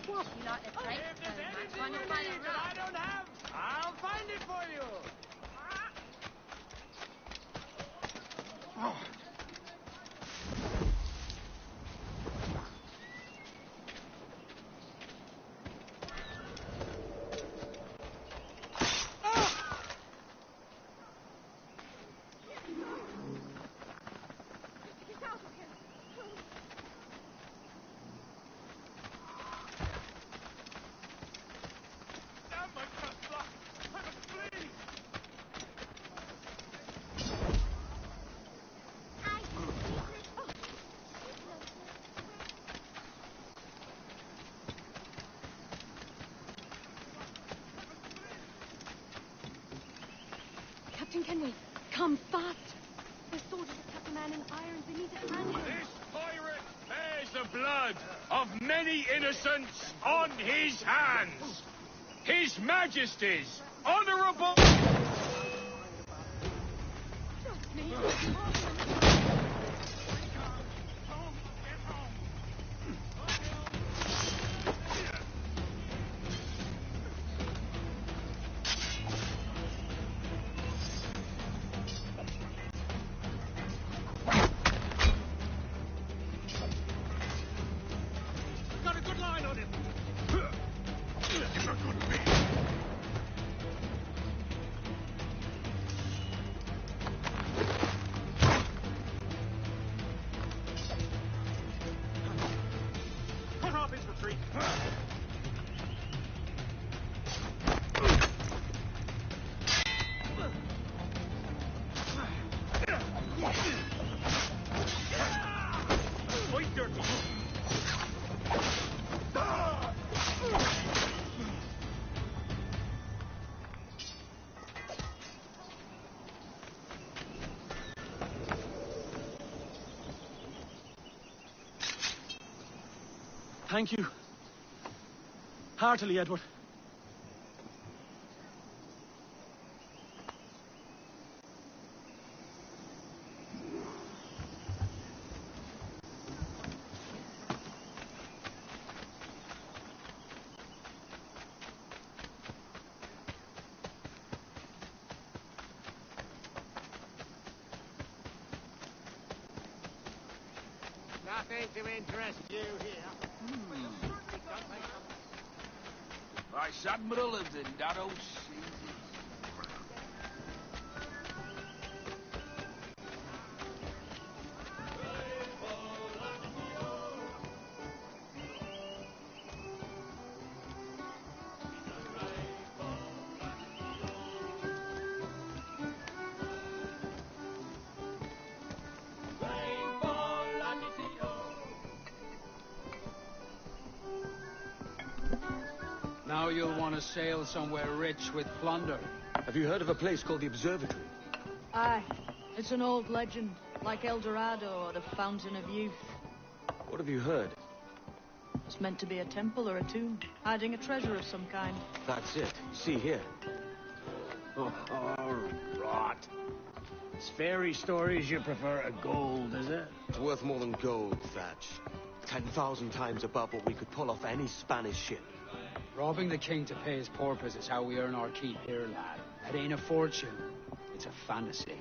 What? Not a break. If there's anything you need that I don't have, I'll find it for you. Oh. Captain Kenway, come fast. There's soldiers attack a man in irons. They need to hang him. This pirate bears the blood of many innocents on his hands. His Majesty's honourable... Got a good line on him. You're gonna be... Cut off his retreat. Fight dirty. Thank you. Heartily, Edward. Nothing to interest you here. Vice Admiral of the Dado Sea. Now you'll want to sail somewhere rich with plunder. Have you heard of a place called the Observatory? Aye. It's an old legend, like El Dorado or the Fountain of Youth. What have you heard? It's meant to be a temple or a tomb, hiding a treasure of some kind. That's it. See here. Oh, rot. It's fairy stories you prefer to gold, is it? It's worth more than gold, Thatch. 10,000 times above what we could pull off any Spanish ship. Robbing the king to pay his porpoise is how we earn our keep here, lad. It ain't a fortune. It's a fantasy.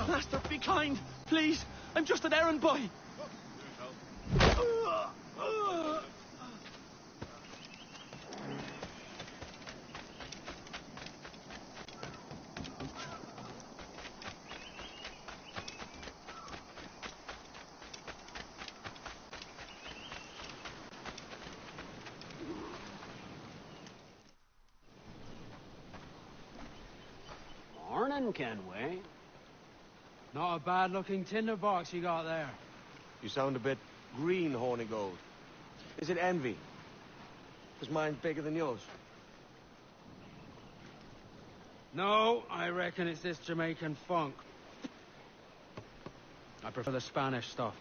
Master, be kind, please. I'm just an errand boy. Morning, Kenway. Not a bad-looking tinderbox you got there. You sound a bit green, Horny Gold. Is it envy? Is mine bigger than yours? No, I reckon it's this Jamaican funk. I prefer the Spanish stuff.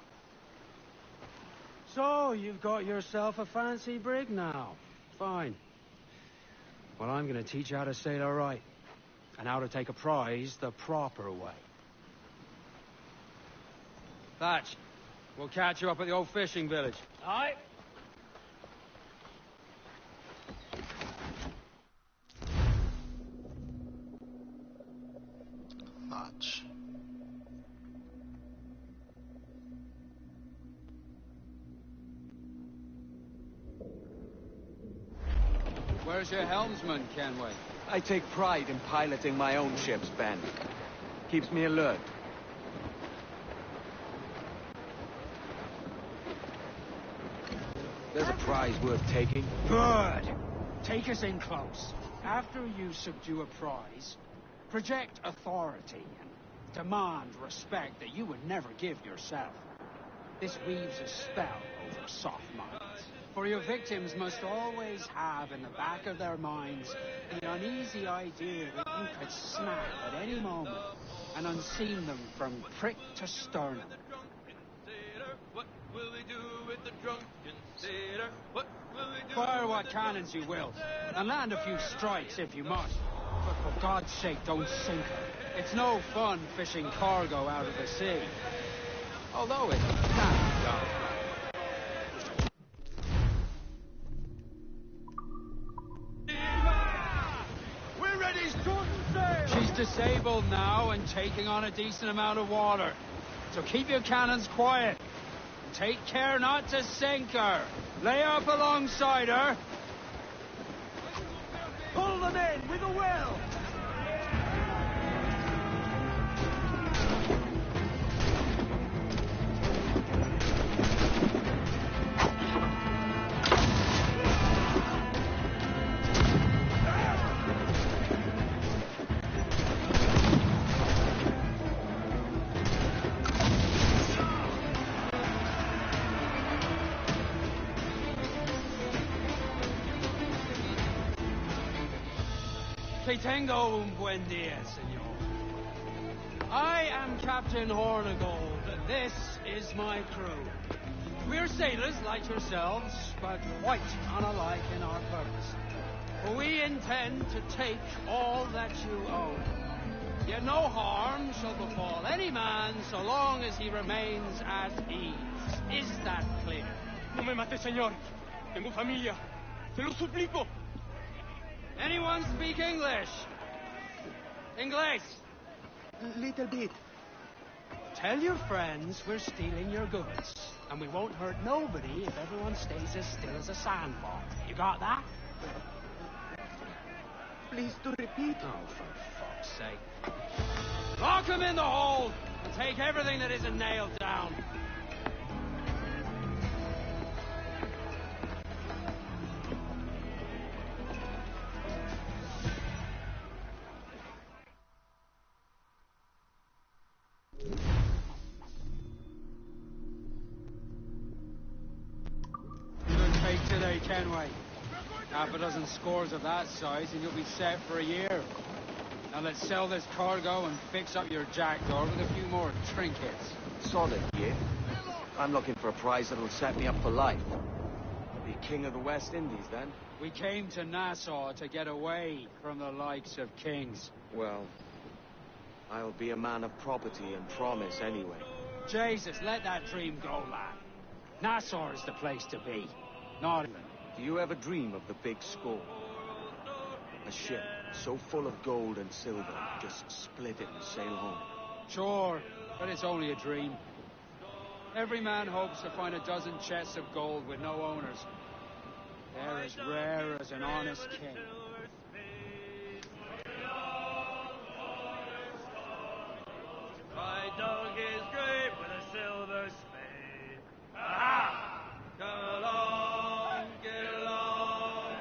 So, you've got yourself a fancy brig now. Fine. Well, I'm going to teach you how to sail her right. And how to take a prize the proper way. Thatch, we'll catch you up at the old fishing village. Aye. Thatch. Where's your helmsman, Kenway? I take pride in piloting my own ships, Ben. Keeps me alert. There's a prize worth taking. Good. Take us in close. After you subdue a prize, project authority and demand respect that you would never give yourself. This weaves a spell over soft minds. For your victims must always have in the back of their minds the uneasy idea that you could snap at any moment and unseam them from prick to sternum. What will we do with the drunken sailor? What will we do? Fire what cannons you will, and land a few strikes if you must. But for God's sake, don't sink her. It's no fun fishing cargo out of the sea. Although it can be done. We're ready, shorten sail! She's disabled now and taking on a decent amount of water. So keep your cannons quiet. Take care not to sink her. Lay up alongside her. Pull them in with a will! Que tengo un buen día, senor. I am Captain Hornigold. This is my crew. We're sailors like yourselves, but quite unalike in our purpose. For we intend to take all that you own. Yet no harm shall befall any man so long as he remains at ease. Is that clear? No me mate, señor. Tengo familia. Se lo suplico. Anyone speak English? English? Little bit. Tell your friends we're stealing your goods. And we won't hurt nobody if everyone stays as still as a sandbar. You got that? Please to repeat. Oh, for fuck's sake. Lock him in the hold and take everything that isn't nailed down. Today, Kenway. Half a dozen scores of that size and you'll be set for a year. Now let's sell this cargo and fix up your jackdaw with a few more trinkets. Solid, yeah? I'm looking for a prize that'll set me up for life. Be king of the West Indies, then? We came to Nassau to get away from the likes of kings. Well, I'll be a man of property and promise anyway. Jesus, let that dream go, lad. Nassau is the place to be. Not even. Do you ever dream of the big score? A ship so full of gold and silver, just split it and sail home. Sure, but it's only a dream. Every man hopes to find a dozen chests of gold with no owners. They're as rare as an honest king. My dog is great with a silver spade. Aha! Come along, get along,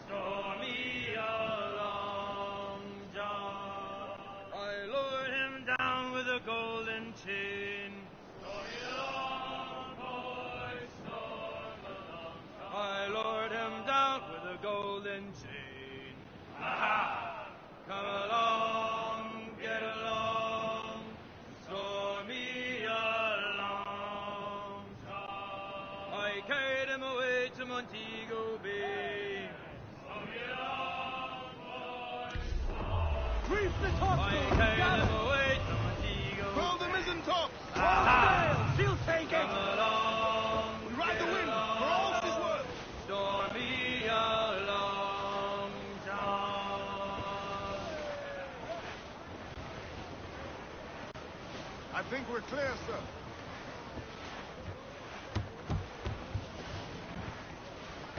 store me a long john. I lured him down with a golden chain. Store me along, boys, store me along. I lured him down with a golden chain. Aha! Come along, get along, store me a long john. I carried him away to Montego Bay. Store me along, boys, Reef the top! I carried him away to Montego Bay. Roll the mizzen tops! Aha! She'll take it! Come along, We ride the wind, for all she's worth! store me a long john. I think we're clear, sir.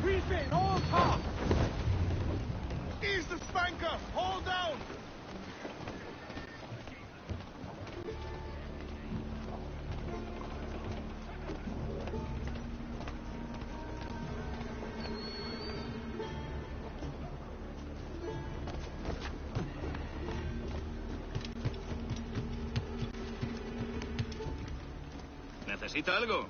Reef it, all top! Ease the spanker! Hold down! ¿Necesita algo?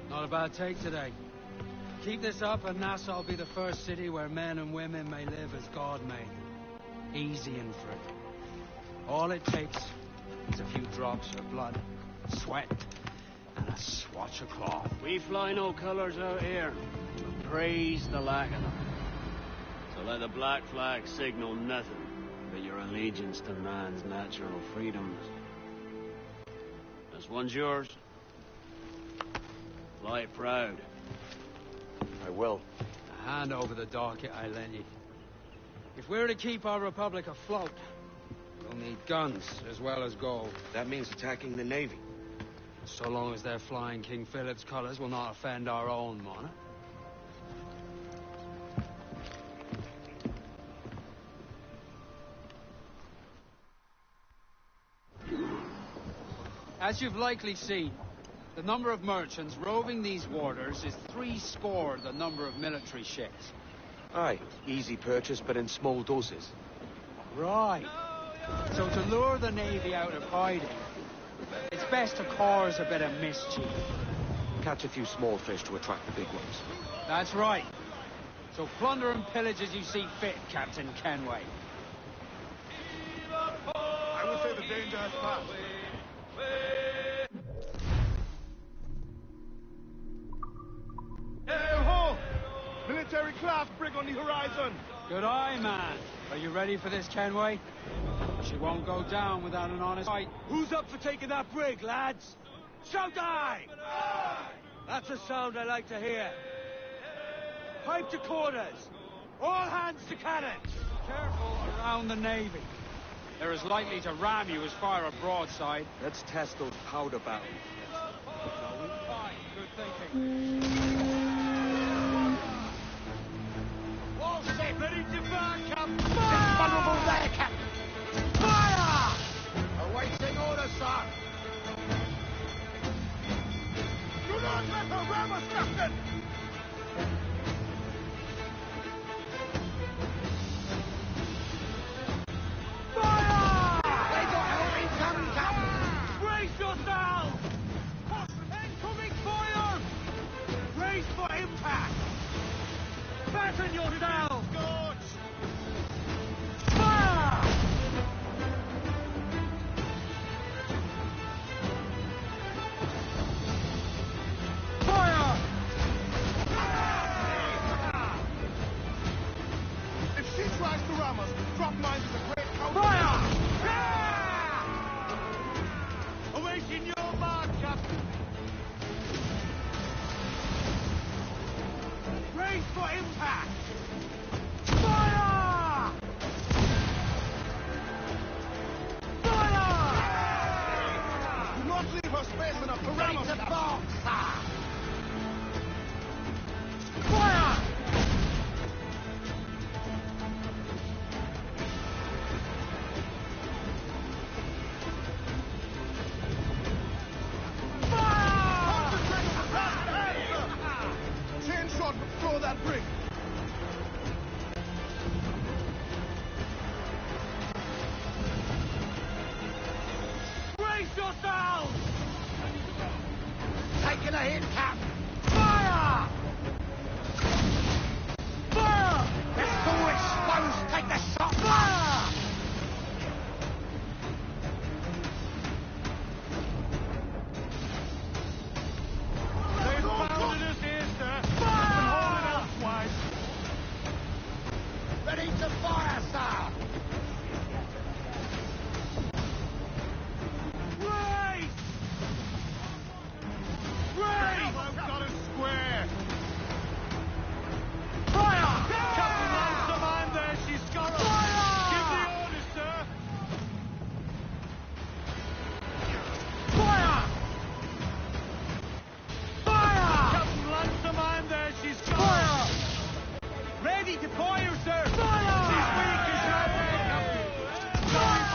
Not a bad take today. Keep this up and Nassau will be the first city where men and women may live as God made them. Easy and free. All it takes is a few drops of blood, sweat, and a swatch of cloth. We fly no colours out here, but praise the lack of them. So let the black flag signal nothing but your allegiance to man's natural freedoms. This one's yours. Fly it proud. I will. A hand over the docket I lend you. If we're to keep our republic afloat, We'll need guns as well as gold. That means attacking the Navy. So long as they're flying King Philip's colours will not offend our own monarch. As you've likely seen, the number of merchants roving these waters is 70 the number of military ships. Aye, easy purchase, but in small doses. Right. So to lure the Navy out of hiding, it's best to cause a bit of mischief. Catch a few small fish to attract the big ones. That's right. So plunder and pillage as you see fit, Captain Kenway. I would say the danger has passed. Hey, ho! Military class brig on the horizon. Good eye, man. Are you ready for this, Kenway? She won't go down without an honest fight. Who's up for taking that brig, lads? Shout aye! That's a sound I like to hear. Pipe to quarters. All hands to cannons. Careful around the Navy. They're as likely to ram you as fire a broadside. Let's test those powder barrels. Fine, good thinking. All set, ready to burn, Captain. It's vulnerable there, Captain. Fire! Awaiting orders, sir. Do not let her ram us, Captain! Fire! They got help incoming, Captain. Brace yourselves! Incoming fire! Brace for impact! Fasten yourselves! Fire! Fire! If she tries to ram us, drop mines is a great counter. Fire! Awaiting your mark, Captain! Brace for impact! Fire! Fire! Do not leave her space enough to ram us, Ready to Captain. box, sir. Fire! Chain shot would throw that brig. Brace yourselves! Taking a hit, Cap. Fire! Fire! Let's go exposed. Take the shot. Fire! They've founded us here, sir. Fire! Elsewise. Ready to fire, sir. Brace! Brace! I've got it square. Fire! Captain Lancer, mind there, she's got us. Fire! Give the orders, sir. Fire! Fire! Captain Lancer, mind there, she's got Fire! us. Ready to fire, sir. Fire! She's weak as hell, Captain.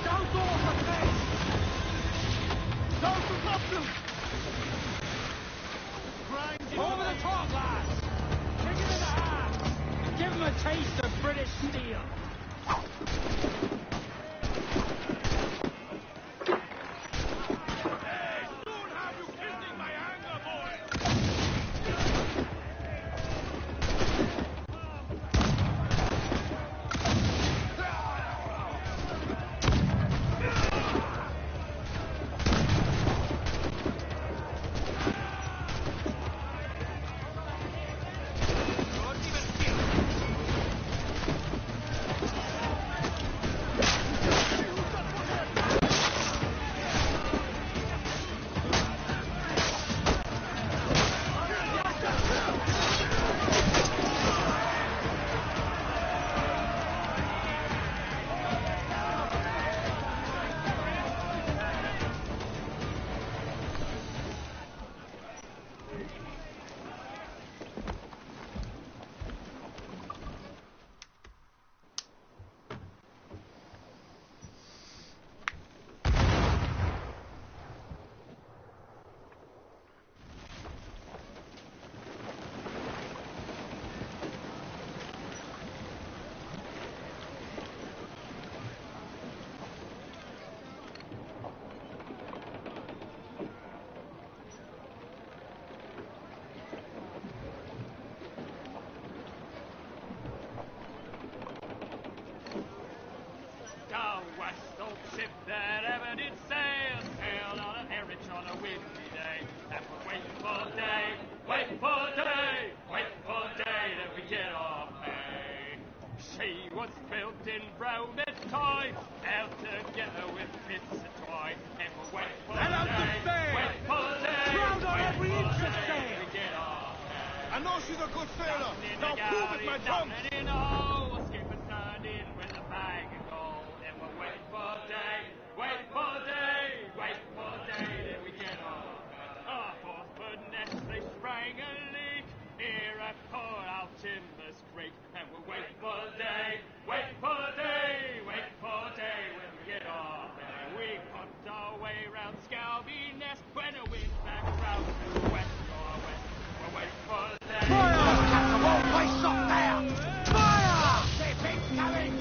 Don't go off the face! Down to Captain. Over the top, lads! Kick him in the hand! Give him a taste of British steel! I know she's a good sailor. Now prove it, my chum. In a hole, escaping standing with a bag of gold. And we're waiting for day, waiting for day, waiting for day. Then we get on. Our fourth nest, they sprang a leak near a poor out Timbers Creek. And we're waiting for day, waiting for day, waiting for day. When we get off, and we pumped our way round Scalby Nest. When the wind's back round to the west, we're waiting for day. The whole place up there! Fire!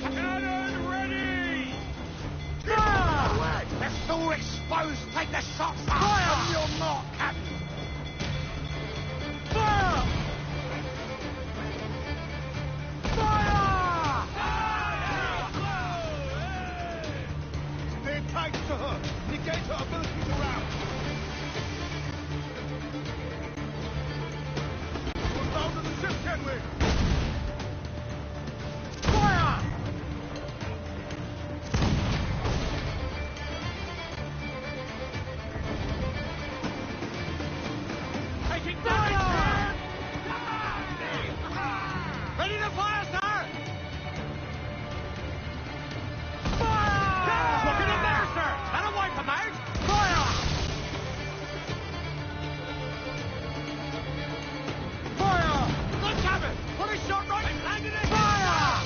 Cannon ready! Fire! They're all exposed. Take the shots up. Fire! On your mark, Captain. Fire! Stay tight to her. Negate her ability to rout. We're down to the ship, can we? Fire! Taking damage! Ready to fire, sir! Fire! Look at him there, sir! That'll wipe him out! Fire! Fire! Good cabin! Put a shot right and landed it! Fire!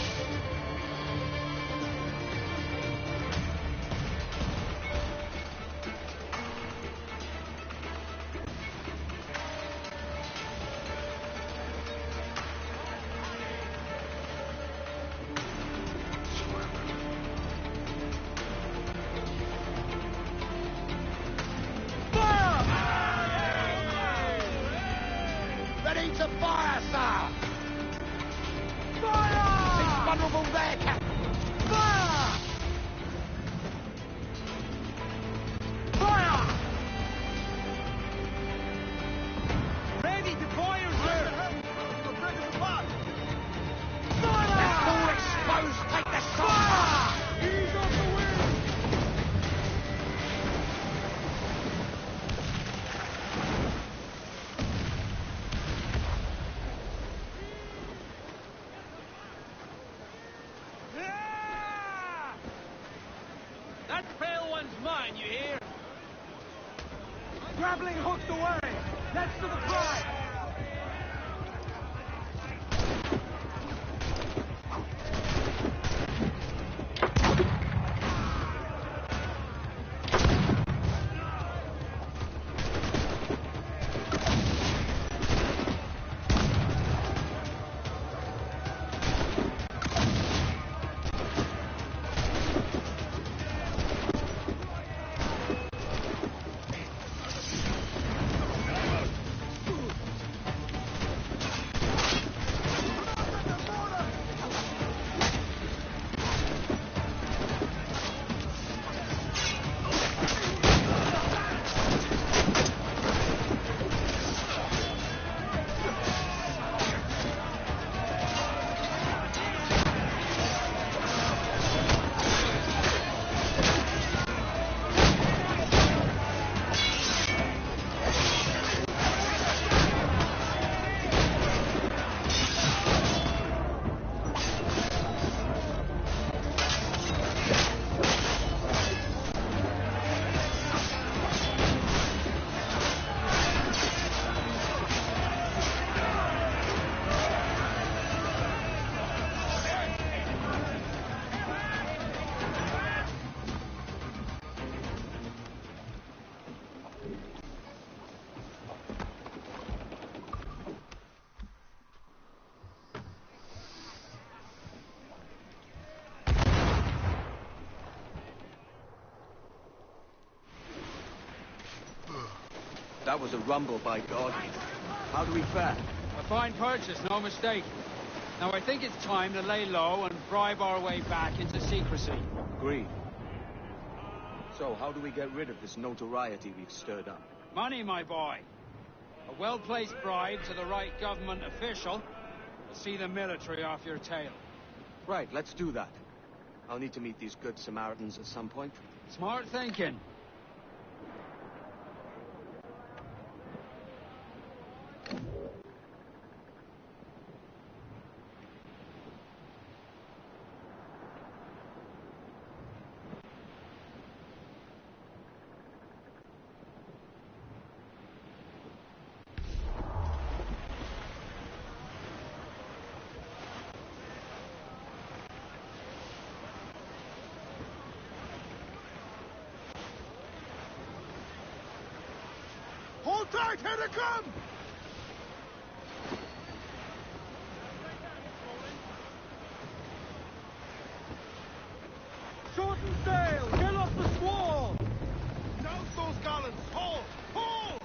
Ready to fire, sir! Fire! Seems vulnerable there, Captain. Fire! Fire! Ready to fire, sir! Fire! They're all exposed. Take the shot. Ease off the wind. That pale one's mine, you hear? Grappling hooked away. Next to the prize. That was a rumble, by God. How do we fare? A fine purchase, no mistake. Now I think it's time to lay low and bribe our way back into secrecy. Agreed. So, how do we get rid of this notoriety we've stirred up? Money, my boy. A well-placed bribe to the right government official will see the military off your tail. Right, let's do that. I'll need to meet these good Samaritans at some point. Smart thinking. tight! Here they come! Shorten sail! Get off the squall! Down those gallants! Haul! Haul!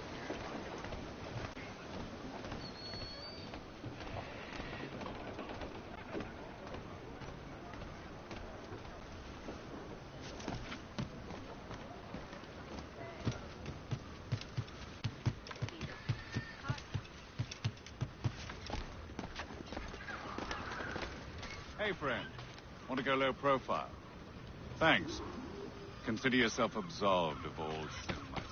Hey, friend. Want to go low profile? Thanks. Consider yourself absolved of all sin myself.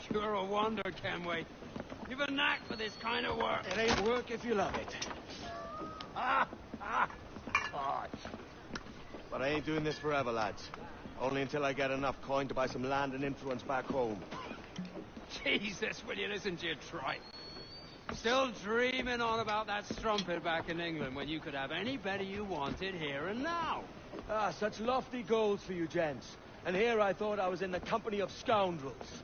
You're a wonder, Kenway. You've a knack for this kind of work. It ain't work if you love it. But I ain't doing this forever, lads. Only until I get enough coin to buy some land and influence back home. Jesus, will you listen to your tripe? Still dreaming on about that strumpet back in England when you could have any better you wanted here and now. Ah, such lofty goals for you gents. And here I thought I was in the company of scoundrels.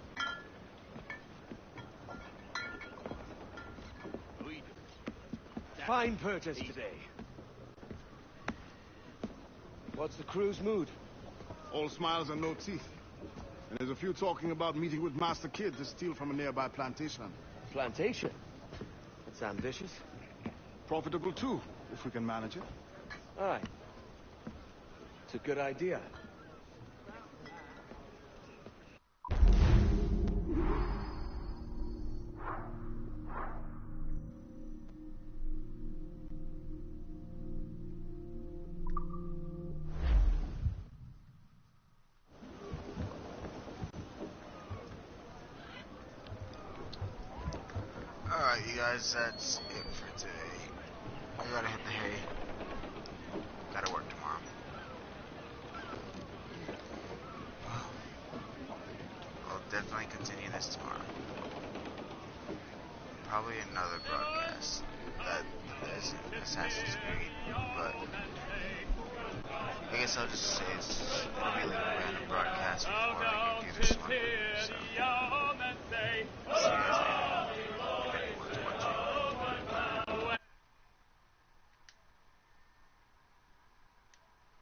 Fine purchase today. What's the crew's mood? All smiles and no teeth. And there's a few talking about meeting with Master Kid to steal from a nearby plantation. Plantation? It's ambitious. Profitable too, if we can manage it. Aye. It's a good idea. Alright, you guys, that's it for today. I gotta hit the hay. Gotta work tomorrow. Well, I'll definitely continue this tomorrow. Probably another broadcast that isn't Assassin's Creed, but I guess I'll just say it'll be like a random broadcast before I do this one.